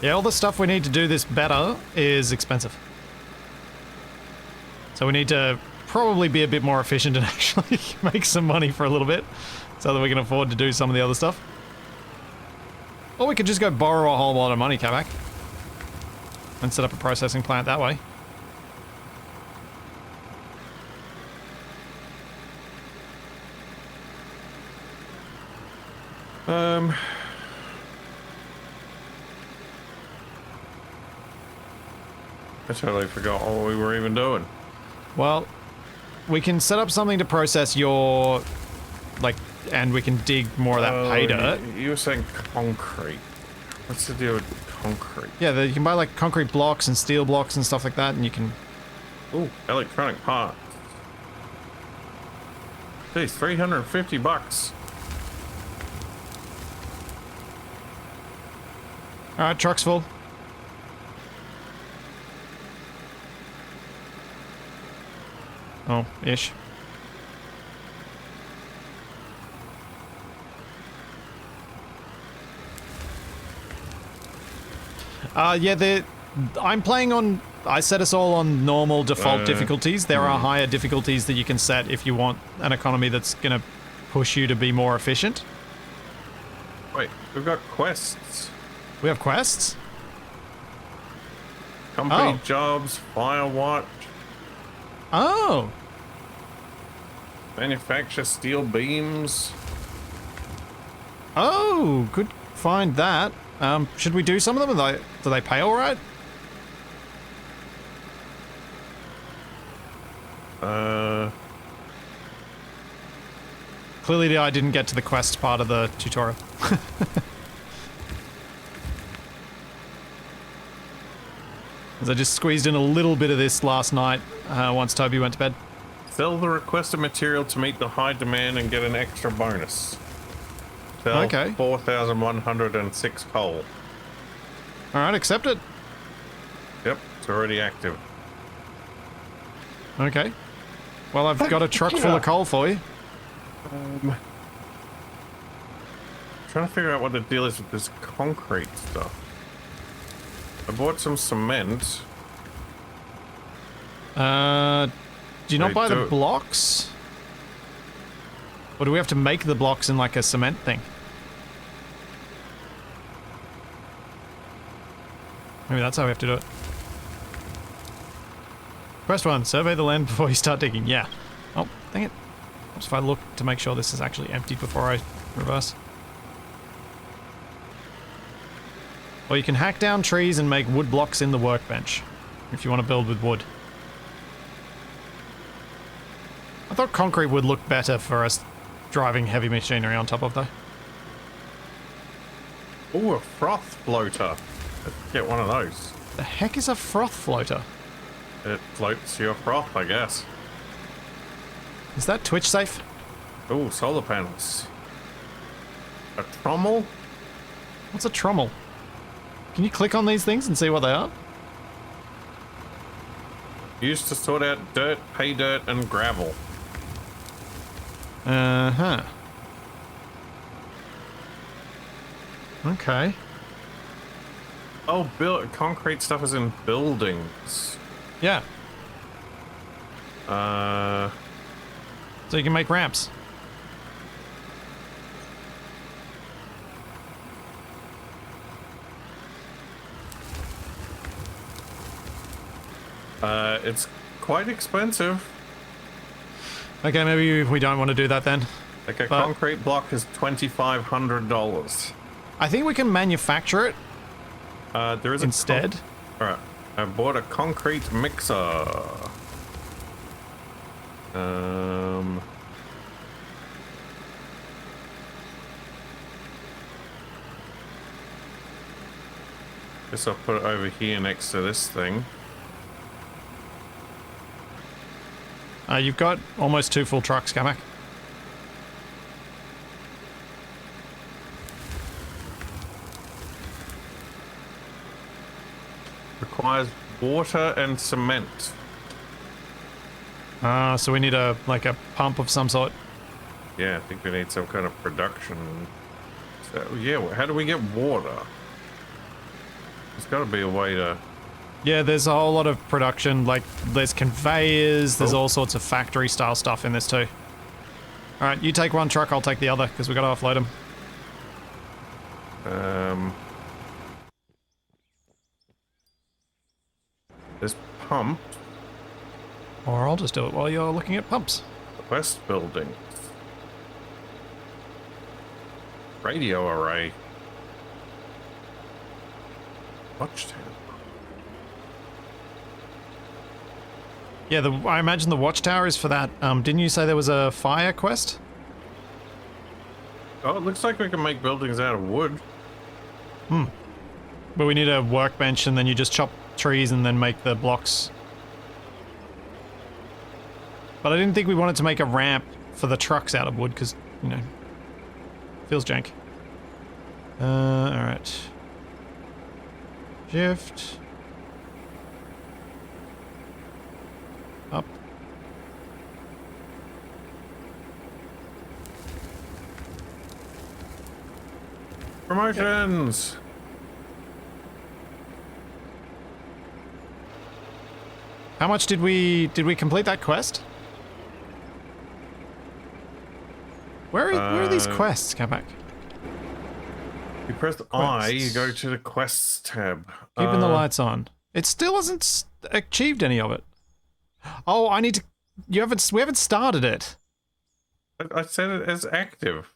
Yeah, all the stuff we need to do this better is expensive. So we need to probably be a bit more efficient and actually make some money for a little bit so that we can afford to do some of the other stuff. Or we could just go borrow a whole lot of money, Capac, and set up a processing plant that way. I totally forgot what we were even doing. Well, we can set up something to process your, like, and we can dig more of that pay dirt. You were saying concrete. What's the deal with concrete? Yeah, you can buy like concrete blocks and steel blocks and stuff like that, and you can... Ooh, electronic parts. Geez, $350. Alright, truck's full. Oh, ish. Yeah, I'm playing on... I set us all on normal default difficulties. There are higher difficulties that you can set if you want an economy that's gonna push you to be more efficient. Wait, we've got quests. We have quests? Company jobs, fire watch, Oh! manufacture steel beams. Oh, could find that. Should we do some of them? Do they pay all right? Clearly I didn't get to the quest part of the tutorial. As I just squeezed in a little bit of this last night once Toby went to bed. Sell the requested material to meet the high demand and get an extra bonus. Sell Okay. 4,106 coal. Alright, accept it. Yep, it's already active. Okay. Well, I've got a truck full of coal for you. Trying to figure out what the deal is with this concrete stuff. I bought some cement. Do you not buy the blocks? Or do we have to make the blocks in like a cement thing? Maybe that's how we have to do it. Quest 1, survey the land before you start digging. Yeah. Oh, dang it. What if I look to make sure this is actually empty before I reverse? Or you can hack down trees and make wood blocks in the workbench, if you want to build with wood. I thought concrete would look better for us driving heavy machinery on top of, though. Ooh, a froth floater. Let's get one of those. The heck is a froth floater? It floats your froth, I guess. Is that Twitch safe? Ooh, solar panels. A trommel? What's a trommel? Can you click on these things and see what they are? Used to sort out dirt, pay dirt, and gravel. Uh-huh. Okay. Oh, concrete stuff is in buildings. Yeah. Uh, So you can make ramps. it's quite expensive. Okay, maybe we don't want to do that then. Like a But- concrete block is $2,500. I think we can manufacture it There is a instead. Alright, I bought a concrete mixer. Guess I'll put it over here next to this thing. You've got almost 2 full trucks, Capac. Requires water and cement. So we need a pump of some sort. Yeah, I think we need some kind of production. So, yeah, how do we get water? There's got to be a way to... Yeah, there's a whole lot of production, like there's conveyors, there's all sorts of factory style stuff in this too. Alright, you take one truck, I'll take the other, because we gotta offload them. There's pump. Or I'll just do it while you're looking at pumps. West building. Radio array. Watchtower. Yeah, I imagine the watchtower is for that. Didn't you say there was a fire quest? Oh, it looks like we can make buildings out of wood. But we need a workbench and then you just chop trees and then make the blocks. But I didn't think we wanted to make a ramp for the trucks out of wood because, you know, feels jank. Alright. Shift. Up. Promotions! How much did we complete that quest? Where are these quests, Capac? You press I, you go to the quests tab. Keeping the lights on. It still hasn't achieved any of it. Oh, I need to. We haven't started it. I said it as active.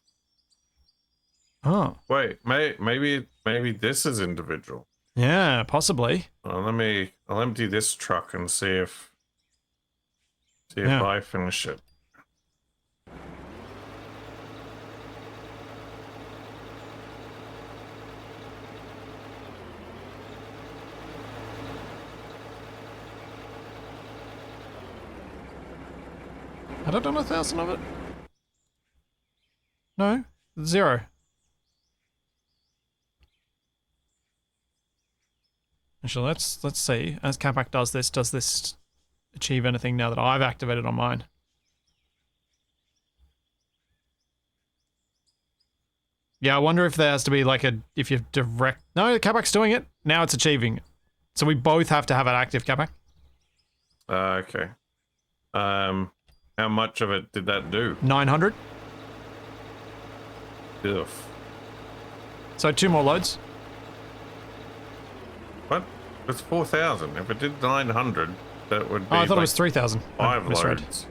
Oh. Wait, maybe Maybe this is individual. Yeah, possibly. I'll empty this truck and see if Yeah. I finish it. Had I done 1,000 of it? No, 0. Actually, let's see. As Capac does this achieve anything now that I've activated on mine? Yeah, I wonder if there has to be like if you direct... No, Capac's doing it. Now it's achieving. So we both have to have it active, Capac. Okay. How much of it did that do? 900. Ugh. So 2 more loads. What? It's 4,000. If it did 900, that would be. Oh, I thought it was 3,000. 5 misread. loads.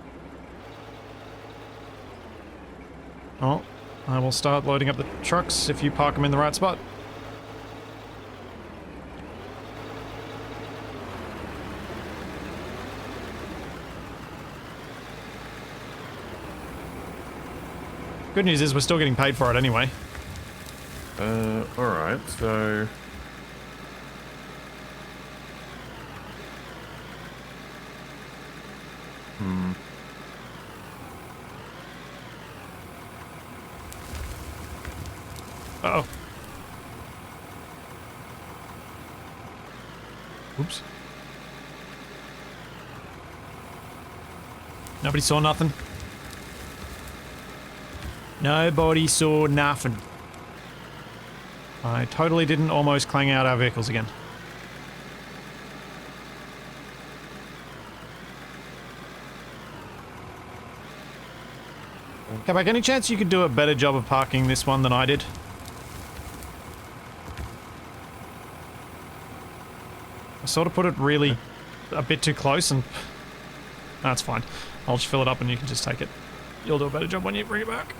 Oh, I will start loading up the trucks if you park them in the right spot. Good news is we're still getting paid for it anyway. Alright, so... Uh-oh. Oops. Nobody saw nothing. Nobody saw nothing. I totally didn't almost clang out our vehicles again. Capac, any chance you could do a better job of parking this one than I did? I sort of put it really a bit too close and... That's fine. I'll just fill it up and you can just take it. You'll do a better job when you bring it back.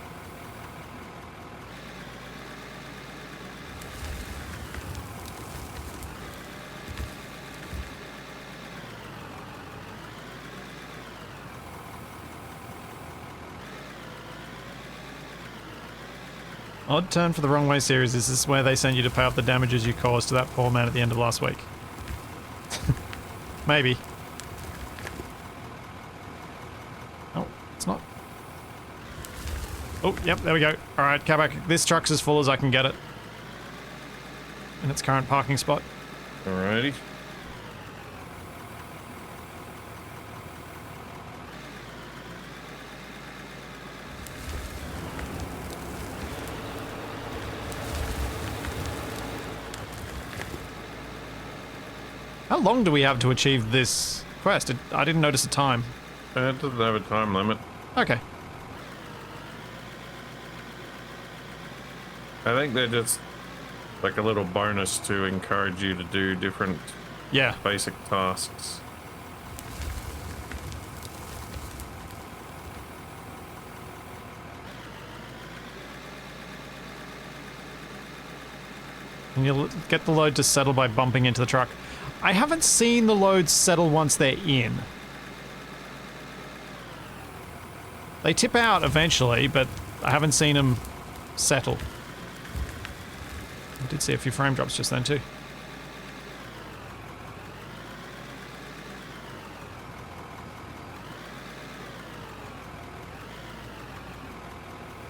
Odd turn for the wrong way series. Is this where they send you to pay off the damages you caused to that poor man at the end of last week? Maybe. Oh, it's not. Oh, yep, there we go. Alright, Capac, this truck's as full as I can get it. In its current parking spot. Alrighty. How long do we have to achieve this quest? I didn't notice a time. It doesn't have a time limit. Okay. I think they're just like a little bonus to encourage you to do different basic tasks. And you'll get the load to settle by bumping into the truck. I haven't seen the loads settle once they're in. They tip out eventually, but I haven't seen them settle. I did see a few frame drops just then too.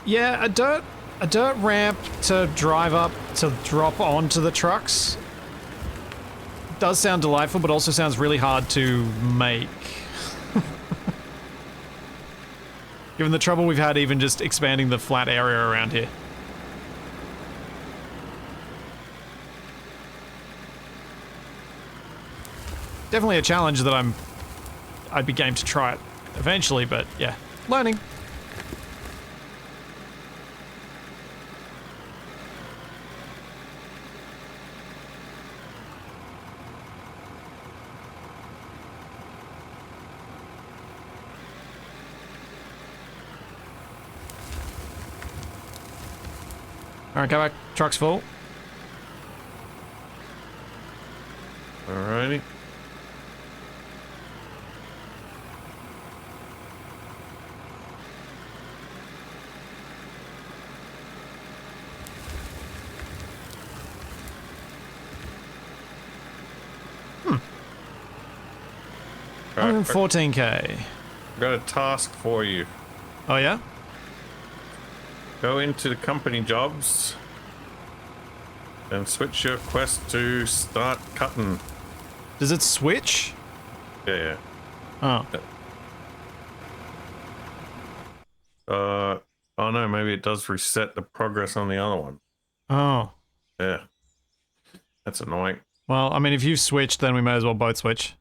Yeah, a dirt ramp to drive up to drop onto the trucks does sound delightful, but also sounds really hard to make. Given the trouble we've had even just expanding the flat area around here. Definitely a challenge that I'd be game to try it eventually, but yeah, learning. Alright, go back. Truck's full. Alrighty. Right, 114k. I've got a task for you. Oh yeah? Go into the company jobs and switch your quest to start cutting. Does it switch? Yeah. Oh. Oh no, maybe it does reset the progress on the other one. Oh. Yeah. That's annoying. Well, I mean, if you've switched, then we may as well both switch.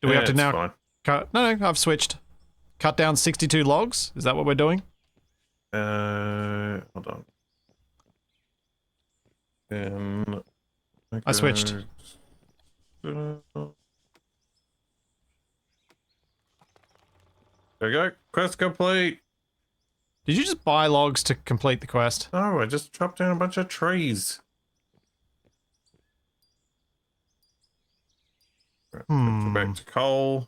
Do we have to it's now fine. cut? No, I've switched. Cut down 62 logs? Is that what we're doing? Hold on. I switched. There we go. Quest complete. Did you just buy logs to complete the quest? Oh, I just chopped down a bunch of trees. Right, back to coal.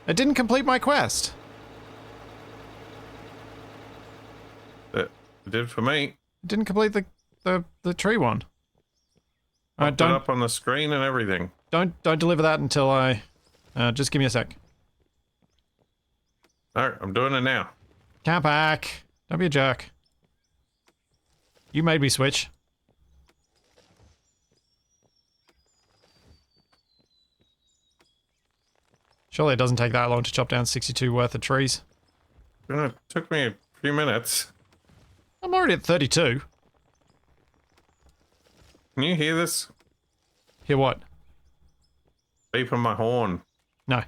It didn't complete my quest. It did for me. It didn't complete the tree one. Popped it up on the screen and everything. Don't deliver that until I. Just give me a sec. No, I'm doing it now. Capac, don't be a jerk. You made me switch. Surely it doesn't take that long to chop down 62 worth of trees. It took me a few minutes. I'm already at 32. Can you hear this? Hear what? Beeping my horn. No.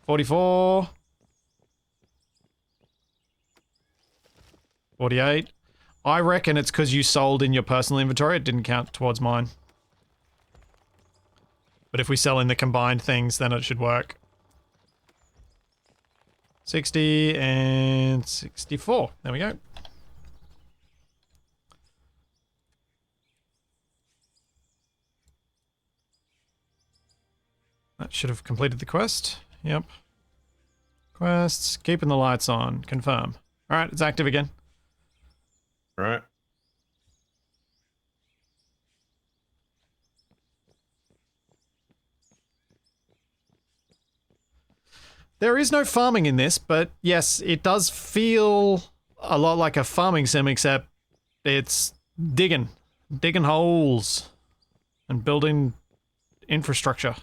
44. 48. I reckon it's because you sold in your personal inventory. It didn't count towards mine. But if we sell in the combined things, then it should work. 60 and 64. There we go. That should have completed the quest. Yep. Quests. Keeping the lights on. Confirm. Alright, it's active again. Right. There is no farming in this, but yes, it does feel a lot like a farming sim, except it's digging holes and building infrastructure.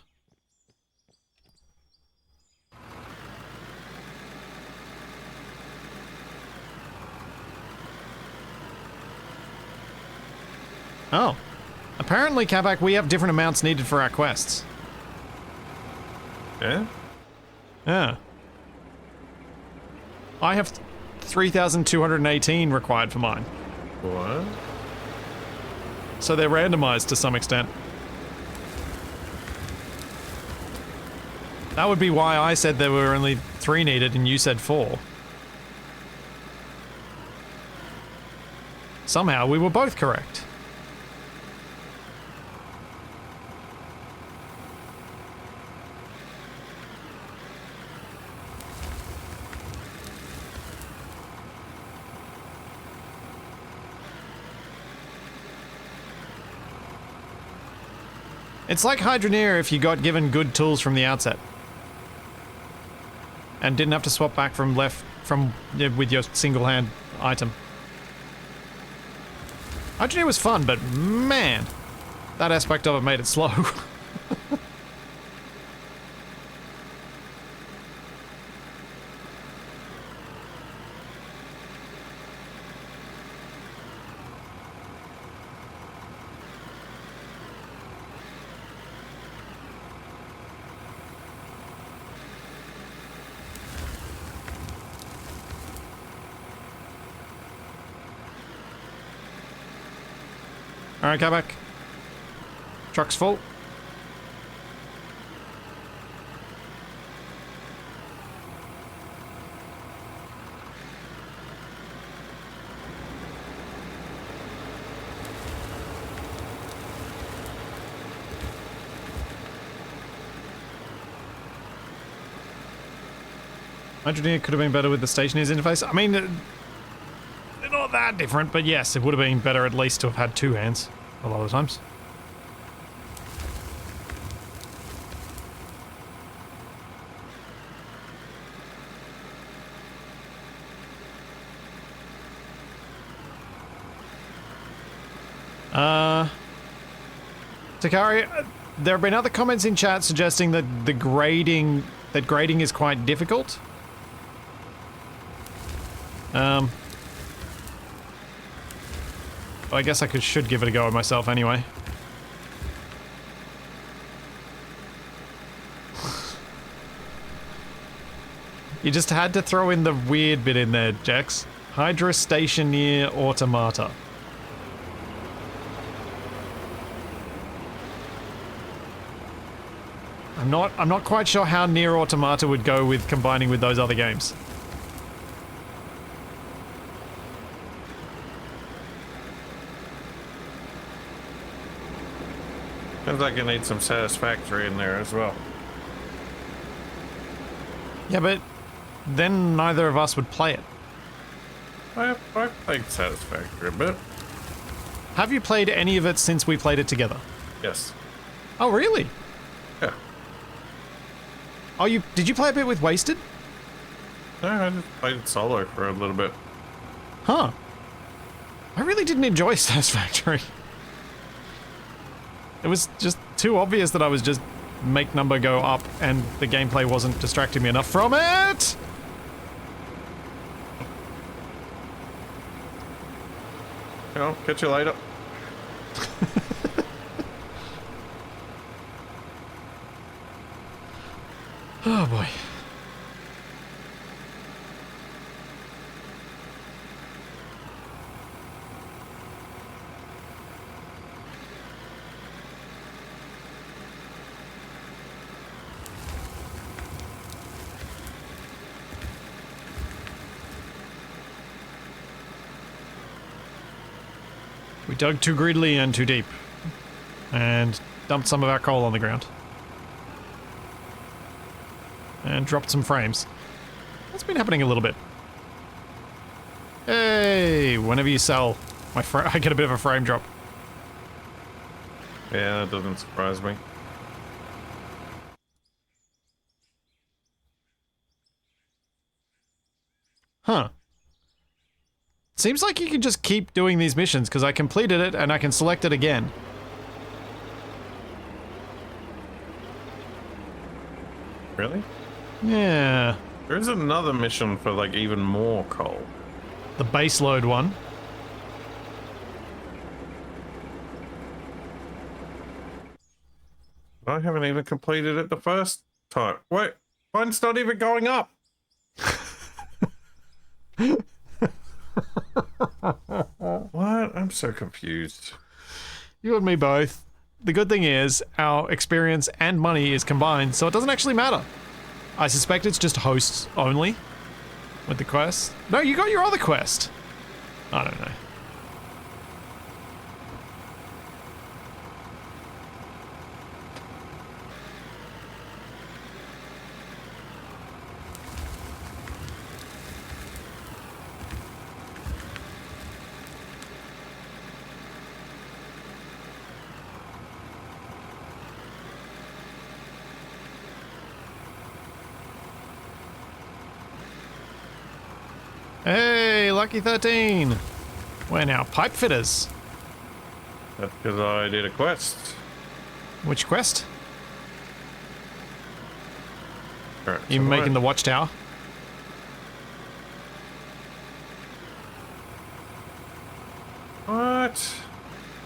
Oh. Apparently, Capac, we have different amounts needed for our quests. Yeah? Yeah. I have 3,218 required for mine. What? So they're randomized to some extent. That would be why I said there were only 3 needed and you said 4. Somehow we were both correct. It's like Hydroneer if you got given good tools from the outset. And didn't have to swap back from with your single hand item. Hydroneer was fun, but man, that aspect of it made it slow. Alright, Capac. Truck's full. Hydroneer could have been better with the Stationeer's interface. I mean, they're not that different, but yes, it would have been better at least to have had two hands a lot of times. Takari, there have been other comments in chat suggesting that grading is quite difficult. I guess I should give it a go myself anyway. You just had to throw in the weird bit in there, Jax. Hydra Stationeer Automata. I'm not quite sure how Nier Automata would go with combining with those other games. Seems like you need some Satisfactory in there as well. Yeah, but then neither of us would play it. I played Satisfactory a bit. Have you played any of it since we played it together? Yes. Oh, really? Yeah. Oh, did you play a bit with Wasted? No, I just played solo for a little bit. Huh. I really didn't enjoy Satisfactory. It was just too obvious that I was just make number go up and the gameplay wasn't distracting me enough from it! Well, catch you later. Oh boy. We dug too greedily and too deep, and dumped some of our coal on the ground. And dropped some frames. That's been happening a little bit. Hey, whenever you sell, I get a bit of a frame drop. Yeah, that doesn't surprise me. Huh. Seems like you can just keep doing these missions, because I completed it and I can select it again. Really? Yeah. There is another mission for like even more coal. The base load one. I haven't even completed it the first time. Wait, mine's not even going up. What? I'm so confused. You and me both. The good thing is, our experience and money is combined, so it doesn't actually matter. I suspect it's just hosts only with the quest. No, you got your other quest. I don't know. Hey, Lucky 13! We're now pipe fitters. That's because I did a quest. Which quest? Right, You making the watchtower? What?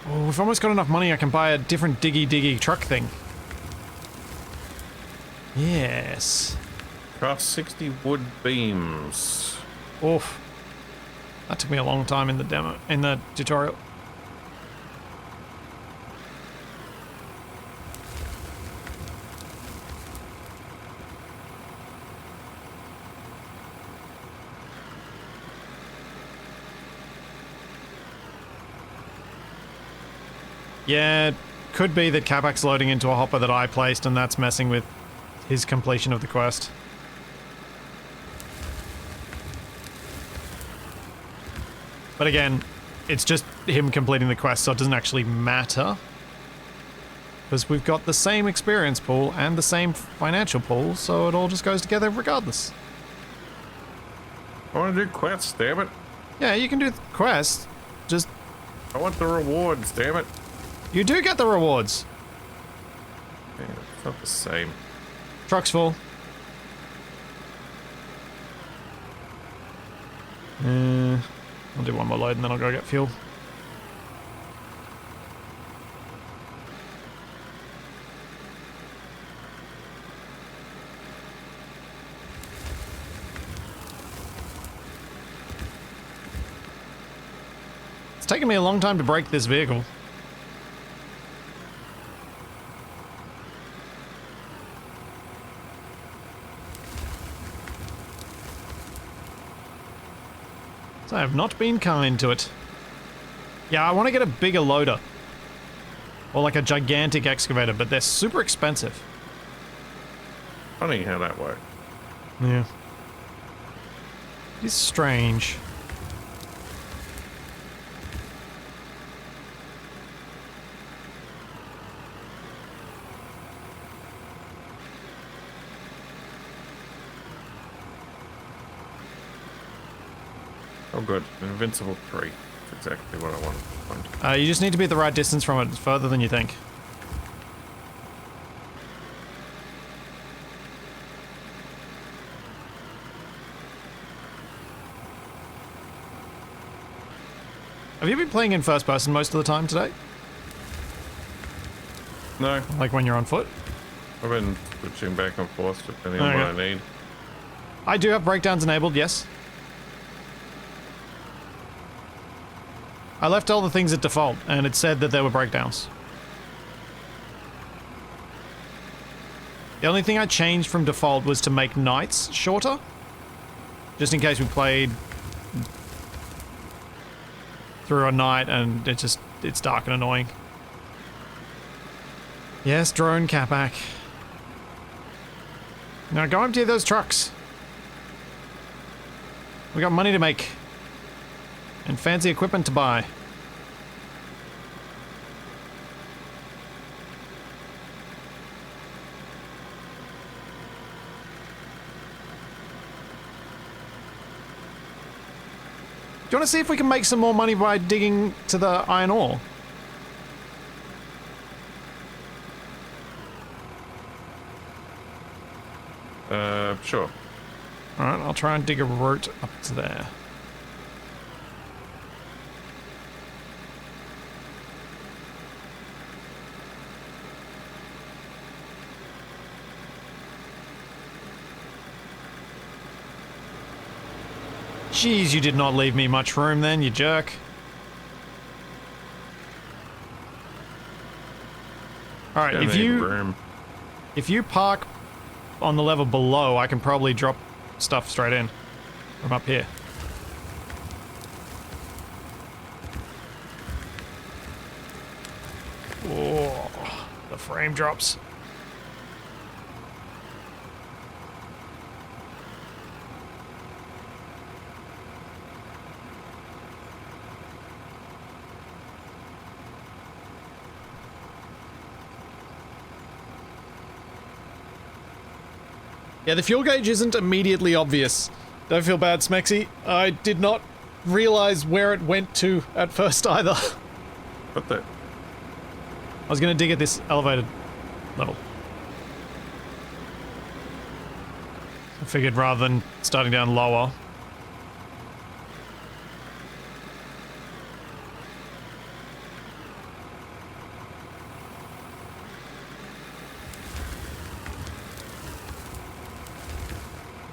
Oh, we've almost got enough money I can buy a different diggy truck thing. Yes. Craft 60 wood beams. Oof. That took me a long time in the tutorial. Yeah, it could be that Capac's loading into a hopper that I placed and that's messing with his completion of the quest. But again, it's just him completing the quest, so it doesn't actually matter. Because we've got the same experience pool and the same financial pool, so it all just goes together regardless. I want to do quests, damn it. Yeah, you can do the quest. Just... I want the rewards, damn it. You do get the rewards. Yeah, it's not the same. Truck's full. I'll do one more load and then I'll go get fuel. It's taken me a long time to break this vehicle. So I have not been kind to it. Yeah, I want to get a bigger loader. Or like a gigantic excavator, but they're super expensive. Funny how that works. Yeah. It's strange. Oh good, an invincible tree. That's exactly what I want to find. You just need to be at the right distance from it. It's further than you think. Have you been playing in first person most of the time today? No, Like when you're on foot? I've been switching back and forth depending on what I need. I do have breakdowns enabled, yes. I left all the things at default, and it said that there were breakdowns. The only thing I changed from default was to make nights shorter. Just in case we played through a night and it's dark and annoying. Yes, drone Capac. Now go empty those trucks. We got money to make. And fancy equipment to buy. Do you want to see if we can make some more money by digging to the iron ore? Sure. Alright, I'll try and dig a route up to there. Jeez, you did not leave me much room then, you jerk. Alright, if you park on the level below, I can probably drop stuff straight in from up here. Oh, the frame drops. Yeah, the fuel gauge isn't immediately obvious. Don't feel bad, Smexy. I did not realize where it went to at first either. What the? I was gonna dig at this elevated level. I figured rather than starting down lower.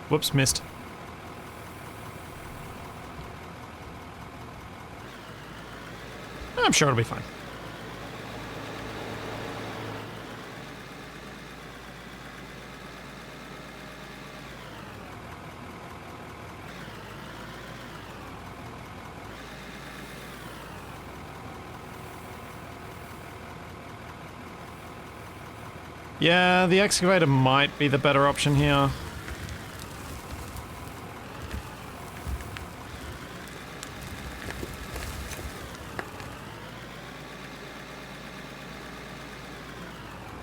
Whoops, missed. I'm sure it'll be fine. Yeah, the excavator might be the better option here.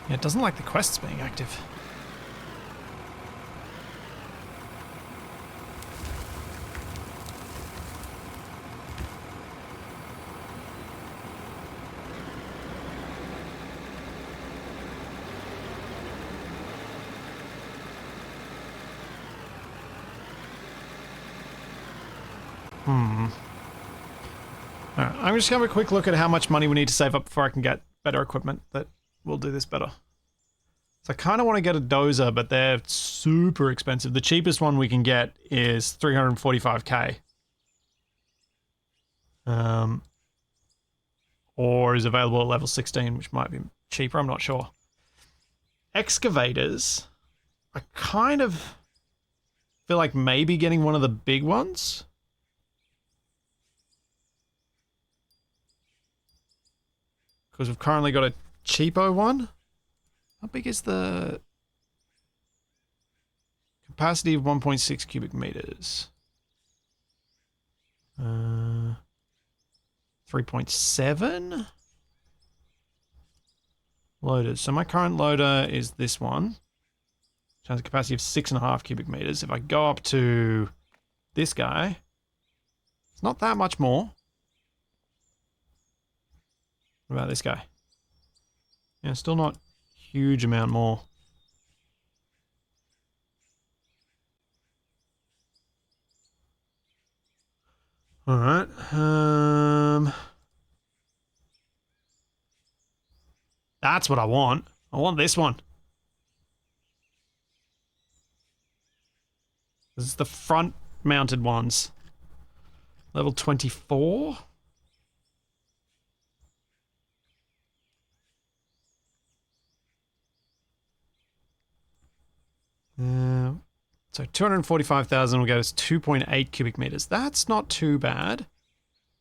Yeah, it doesn't like the quests being active. Alright, I'm just gonna have a quick look at how much money we need to save up before I can get better equipment that will do this better. So I kind of want to get a dozer, but they're super expensive. The cheapest one we can get is 345k. Or is available at level 16, which might be cheaper, I'm not sure. Excavators, I kind of feel like maybe getting one of the big ones. Because we've currently got a cheapo one. How big is the capacity of 1.6 cubic meters? 3.7 loaders. So my current loader is this one, which has a capacity of 6.5 cubic meters. If I go up to this guy, it's not that much more. What about this guy? Yeah, still not huge amount more. All right. That's what I want. I want this one. This is the front mounted ones. Level 24. So 245,000 will get us 2.8 cubic meters. That's not too bad.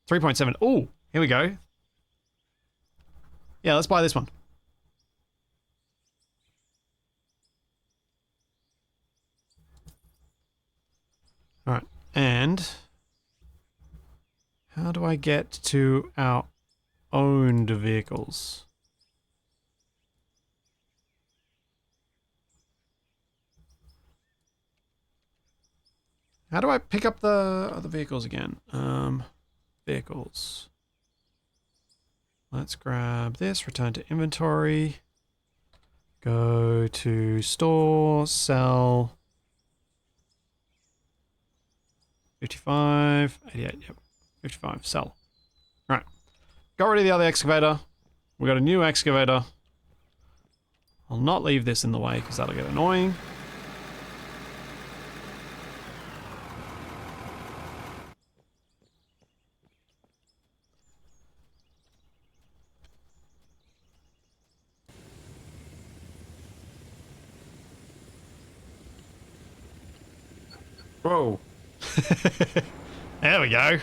3.7. Oh, here we go. Yeah, let's buy this one. All right, and how do I get to our owned vehicles? How do I pick up the other vehicles again? Vehicles. Let's grab this, return to inventory. Go to store, sell. 55, 88, yep. 55, sell. Right. Got rid of the other excavator. We got a new excavator. I'll not leave this in the way because that'll get annoying. Whoa. There we go.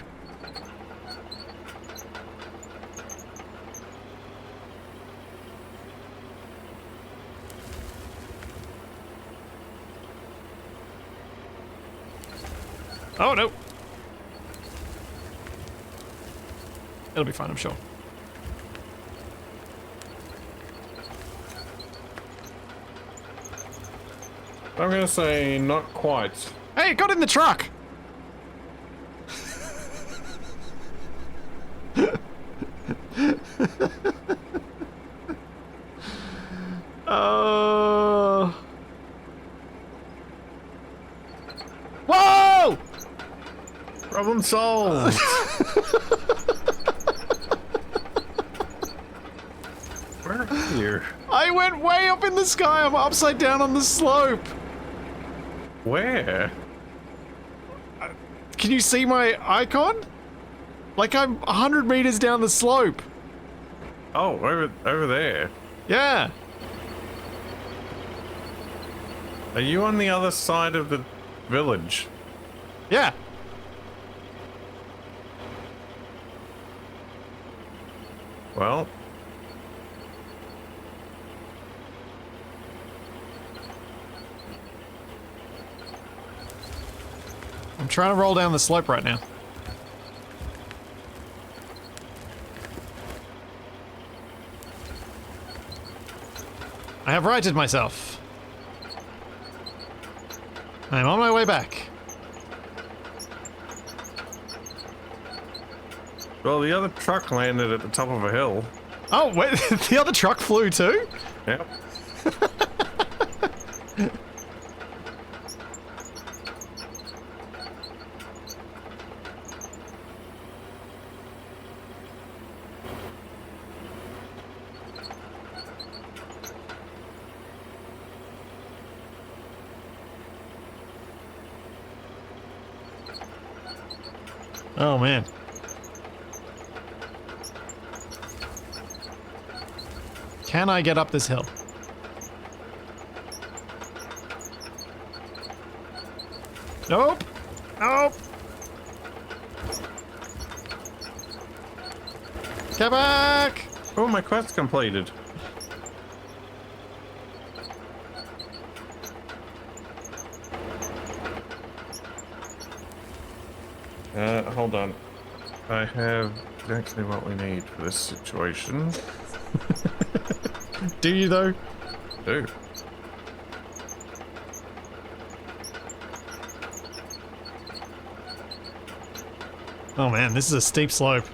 Oh no. It'll be fine, I'm sure. I'm gonna say not quite. Hey, it got in the truck! Whoa! Problem solved. Where are you? I went way up in the sky. I'm upside down on the slope. Where? Can you see my icon? Like I'm 100 meters down the slope. Oh, over there. Yeah. Are you on the other side of the village? Yeah. Well, I'm trying to roll down the slope right now. I have righted myself. I'm on my way back. Well, the other truck landed at the top of a hill. Oh, wait, the other truck flew too? Yep. Oh, man. Can I get up this hill? Nope. Nope. Capac! Oh, my quest's completed. Hold on. I have exactly what we need for this situation. Do you though? Do. Oh man, this is a steep slope.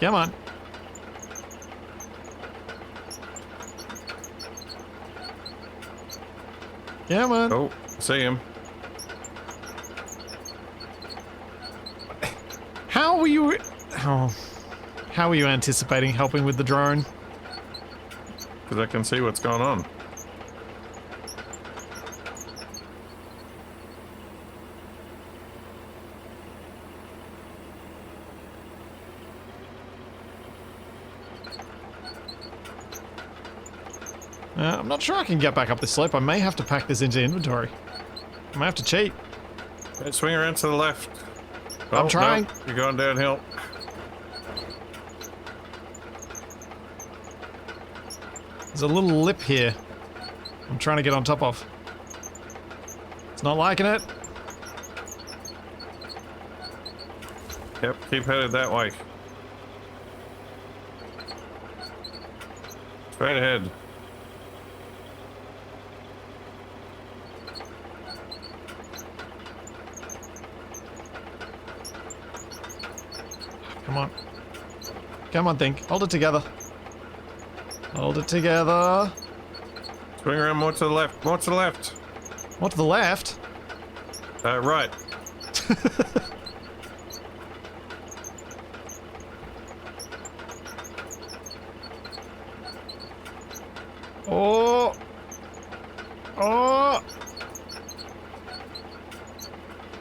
Come on. Come on. Oh, see him. How were you... Oh. How were you anticipating helping with the drone? Because I can see what's going on. I'm not sure I can get back up this slope. I may have to pack this into inventory. I might have to cheat. Hey, swing around to the left. I'm trying. No, you're going downhill. There's a little lip here. I'm trying to get on top of. It's not liking it. Yep, keep headed that way. Straight ahead. Come on. Come on, think. Hold it together. Hold it together. Swing around more to the left. More to the left. What, to the left? Right. Oh! Oh!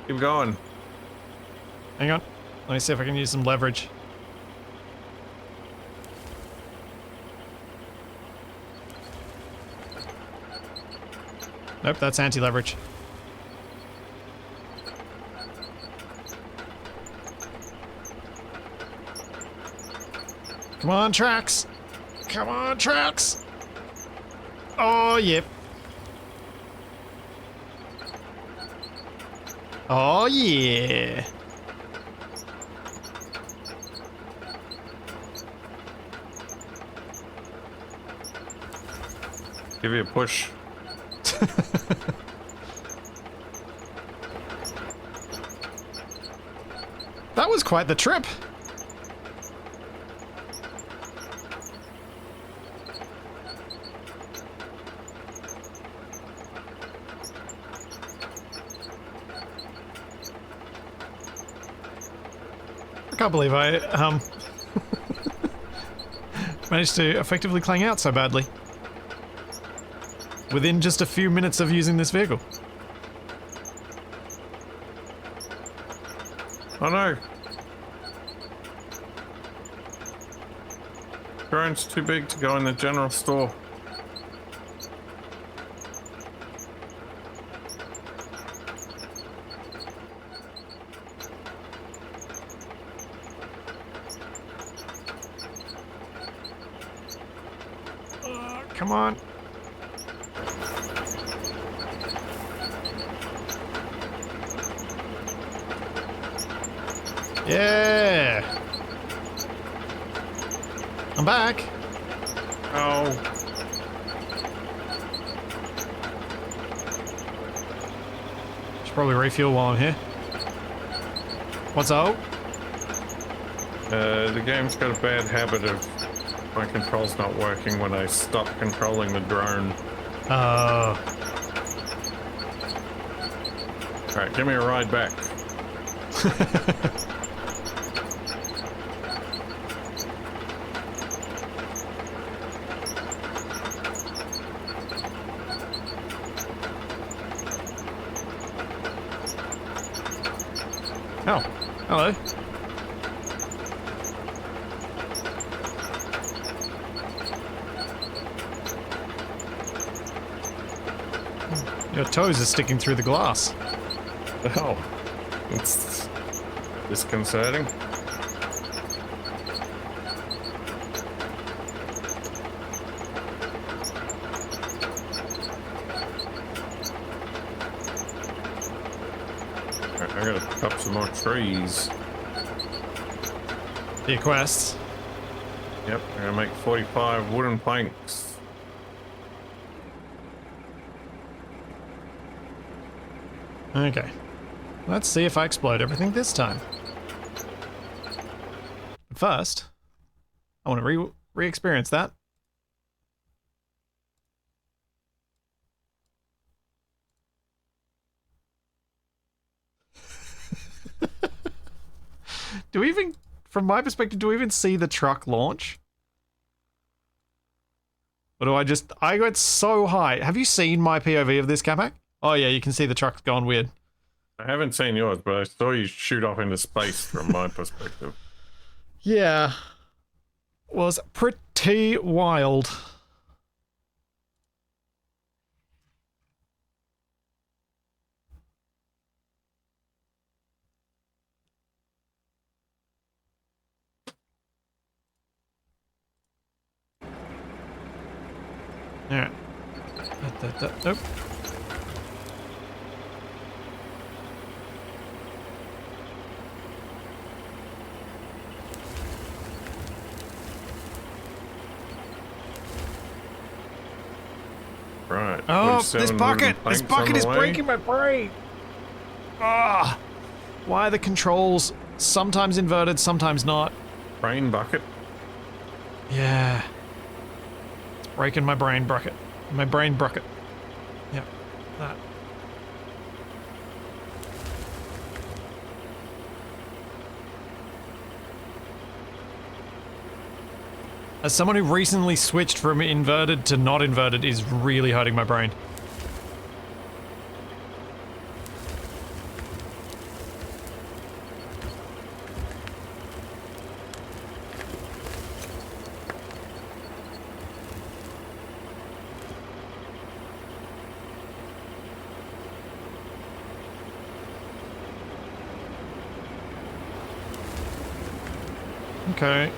Keep going. Hang on. Let me see if I can use some leverage. Nope, that's anti-leverage. Come on, tracks! Come on, tracks! Oh, yep. Oh, yeah. Give you a push. That was quite the trip. I can't believe I managed to effectively clang out so badly within just a few minutes of using this vehicle. Oh no. Drone's too big to go in the general store. Come on. Yeah. I'm back. Oh. Should probably refuel while I'm here. What's up? The game's got a bad habit of my controls not working when I stop controlling the drone. Alright, give me a ride back. Oh, hello. Your toes are sticking through the glass. Oh, it's disconcerting. Alright, I gotta chop some more trees. Your quests. Yep, I'm gonna make 45 wooden planks. Okay. Let's see if I explode everything this time. But first, I want to re-experience that. Do we even, from my perspective, do we even see the truck launch? Or do I went so high. Have you seen my POV of this, Capac? Oh yeah, you can see the truck's gone weird. I haven't seen yours, but I saw you shoot off into space from my perspective. Yeah. Was pretty wild. Alright. Nope. Right. Oh, this 47 bucket! wooden This planks on bucket the is way. breaking my brain! Ah! Why are the controls sometimes inverted, sometimes not? Brain bucket. Yeah. It's breaking my brain bucket. My brain bucket. Yep. That. As someone who recently switched from inverted to not inverted is really hurting my brain. Okay.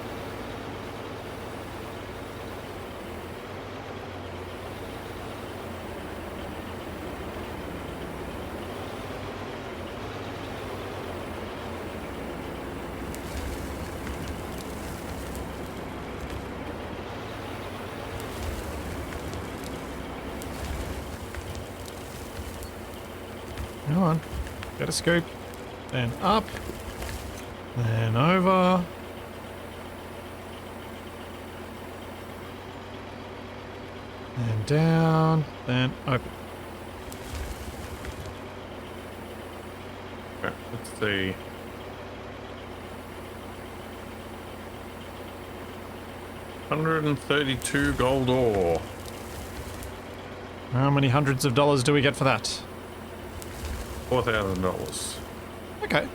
Come on. Get a scoop. Then up. Then over. Then down. Then open. Okay, let's see. $132 gold ore. How many hundreds of dollars do we get for that? $4,000. Okay.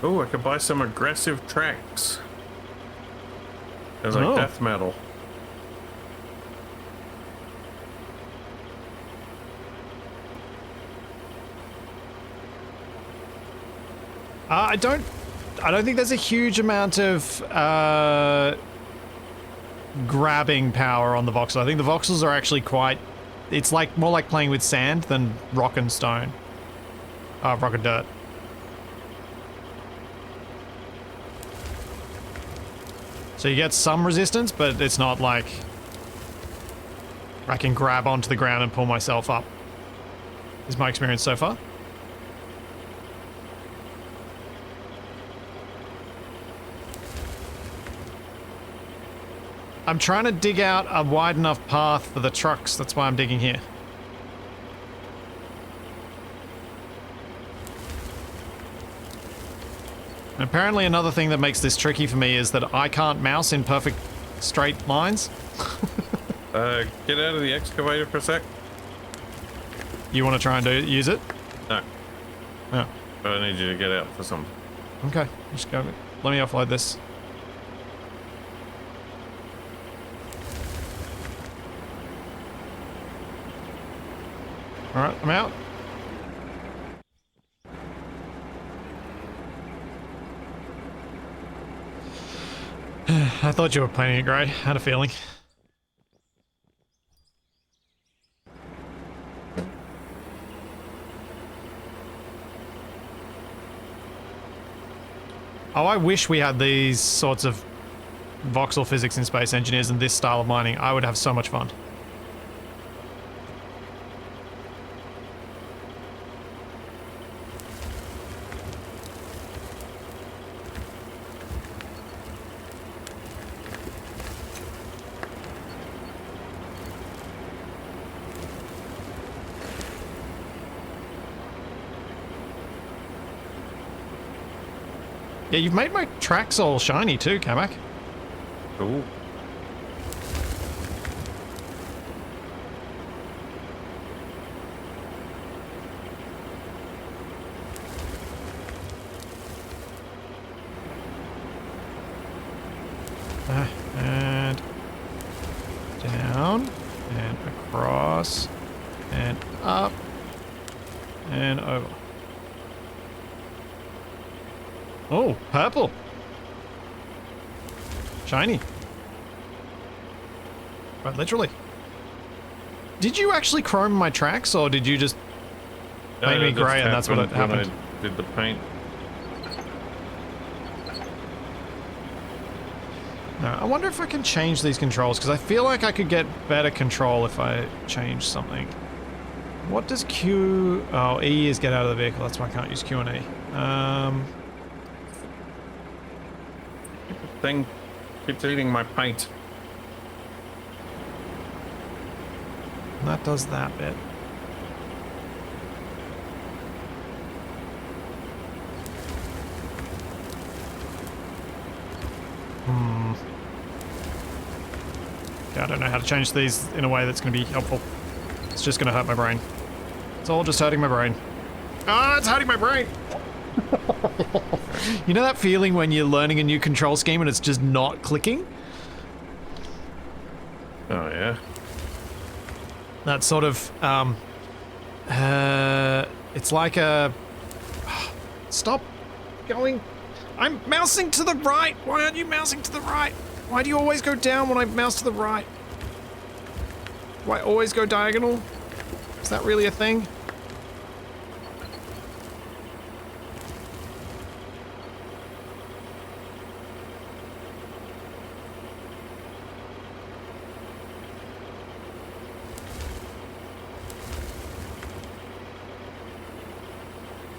Oh, I could buy some aggressive tracks. There's like death metal. I don't think there's a huge amount of grabbing power on the voxel. I think the voxels are actually quite. It's like more like playing with sand than rock and stone. Rock and dirt. So you get some resistance, but it's not like I can grab onto the ground and pull myself up. Is my experience so far. I'm trying to dig out a wide enough path for the trucks. That's why I'm digging here. And apparently another thing that makes this tricky for me is that I can't mouse in perfect straight lines. Get out of the excavator for a sec. You want to try and use it? No. Oh. But I need you to get out for some. Okay, just go. Let me offload this. Alright, I'm out. I thought you were planning it great. Had a feeling. Oh, I wish we had these sorts of voxel physics in Space Engineers and this style of mining. I would have so much fun. Yeah, you've made my tracks all shiny too, Capac. Ooh. And down, and across, and up, and over. Oh, purple. Shiny. Right, literally. Did you actually chrome my tracks, or did you just paint me grey and that's what it happened? I did the paint. No, I wonder if I can change these controls, because I feel like I could get better control if I change something. What does Q... Oh, E is get out of the vehicle. That's why I can't use Q and E. Thing keeps eating my paint. And that does that bit. Yeah, I don't know how to change these in a way that's going to be helpful. It's just going to hurt my brain. It's all just hurting my brain. Ah, it's hurting my brain! You know that feeling when you're learning a new control scheme and it's just not clicking? Oh, yeah? That sort of, it's like a... Stop going. I'm mousing to the right. Why aren't you mousing to the right? Why do you always go down when I mouse to the right? Why always go diagonal? Is that really a thing?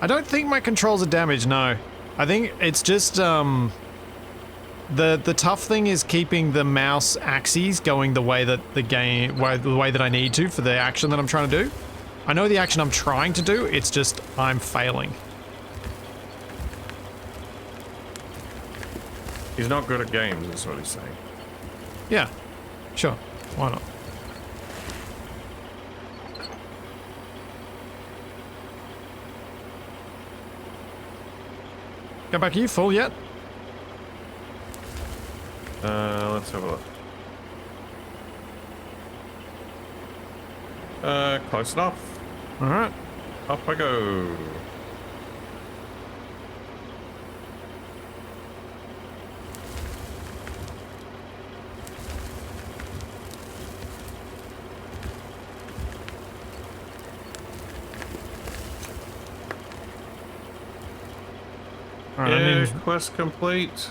I don't think my controls are damaged, no. I think it's just, the tough thing is keeping the mouse axes going the way that the way that I need to for the action that I'm trying to do. I know the action I'm trying to do, it's just I'm failing. He's not good at games, is what he's saying. Yeah, sure. Why not? Go back, are you full yet? Let's have a look. Close enough. Alright. Up I go. Alright, Yeah, quest complete.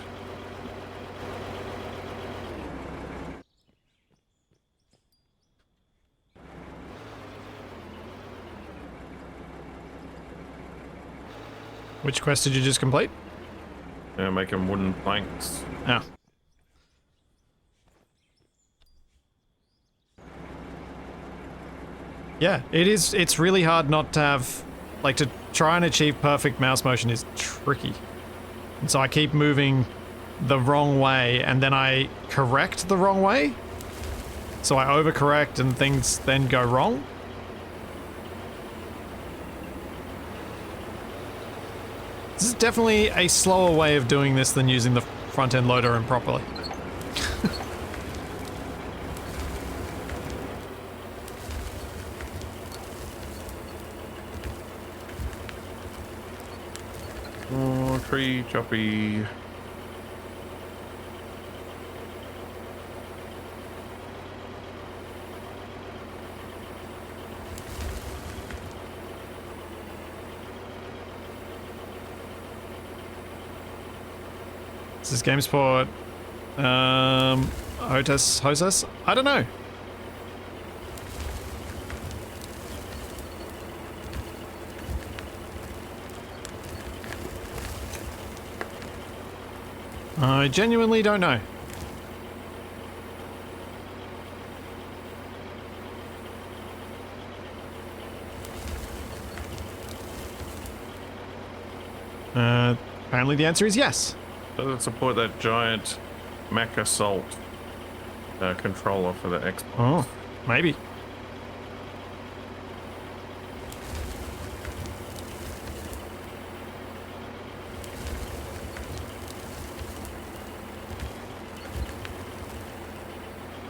Which quest did you just complete? Yeah, making wooden planks. Oh. Yeah, it's really hard not to have, like, to try and achieve perfect mouse motion is tricky. And so I keep moving the wrong way and then I correct the wrong way. So I overcorrect and things then go wrong. This is definitely a slower way of doing this than using the front end loader improperly. Oh, tree choppy. Is this GameSpot? Hostess? I don't know. I genuinely don't know. Apparently the answer is yes. Does it support that giant Mac Assault controller for the Xbox? Oh, maybe.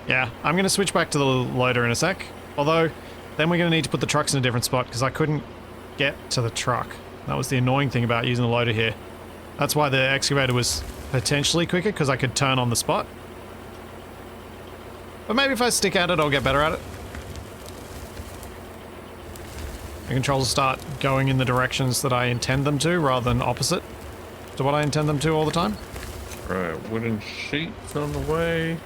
Yeah, I'm going to switch back to the loader in a sec. Although, then we're going to need to put the trucks in a different spot because I couldn't get to the truck. That was the annoying thing about using the loader here. That's why the excavator was potentially quicker, because I could turn on the spot. But maybe if I stick at it, I'll get better at it. The controls will start going in the directions that I intend them to, rather than opposite to what I intend them to all the time. Right, wooden sheets on the way.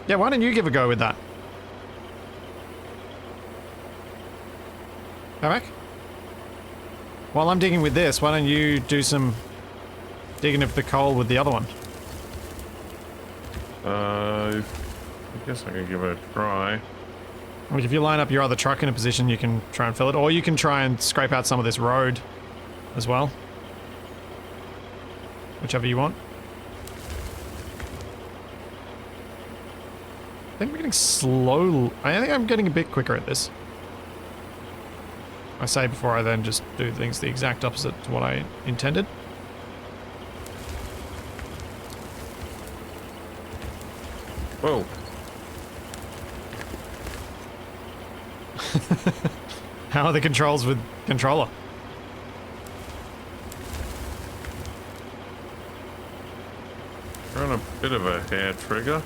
Yeah, why don't you give a go with that? Capac? While I'm digging with this, why don't you do some digging of the coal with the other one? I guess I could give it a try. Like if you line up your other truck in a position, you can try and fill it, or you can try and scrape out some of this road as well. Whichever you want. I think we're getting slow. I think I'm getting a bit quicker at this. I say before I then just do things the exact opposite to what I intended. Whoa. How are the controls with controller? We're on a bit of a hair trigger.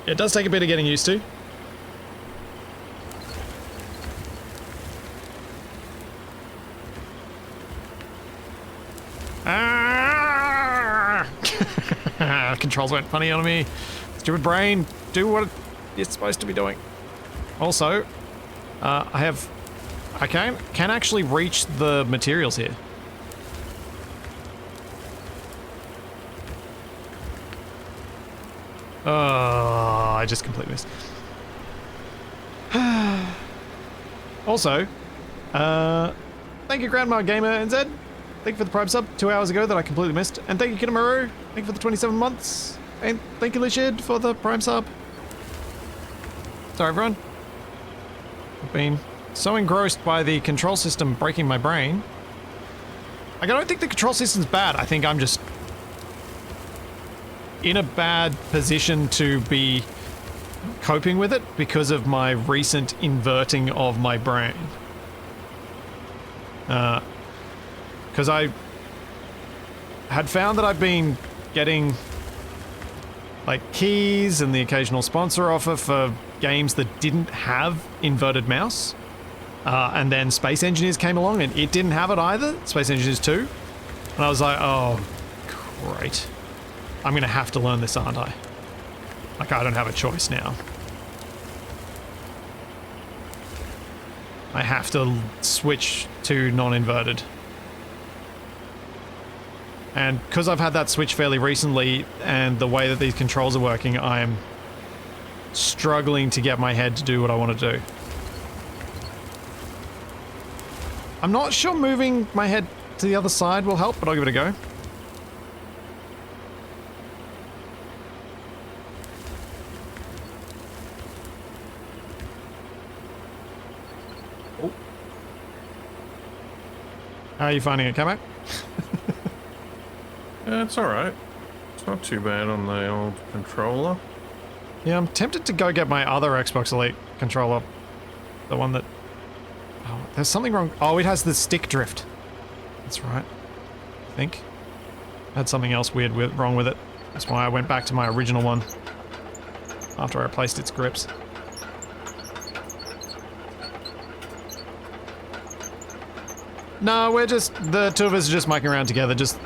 It does take a bit of getting used to. Ah! Controls went funny on me. Stupid brain, do what it's supposed to be doing. Also, I can actually reach the materials here. I just completely missed. Also, thank you Grandma Gamer NZ. Thank you for the Prime sub 2 hours ago that I completely missed. And thank you Kinamaru. Thank you for the 27 months. And thank you Lishid for the Prime sub. Sorry everyone. I've been so engrossed by the control system breaking my brain. Like, I don't think the control system's bad. I think I'm just in a bad position to be coping with it because of my recent inverting of my brain. Because had found that I've been getting like keys and the occasional sponsor offer for games that didn't have inverted mouse. And then Space Engineers came along and it didn't have it either, Space Engineers 2. And I was like, oh, great. I'm gonna have to learn this, aren't I? Like, I don't have a choice now. I have to switch to non-inverted. And because I've had that switch fairly recently, and the way that these controls are working, I am struggling to get my head to do what I want to do. I'm not sure moving my head to the other side will help, but I'll give it a go. Oh. How are you finding it, Capac? Yeah, it's alright. It's not too bad on the old controller. Yeah, I'm tempted to go get my other Xbox Elite controller. The one that... Oh, there's something wrong. Oh, it has the stick drift. That's right. I think. Had something else weird wrong with it. That's why I went back to my original one. After I replaced its grips. No, we're just... The two of us are just mucking around together. Just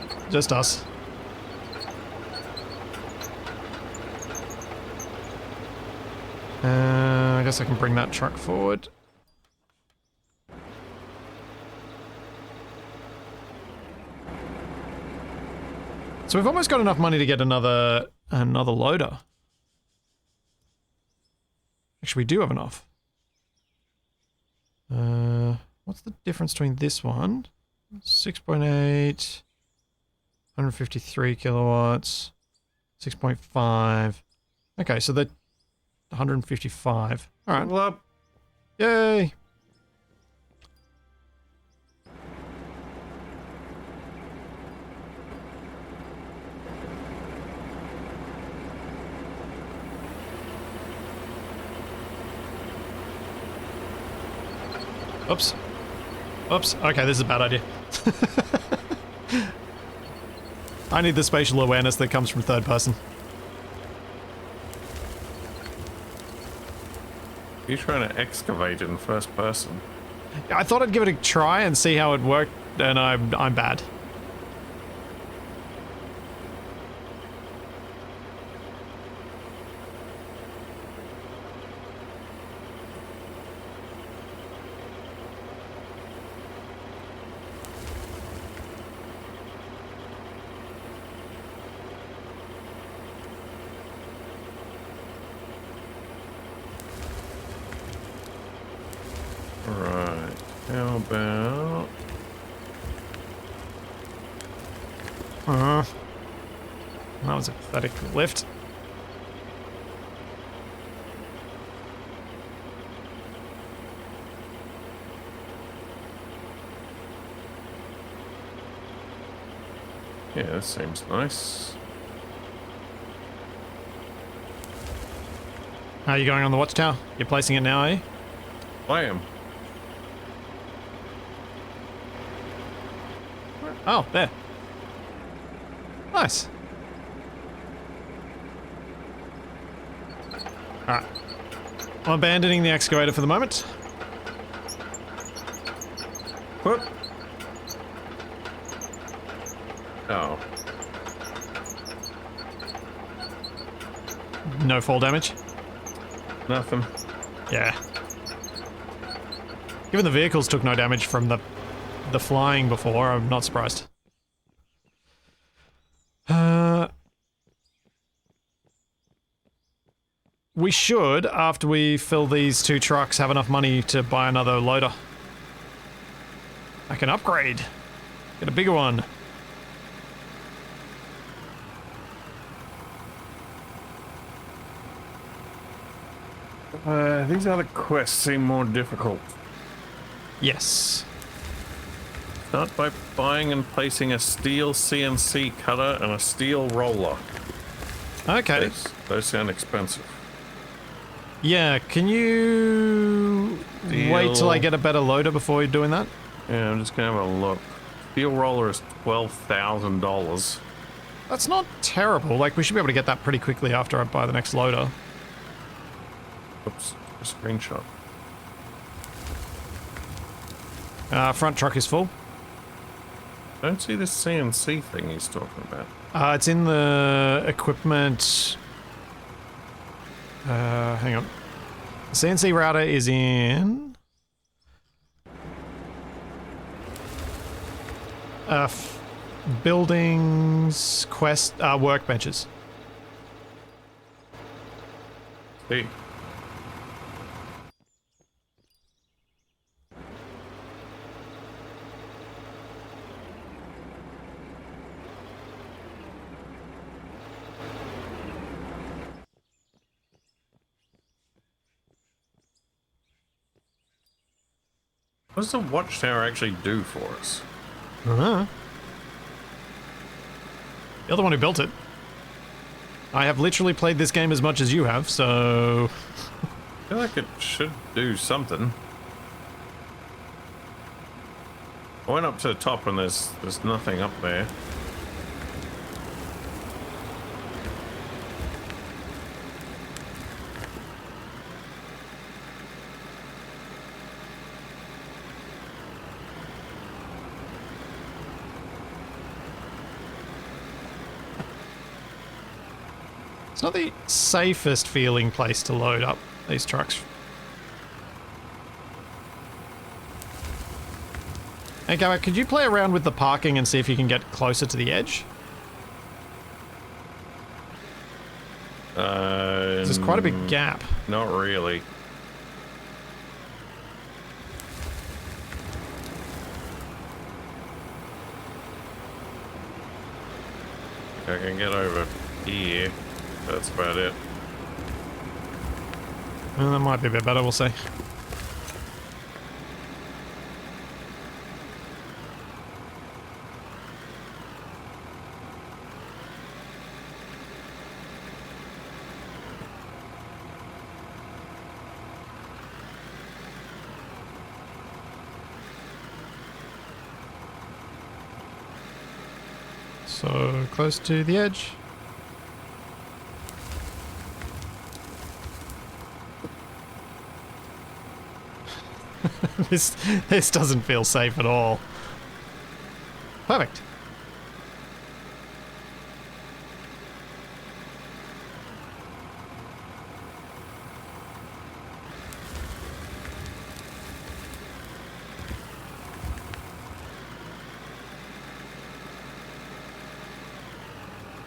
us. I guess I can bring that truck forward. So we've almost got enough money to get another loader. Actually, we do have enough. What's the difference between this one? 6.8, 153 kilowatts, 6.5. Okay, so they're 155. All right. Level up. Yay! Oops. Oops. Okay, this is a bad idea. I need the spatial awareness that comes from third person. You're trying to excavate in first person. I thought I'd give it a try and see how it worked, and I'm bad. Right. How about... That was a pathetic lift. Yeah, that seems nice. How are you going on the watchtower? You're placing it now, eh? I am. Oh, there. Nice. Alright. I'm abandoning the excavator for the moment. Whoop. Oh. No fall damage. Nothing. Yeah. Given the vehicles took no damage from the flying before, I'm not surprised. We should, after we fill these two trucks, have enough money to buy another loader. I can upgrade. Get a bigger one. These other quests seem more difficult. Yes. Start by buying and placing a steel CNC cutter and a steel roller. Okay. Those sound expensive. Yeah, can you wait till I get a better loader before you're doing that? Yeah, I'm just gonna have a look. steel roller is $12,000. That's not terrible. Like, we should be able to get that pretty quickly after I buy the next loader. Oops, a screenshot. Front truck is full. Don't see this CNC thing he's talking about. It's in the equipment. Hang on. CNC router is in. Buildings, quest, workbenches. See. What does the watchtower actually do for us? You're the one who built it. I have literally played this game as much as you have, so... I feel like it should do something. I went up to the top and there's nothing up there. It's not the safest feeling place to load up these trucks. Hey, Capac, could you play around with the parking and see if you can get closer to the edge? There's quite a big gap. Not really. I can get over here. That's about it. Well, that might be a bit better, we'll see. So, close to the edge. This doesn't feel safe at all. Perfect.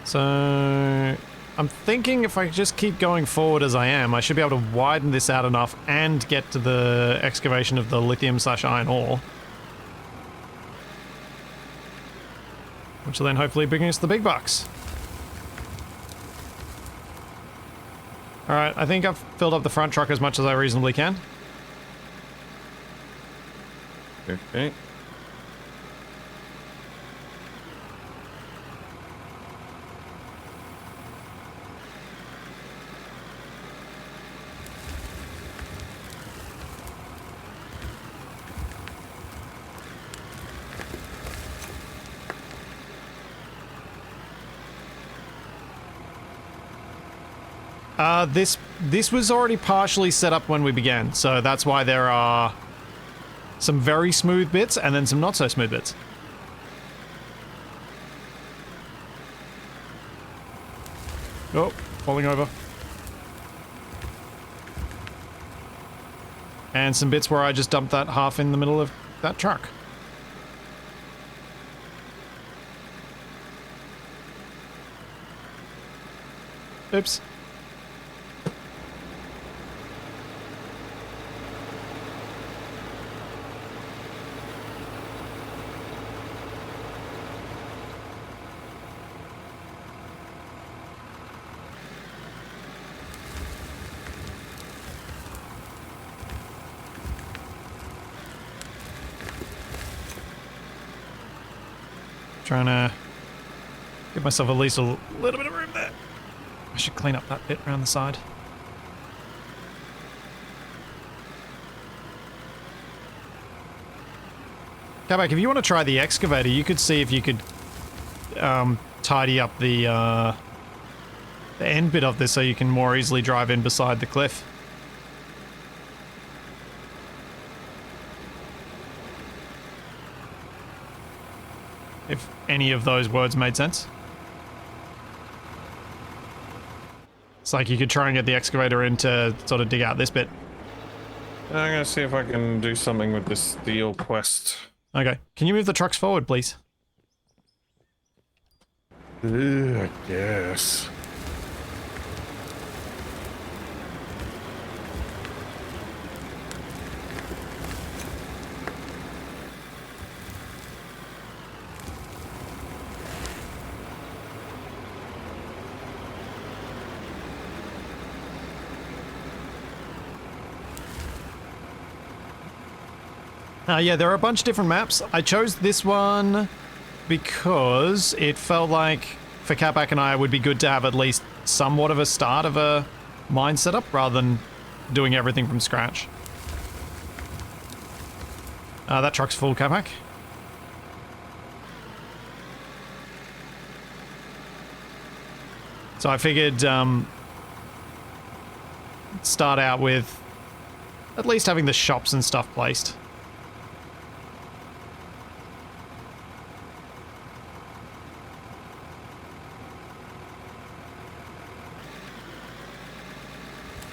So, I'm thinking if I just keep going forward as I am, I should be able to widen this out enough and get to the excavation of the lithium/iron ore. Which will then hopefully bring us the big bucks. Alright, I think I've filled up the front truck as much as I reasonably can. Okay. This was already partially set up when we began, so that's why there are some very smooth bits and then some not so smooth bits. Oh, falling over. And some bits where I just dumped that half in the middle of that truck. Oops. Trying to give myself at least a little bit of room there. I should clean up that bit around the side. Capac, if you want to try the excavator, you could see if you could tidy up the end bit of this so you can more easily drive in beside the cliff. If any of those words made sense. It's like you could try and get the excavator in to sort of dig out this bit. I'm gonna see if I can do something with this steel quest. Okay. Can you move the trucks forward, please? I guess. Yeah, there are a bunch of different maps. I chose this one because it felt like for Capac and I it would be good to have at least somewhat of a start of a mine setup rather than doing everything from scratch. That truck's full, Capac. So I figured start out with at least having the shops and stuff placed.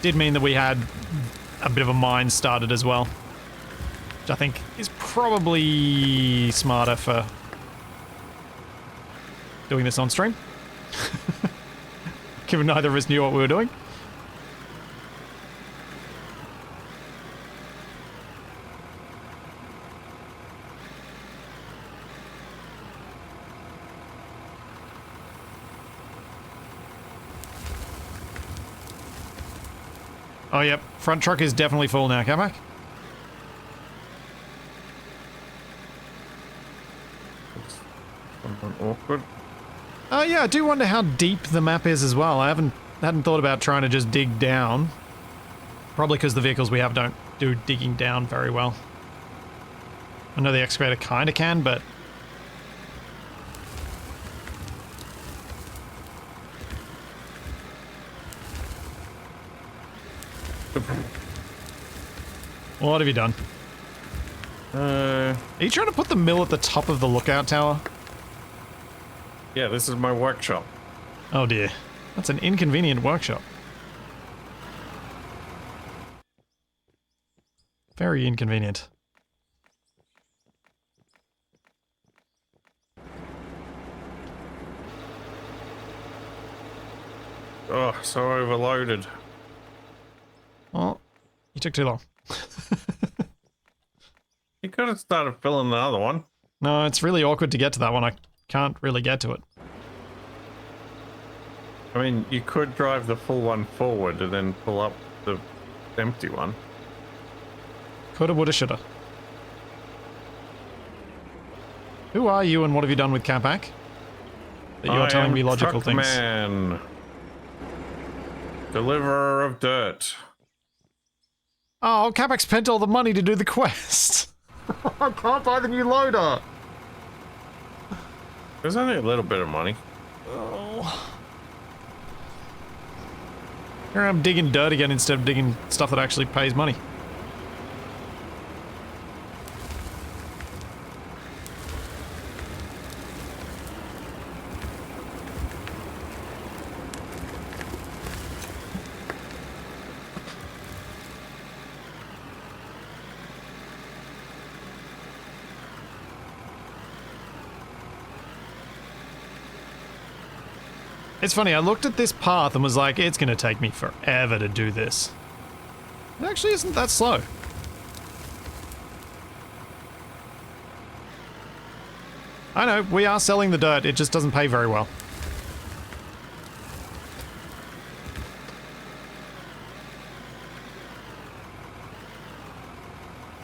Did mean that we had a bit of a mine started as well, which I think is probably smarter for doing this on stream, given neither of us knew what we were doing. Oh, yep. Front truck is definitely full now, Capac. Awkward. Oh, yeah, I do wonder how deep the map is as well. I hadn't thought about trying to just dig down. Probably because the vehicles we have don't do digging down very well. I know the excavator kind of can, but... What have you done? Are you trying to put the mill at the top of the lookout tower? Yeah, this is my workshop. Oh dear. That's an inconvenient workshop. Very inconvenient. Oh, so overloaded. Well, you took too long. You could have started filling the other one. No, it's really awkward to get to that one. I can't really get to it. I mean, you could drive the full one forward and then pull up the empty one. Coulda, woulda, shoulda. Who are you and what have you done with Capac? That you're telling me logical things. Man. Deliverer of dirt. Oh, Capac spent all the money to do the quest. I can't buy the new loader. There's only a little bit of money. Oh. Here I'm digging dirt again instead of digging stuff that actually pays money. It's funny, I looked at this path and was like, it's gonna take me forever to do this. It actually isn't that slow. I know, we are selling the dirt, it just doesn't pay very well.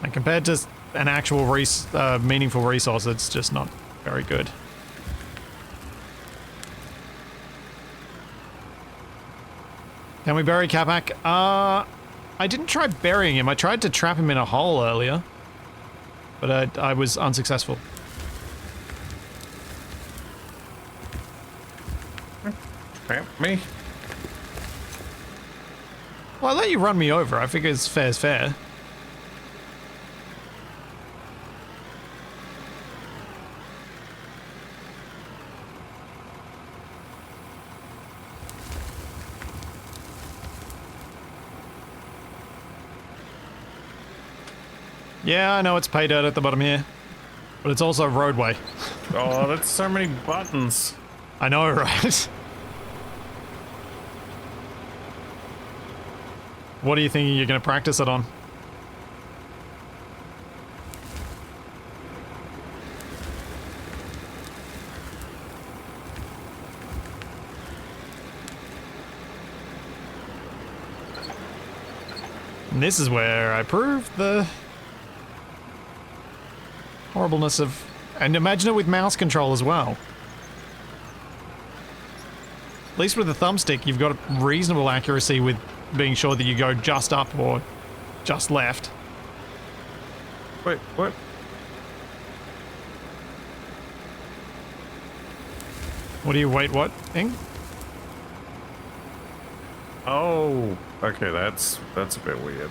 And compared to an actual meaningful resource, it's just not very good. Can we bury Capac? I didn't try burying him. I tried to trap him in a hole earlier. but I was unsuccessful. Tramp me. Well, I let you run me over. I figure it's fair's fair. Yeah, I know it's pay dirt at the bottom here, but it's also roadway. Oh, that's so many buttons. I know, right? What are you thinking you're going to practice it on? And this is where I prove the horribleness of... And imagine it with mouse control as well. At least with the thumbstick, you've got reasonable accuracy with being sure that you go just up or just left. Wait, what? What do you wait what thing? Oh, okay, that's a bit weird.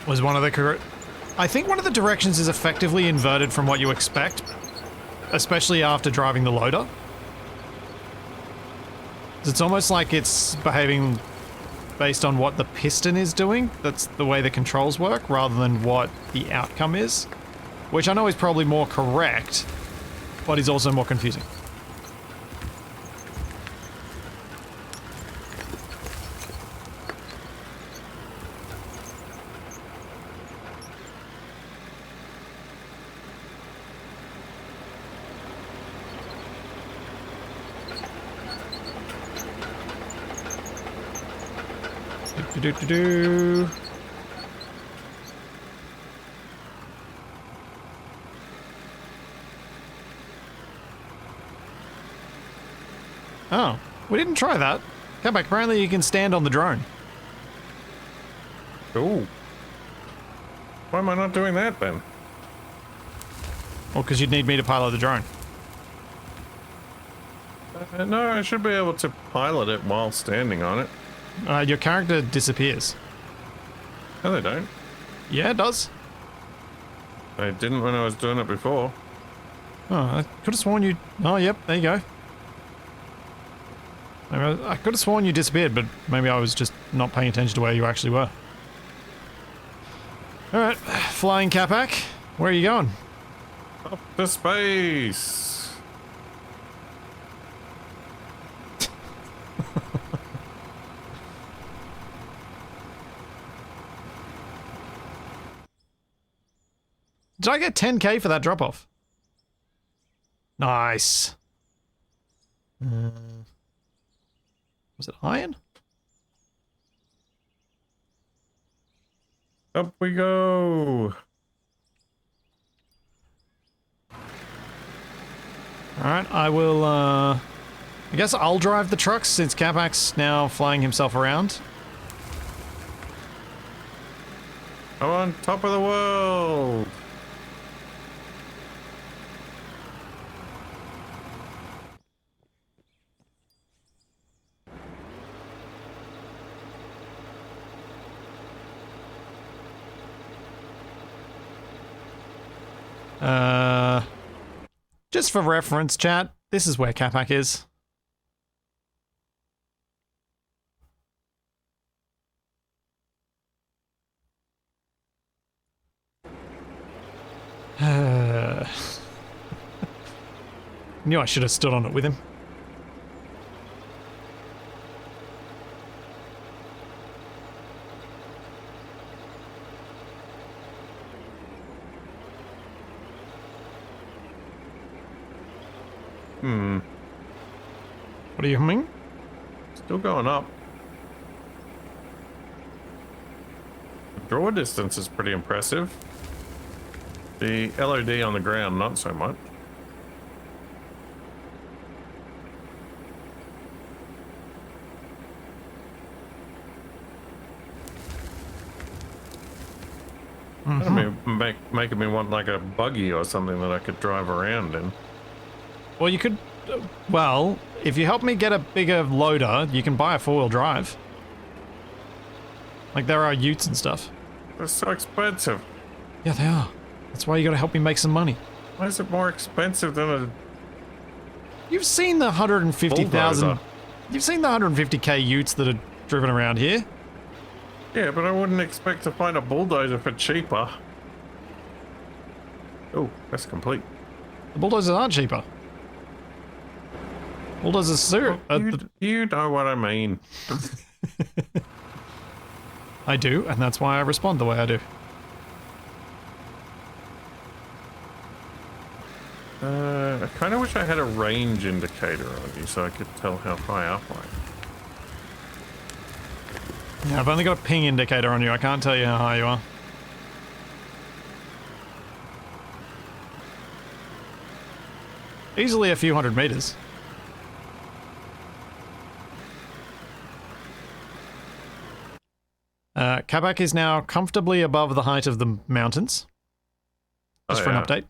Was one of the correct... I think one of the directions is effectively inverted from what you expect, especially after driving the loader. It's almost like it's behaving based on what the piston is doing. That's the way the controls work, rather than what the outcome is. Which I know is probably more correct, but is also more confusing. Do-do-do-do. Oh, we didn't try that. Capac, apparently you can stand on the drone. Ooh. Why am I not doing that then? Well, because you'd need me to pilot the drone. No, I should be able to pilot it while standing on it. Your character disappears. No, they don't. Yeah, it does. I didn't when I was doing it before. Oh, I could have sworn you... Oh, yep, there you go. I could have sworn you disappeared, but maybe I was just not paying attention to where you actually were. Alright, flying Capac. Where are you going? Up to space! Did I get 10k for that drop-off? Nice. Was it iron? Up we go! Alright, I will, I guess I'll drive the trucks since Capac's now flying himself around. I'm on top of the world! Just for reference, chat, this is where Capac is. Knew I should have stood on it with him. What are you humming? Still going up. The draw distance is pretty impressive. The LOD on the ground, not so much. I mean, making me want like a buggy or something that I could drive around in. Well, you could. Well, if you help me get a bigger loader, you can buy a 4-wheel drive. Like there are utes and stuff. They're so expensive. Yeah, they are. That's why you got to help me make some money. Why is it more expensive than a You've seen the 150,000. bulldozer? You've seen the 150k utes that are driven around here. Yeah, but I wouldn't expect to find a bulldozer for cheaper. Oh, that's complete. The bulldozers aren't cheaper. Bulldozers are You know what I mean. I do, and that's why I respond the way I do. I kind of wish I had a range indicator on you so I could tell how high up I am. Yeah, I've only got a ping indicator on you. I can't tell you how high you are. Easily a few hundred meters. Capac is now comfortably above the height of the mountains. Just for an update.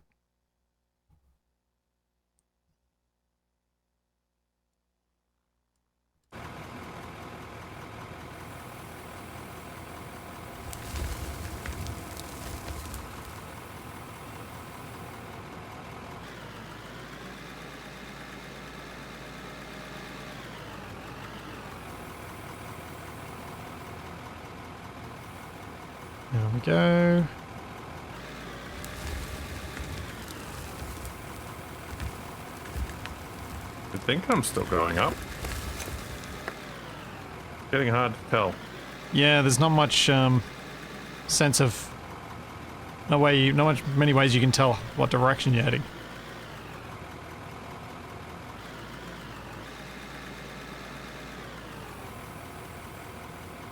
There we go. I think I'm still going up. Getting hard to tell. Yeah, there's not much sense of many ways you can tell what direction you're heading.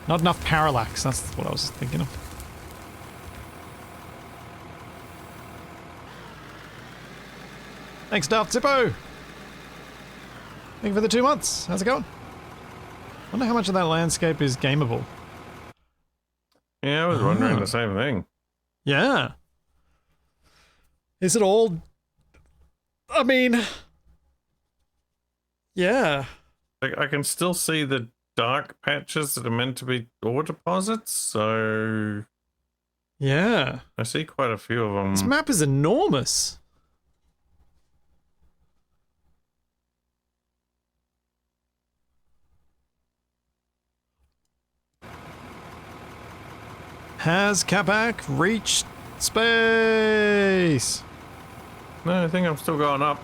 Not enough parallax, that's what I was thinking of. Thanks, Daft Zippo! Thank you for the 2 months. How's it going? I wonder how much of that landscape is gameable. Yeah, I was wondering the same thing. Yeah. Is it all... I mean... Yeah. Like, I can still see the dark patches that are meant to be ore deposits, so... Yeah. I see quite a few of them. This map is enormous. Has Capac reached space? No, I think I'm still going up.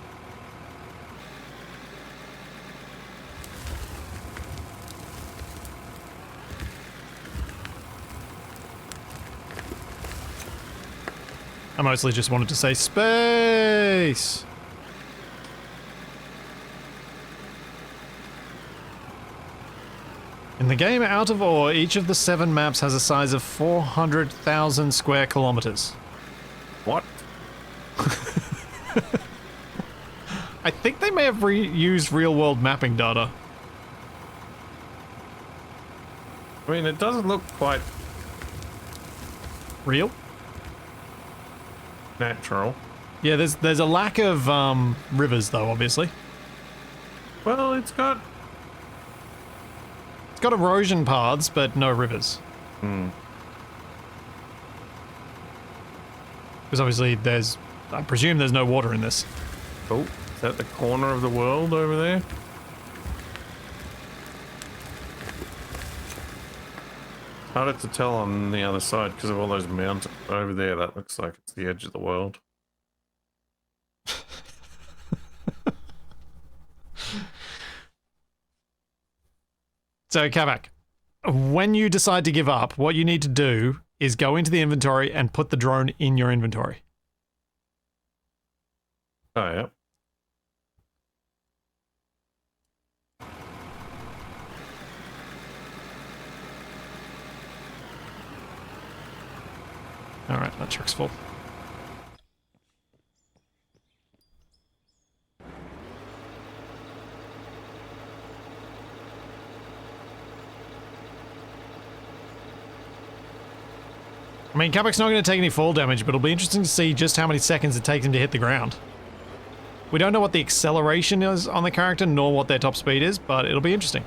I mostly just wanted to say space. In the game Out of Ore, each of the 7 maps has a size of 400,000 square kilometers. What? I think they may have used real-world mapping data. I mean, it doesn't look quite Real? natural. Yeah, there's a lack of rivers though, obviously. Well, it's got erosion paths, but no rivers. Because obviously I presume there's no water in this. Oh, is that the corner of the world over there? Harder to tell on the other side because of all those mountains over there. That looks like it's the edge of the world. So, Capac, when you decide to give up, what you need to do is go into the inventory and put the drone in your inventory. Oh, yeah. Alright, that truck's full. I mean, Capac's not going to take any fall damage, but it'll be interesting to see just how many seconds it takes him to hit the ground. We don't know what the acceleration is on the character, nor what their top speed is, but it'll be interesting.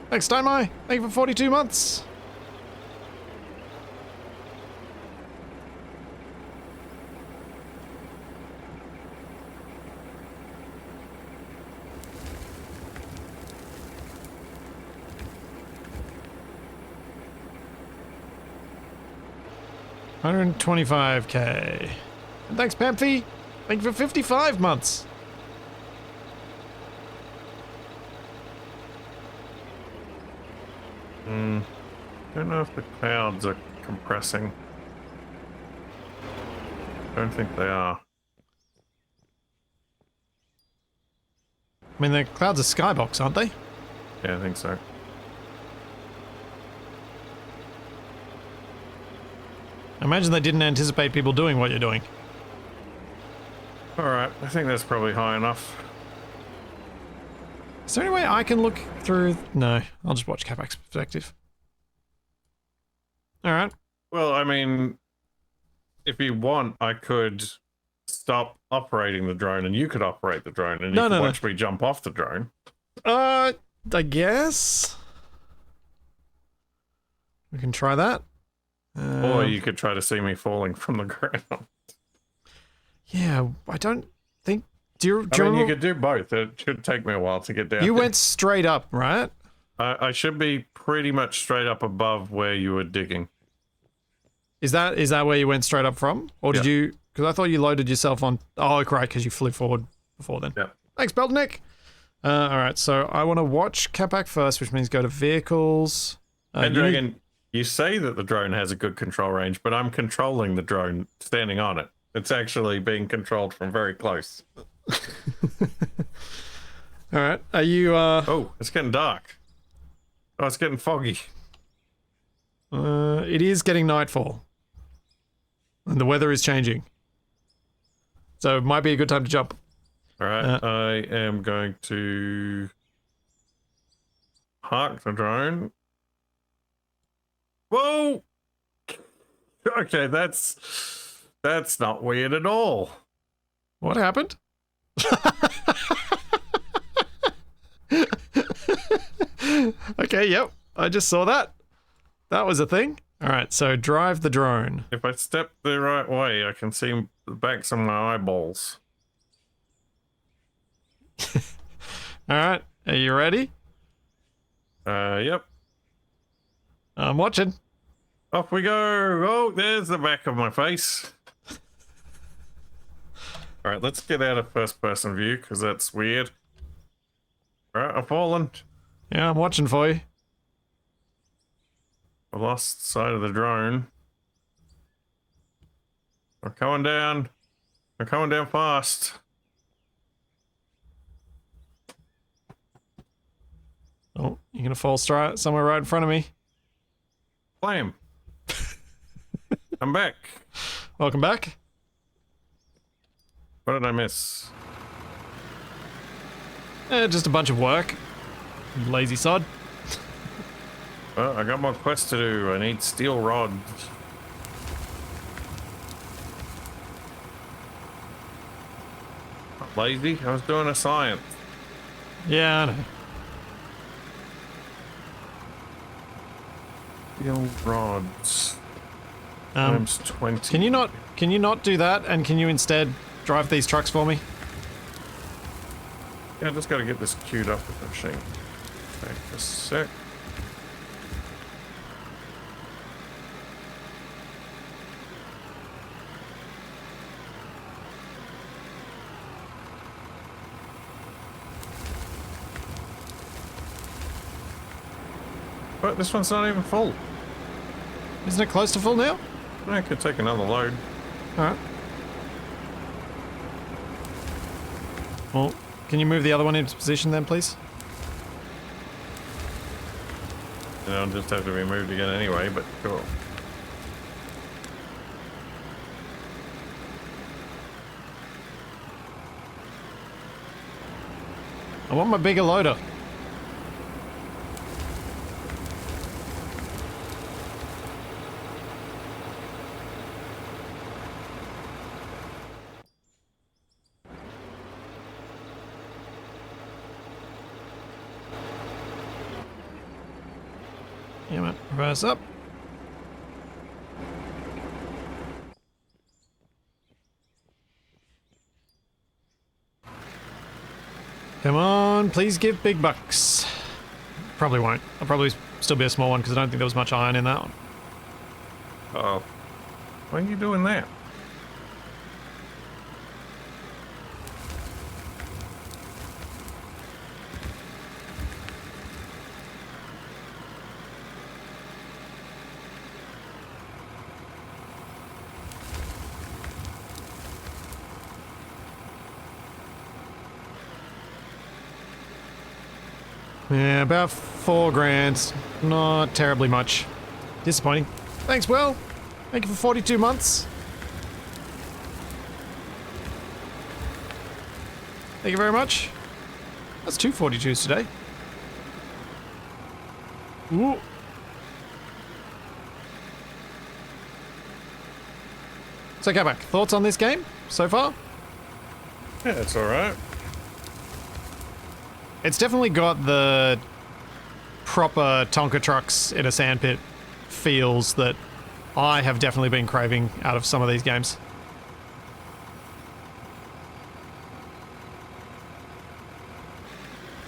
Thanks, Steinmeier. Thank you for 42 months. $125K. And thanks, Pamphy. Thank you for 55 months. Don't know if the clouds are compressing. Don't think they are. I mean, the clouds are skybox, aren't they? Yeah, I think so. I imagine they didn't anticipate people doing what you're doing. Alright, I think that's probably high enough. Is there any way I can look through? No, I'll just watch Capac's perspective. Alright. Well, I mean, if you want, I could stop operating the drone and you could operate the drone and you could watch me jump off the drone. I guess. We can try that. Or you could try to see me falling from the ground. Yeah, I don't think... Do you I mean, you could do both. It should take me a while to get down. You went straight up, right? I should be pretty much straight up above where you were digging. Is that where you went straight up from? Or did you... Because I thought you loaded yourself on... Oh, right, because you flew forward before then. Yeah. Thanks, Beltnick. Alright, so I want to watch Capac first, which means go to vehicles. And Dragon, you say that the drone has a good control range, but I'm controlling the drone standing on it. It's actually being controlled from very close. Alright, are you... Oh, it's getting dark. Oh, it's getting foggy. It is getting nightfall. And the weather is changing. So it might be a good time to jump. Alright, I am going to park the drone. Whoa! Okay, that's not weird at all. What happened? Okay, yep. I just saw that. That was a thing. Alright, so drive the drone. If I step the right way, I can see the backs of my eyeballs. Alright, are you ready? Yep. I'm watching. Off we go. Oh, there's the back of my face. Alright, let's get out of first person view, because that's weird. Alright, I've fallen. Yeah, I'm watching for you. I lost sight of the drone. I'm coming down. I'm coming down fast. Oh, you're gonna fall somewhere right in front of me. Flame. I'm back. Welcome back. What did I miss? Just a bunch of work. Lazy sod. Well, I got more quests to do. I need steel rods. Not lazy. I was doing a science. Yeah, I know. Steel rods. Times 20. Can you not do that, and can you instead drive these trucks for me? Yeah, I just gotta get this queued up with the machine. Wait a sec. But this one's not even full. Isn't it close to full now? I could take another load. Alright. Well, can you move the other one into position then, please? And I'll just have to be moved again anyway, but cool. I want my bigger loader. Yeah, man. Reverse up. Come on, please give big bucks. Probably won't. I'll probably still be a small one because I don't think there was much iron in that one. Oh. Why are you doing that? Yeah, about 4 grand. Not terribly much. Disappointing. Thanks, Will. Thank you for 42 months. Thank you very much. That's 2 42s today. Ooh. So, Capac, thoughts on this game so far? Yeah, it's alright. It's definitely got the proper Tonka trucks in a sandpit feels that I have definitely been craving out of some of these games.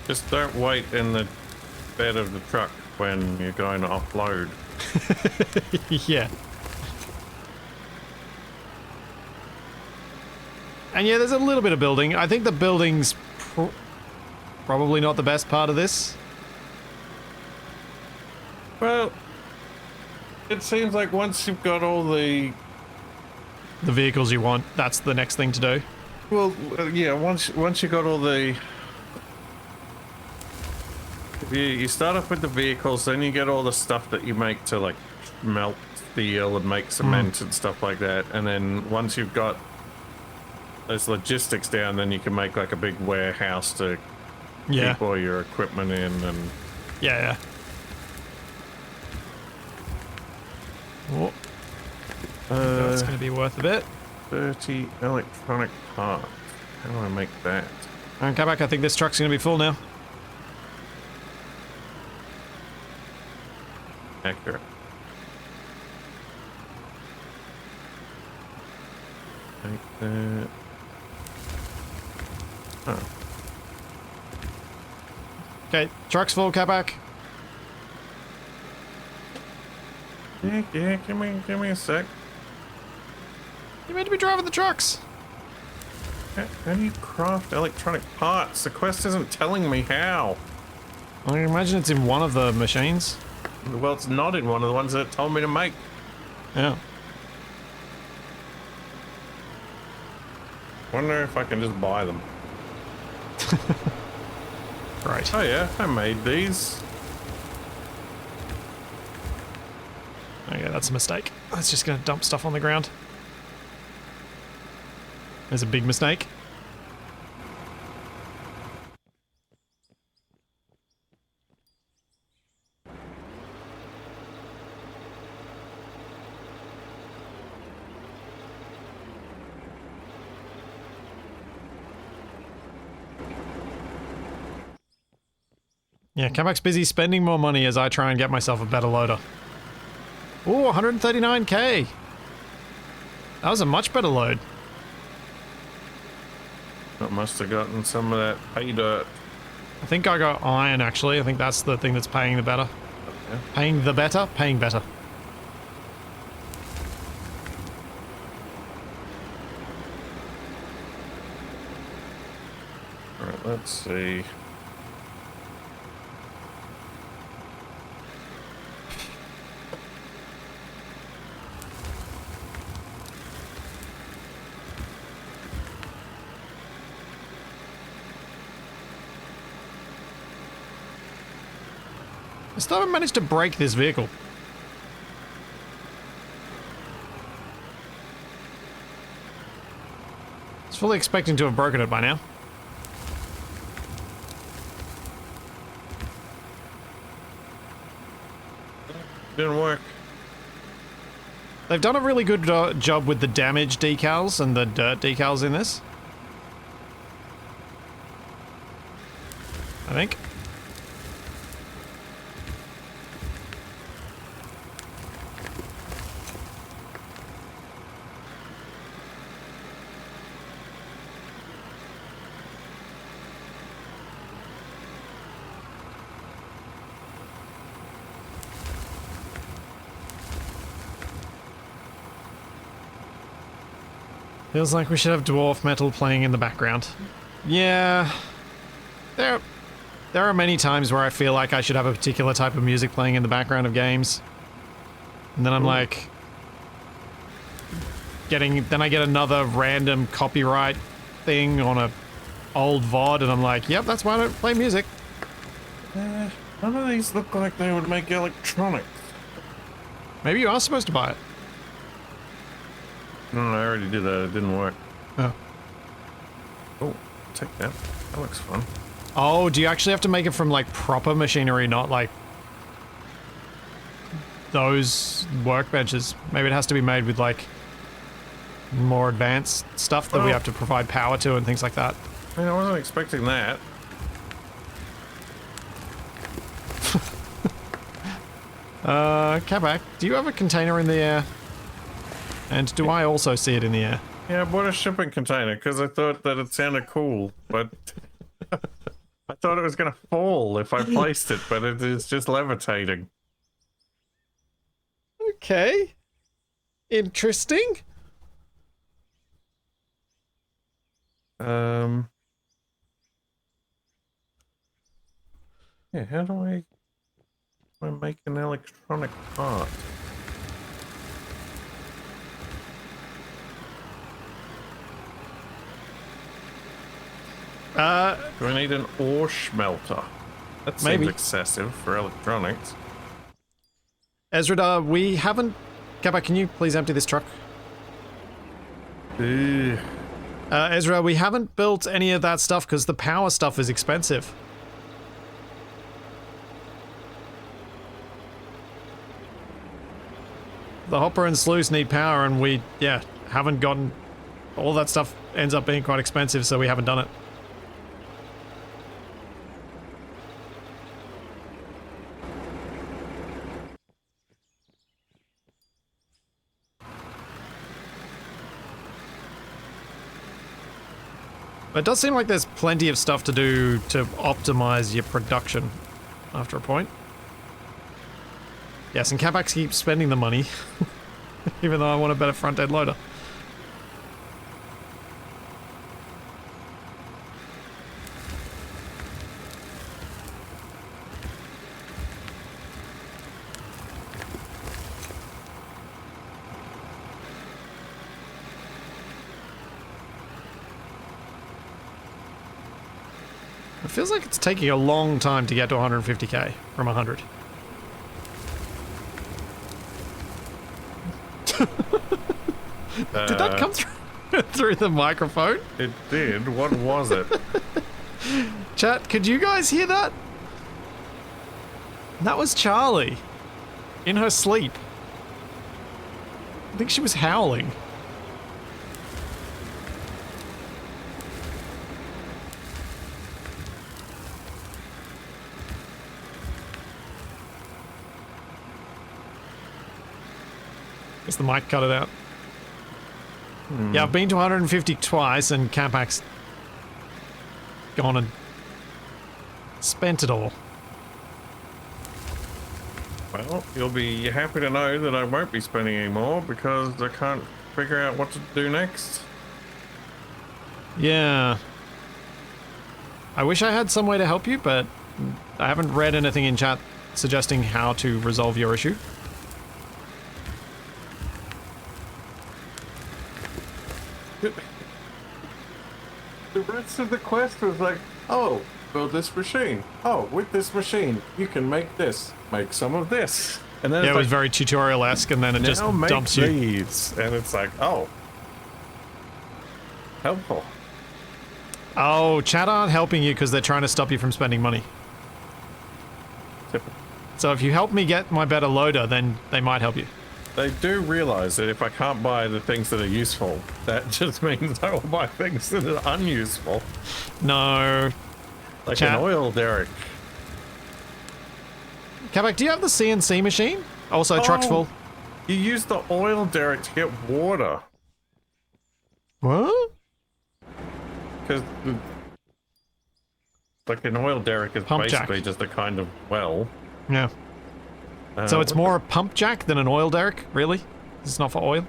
Just don't wait in the bed of the truck when you're going to offload. Yeah. And yeah, there's a little bit of building. I think the building's probably not the best part of this. Well, it seems like once you've got all the... The vehicles you want, that's the next thing to do. Well, yeah, once you got all the... You start off with the vehicles, then you get all the stuff that you make to, like, melt steel and make cement and stuff like that. And then once you've got those logistics down, then you can make, like, a big warehouse to keep all your equipment in and... Yeah. Oh. That's going to be worth a bit. 30 electronic parts. How do I make that? And come back, I think this truck's going to be full now. Accurate. Like that. Oh. Okay, truck's full, Capac. Yeah, give me a sec. You meant to be driving the trucks. How do you craft electronic parts? The quest isn't telling me how. I imagine it's in one of the machines. Well, it's not in one of the ones that it told me to make. Yeah. Wonder if I can just buy them. Right. Oh yeah, I made these. Okay, that's a mistake. That's just going to dump stuff on the ground. There's a big mistake. Yeah, Capac's busy spending more money as I try and get myself a better loader. Ooh, 139k! That was a much better load. I must have gotten some of that pay dirt. I think I got iron, actually. I think that's the thing that's paying the better. Okay. Paying the better? Paying better. Alright, let's see. I still haven't managed to break this vehicle. I was fully expecting to have broken it by now. Didn't work. They've done a really good job with the damage decals and the dirt decals in this. I think. Feels like we should have dwarf metal playing in the background. Yeah. There are many times where I feel like I should have a particular type of music playing in the background of games. And then I'm like... Then I get another random copyright thing on a old VOD and I'm like, yep, that's why I don't play music. None of these look like they would make electronics. Maybe you are supposed to buy it. No, I already did that. It didn't work. Oh. Oh, take that. That looks fun. Oh, do you actually have to make it from, like, proper machinery, not, like, those workbenches? Maybe it has to be made with, like, more advanced stuff that we have to provide power to and things like that. I mean, I wasn't expecting that. Capac, do you have a container in the air? And do I also see it in the air? Yeah, I bought a shipping container because I thought that it sounded cool, but I thought it was going to fall if I placed it, but it is just levitating. Okay. Interesting. Yeah, how do I make an electronic part? Do I need an ore smelter? That seems Maybe. excessive for electronics. Ezra, we haven't... Capac, can you please empty this truck? Ugh. Ezra, we haven't built any of that stuff because the power stuff is expensive. The hopper and sluice need power and we, yeah, haven't gotten... All that stuff ends up being quite expensive, so we haven't done it. But it does seem like there's plenty of stuff to do to optimize your production after a point. Yes, and Capac keeps spending the money, even though I want a better front-end loader. It feels like it's taking a long time to get to 150k from 100. Did that come through the microphone? It did. What was it? Chat, could you guys hear that? That was Charlie. In her sleep. I think she was howling. Guess the mic cut it out. Yeah, I've been to 150 twice and Capac's gone and spent it all. Well, you'll be happy to know that I won't be spending any more because I can't figure out what to do next. Yeah. I wish I had some way to help you, but I haven't read anything in chat suggesting how to resolve your issue. The rest of the quest was like, oh, build this machine. Oh, with this machine, you can make this. Make some of this. And then Yeah, it it's was like, very tutorial-esque, and then it just now make dumps you. these. And it's like, oh. Helpful. Oh, chat aren't helping you because they're trying to stop you from spending money. So if you help me get my better loader, then they might help you. They do realize that if I can't buy the things that are useful, that just means I will buy things that are unuseful. No. Like Chat. an oil derrick. Capac, do you have the CNC machine? Also, truck's full. You use the oil derrick to get water. What? Because, like, an oil derrick is Pump basically jack. just a kind of well. Yeah. So it's more a pump jack than an oil derrick? Really? It's not for oil?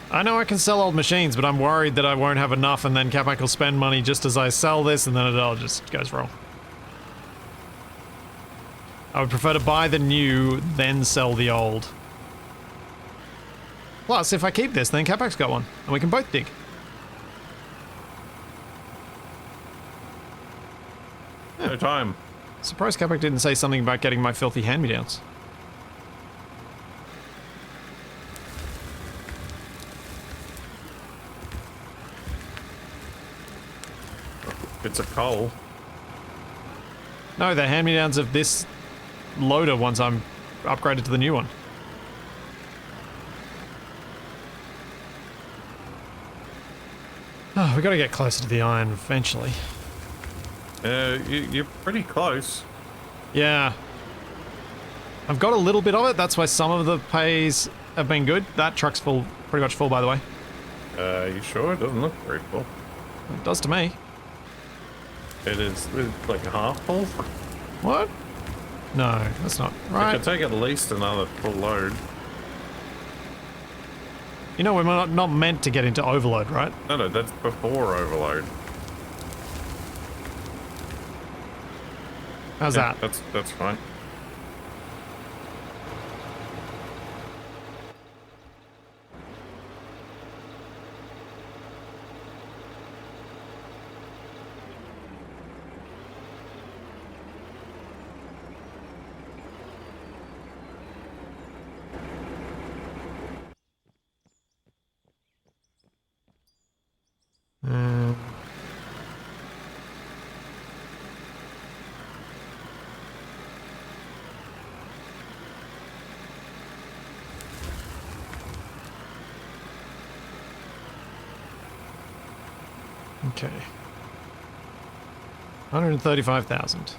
I know I can sell old machines, but I'm worried that I won't have enough and then Capac will spend money just as I sell this and then it all just goes wrong. I would prefer to buy the new, then sell the old. Plus, if I keep this, then Capac's got one, and we can both dig. No time. Surprised Capac didn't say something about getting my filthy hand-me-downs. It's a coal. No, they're hand-me-downs of this loader once I'm upgraded to the new one. Oh, we gotta get closer to the iron eventually. You're pretty close. Yeah. I've got a little bit of it, that's why some of the pays have been good. That truck's full, pretty much full by the way. You sure? It doesn't look very full. It does to me. It's like half full. What? No, that's not It right. could take at least another full load. You know, we're not meant to get into overload, right? No, that's before overload. How's Yeah, that? that's fine. Okay. 135,000.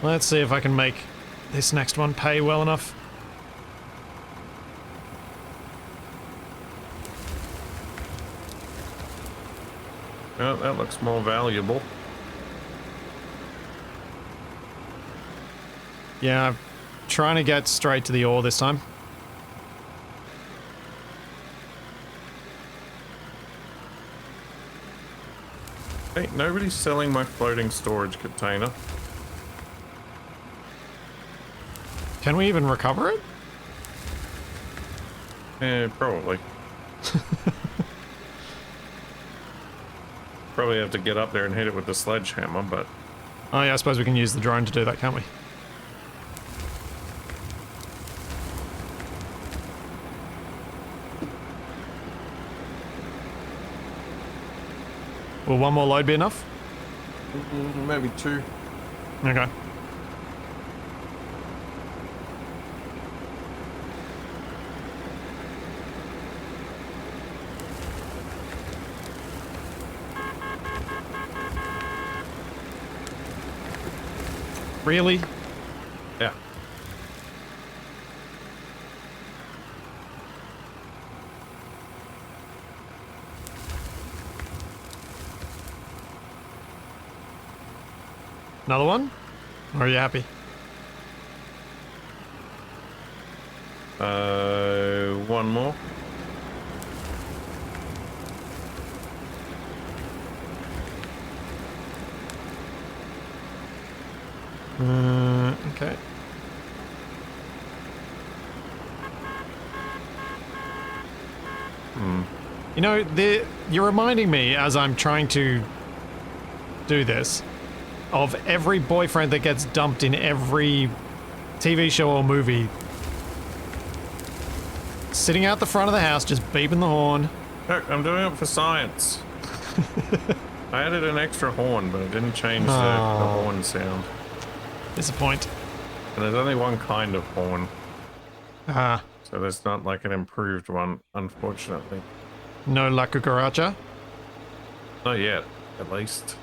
Let's see if I can make this next one pay well enough. Oh, that looks more valuable. Yeah, I'm trying to get straight to the ore this time. Hey, nobody's selling my floating storage container. Can we even recover it? Yeah, probably. Probably have to get up there and hit it with the sledgehammer, but... Oh yeah, I suppose we can use the drone to do that, can't we? Will one more load be enough? Maybe two. Okay. Really? Yeah. Another one? Or are you happy? One more. Okay. You know, you're reminding me as I'm trying to do this of every boyfriend that gets dumped in every TV show or movie. Sitting out the front of the house, just beeping the horn. Look, I'm doing it for science. I added an extra horn, but it didn't change the horn sound. Disappoint. And there's only one kind of horn. Ah. So there's not like an improved one, unfortunately. No La Cucaracha? Not yet, at least.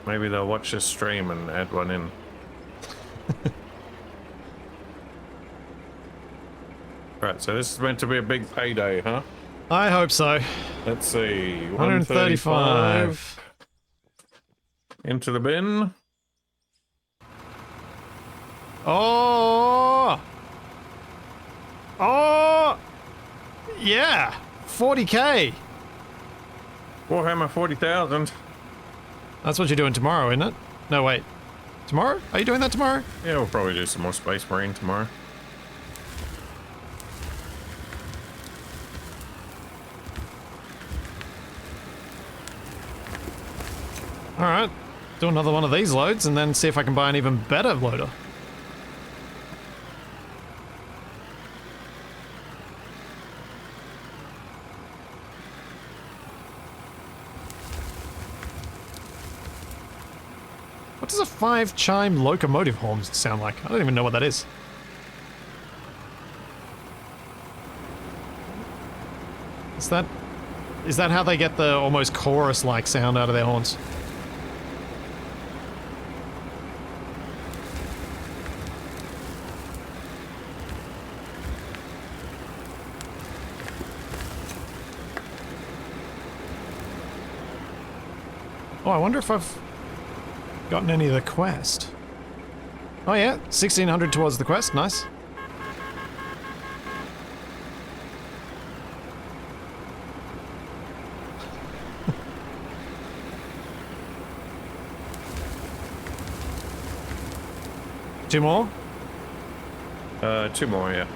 Maybe they'll watch this stream and add one in. Right, so this is meant to be a big payday, huh? I hope so. Let's see. 135. Into the bin. Oh! Oh! Yeah! 40k! Warhammer 40,000. That's what you're doing tomorrow, isn't it? No, wait. Tomorrow? Are you doing that tomorrow? Yeah, we'll probably do some more Space Marine tomorrow. Alright. Do another one of these loads and then see if I can buy an even better loader. What does a 5-chime locomotive horn sound like? I don't even know what that is. Is that how they get the almost chorus-like sound out of their horns? Oh, I wonder if I've gotten any of the quest. Oh yeah, 1600 towards the quest, nice. Two more? 2 more, yeah.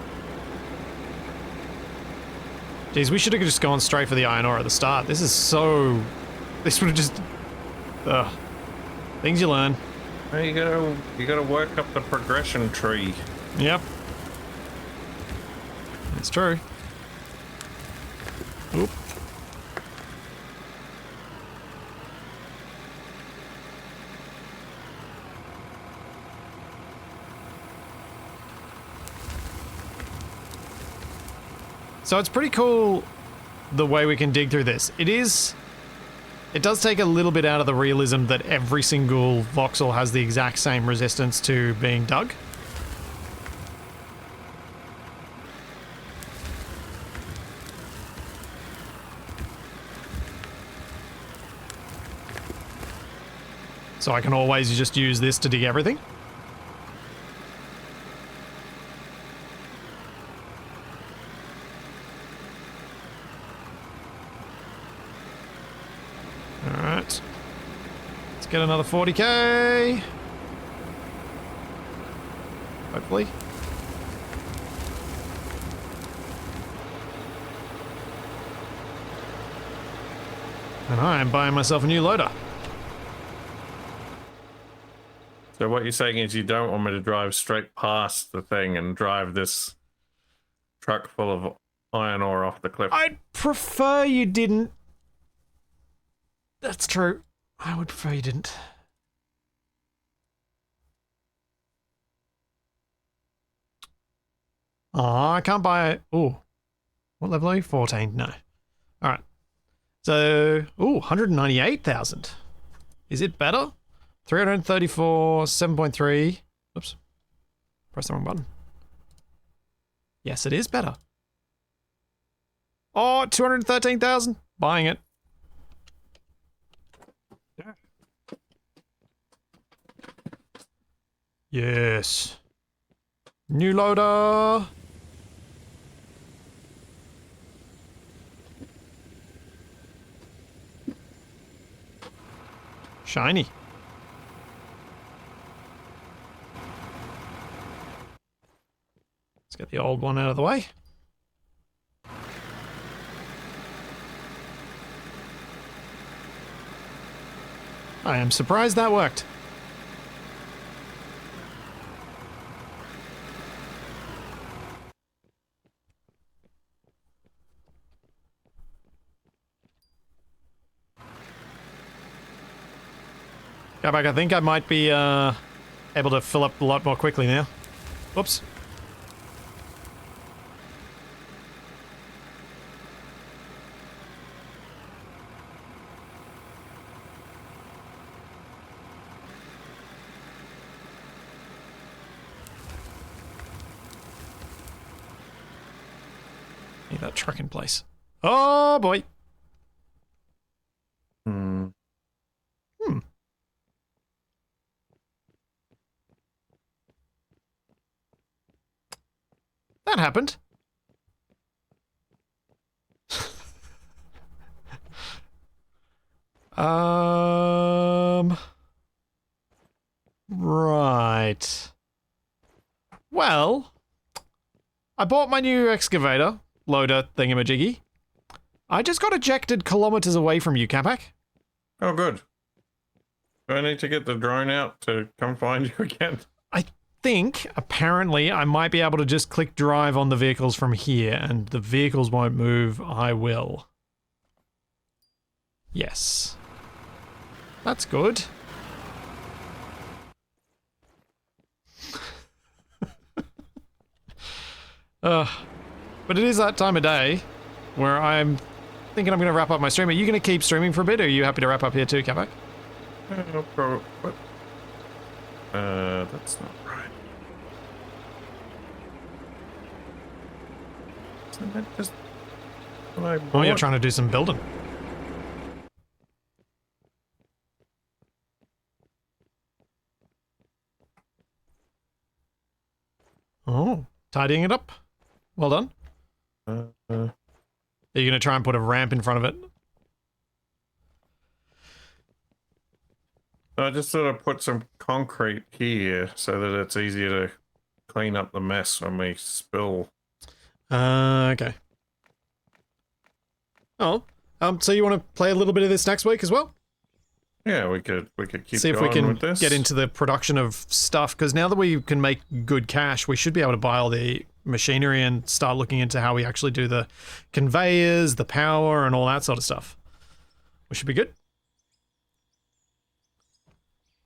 Geez, we should have just gone straight for the iron ore at the start. This is so... This would have just... Ugh. Things you learn. Well, you gotta work up the progression tree. Yep. It's true. Oop. So it's pretty cool the way we can dig through this. It does take a little bit out of the realism that every single voxel has the exact same resistance to being dug. So I can always just use this to dig everything. Alright. Let's get another 40k. Hopefully. And I am buying myself a new loader. So what you're saying is you don't want me to drive straight past the thing and drive this truck full of iron ore off the cliff? I'd prefer you didn't. That's true. I would prefer you didn't. Oh, I can't buy it. Ooh. What level are you? 14. No. Alright. So, ooh, 198,000. Is it better? 334, 7.3. Oops. Press the wrong button. Yes, it is better. Oh, 213,000. Buying it. Yes. New loader. Shiny. Let's Let's get the old one out of the way. I am surprised that worked. Capac, I think I might be able to fill up a lot more quickly now. Whoops. Need that truck in place. Oh boy. Hmm. That happened. Right. Well, I bought my new excavator, loader thingamajiggy. I just got ejected kilometers away from you, Capac. Oh, good. Do I need to get the drone out to come find you again? I think, apparently, I might be able to just click drive on the vehicles from here, and the vehicles won't move. I will. Yes. That's good. But it is that time of day where I'm thinking I'm going to wrap up my stream. Are you going to keep streaming for a bit, or are you happy to wrap up here too, Capac? No problem. What? That's not right. Isn't that just what I bought? Oh, you're trying to do some building. Oh, tidying it up. Well done. Are you going to try and put a ramp in front of it? I just sort of put some concrete here so that it's easier to clean up the mess when we spill. Okay. Oh, so you want to play a little bit of this next week as well? Yeah, we could keep See if going we can with this. get into the production of stuff, because now that we can make good cash, we should be able to buy all the machinery and start looking into how we actually do the conveyors, the power, and all that sort of stuff. We should be good.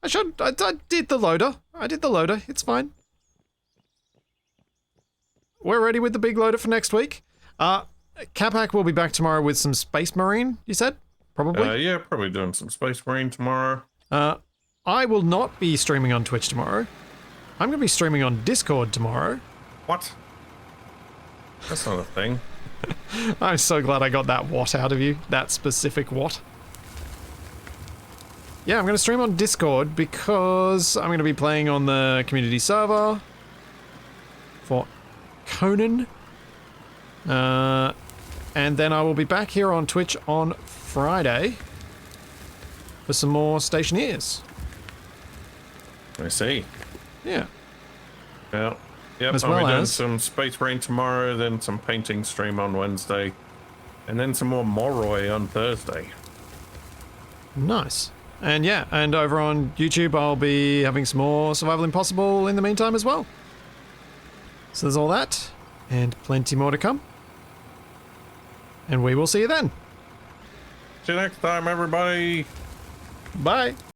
I did the loader. I did the loader. It's fine. We're ready with the big loader for next week. Capac will be back tomorrow with some Space Marine, you said? Probably? Yeah, probably doing some Space Marine tomorrow. I will not be streaming on Twitch tomorrow. I'm going to be streaming on Discord tomorrow. What? That's not a thing. I'm so glad I got that what out of you. That specific what. Yeah, I'm going to stream on Discord because I'm going to be playing on the community server for Conan. And then I will be back here on Twitch on Friday for some more Stationeers. I see. Yeah. Well, yep, As I'll well be doing as- some Space Marine tomorrow, then some painting stream on Wednesday, and then some more Morroy on Thursday. Nice. And yeah, and over on YouTube I'll be having some more Survival Impossible in the meantime as well. So there's all that, and plenty more to come. And we will see you then. See you next time, everybody. Bye.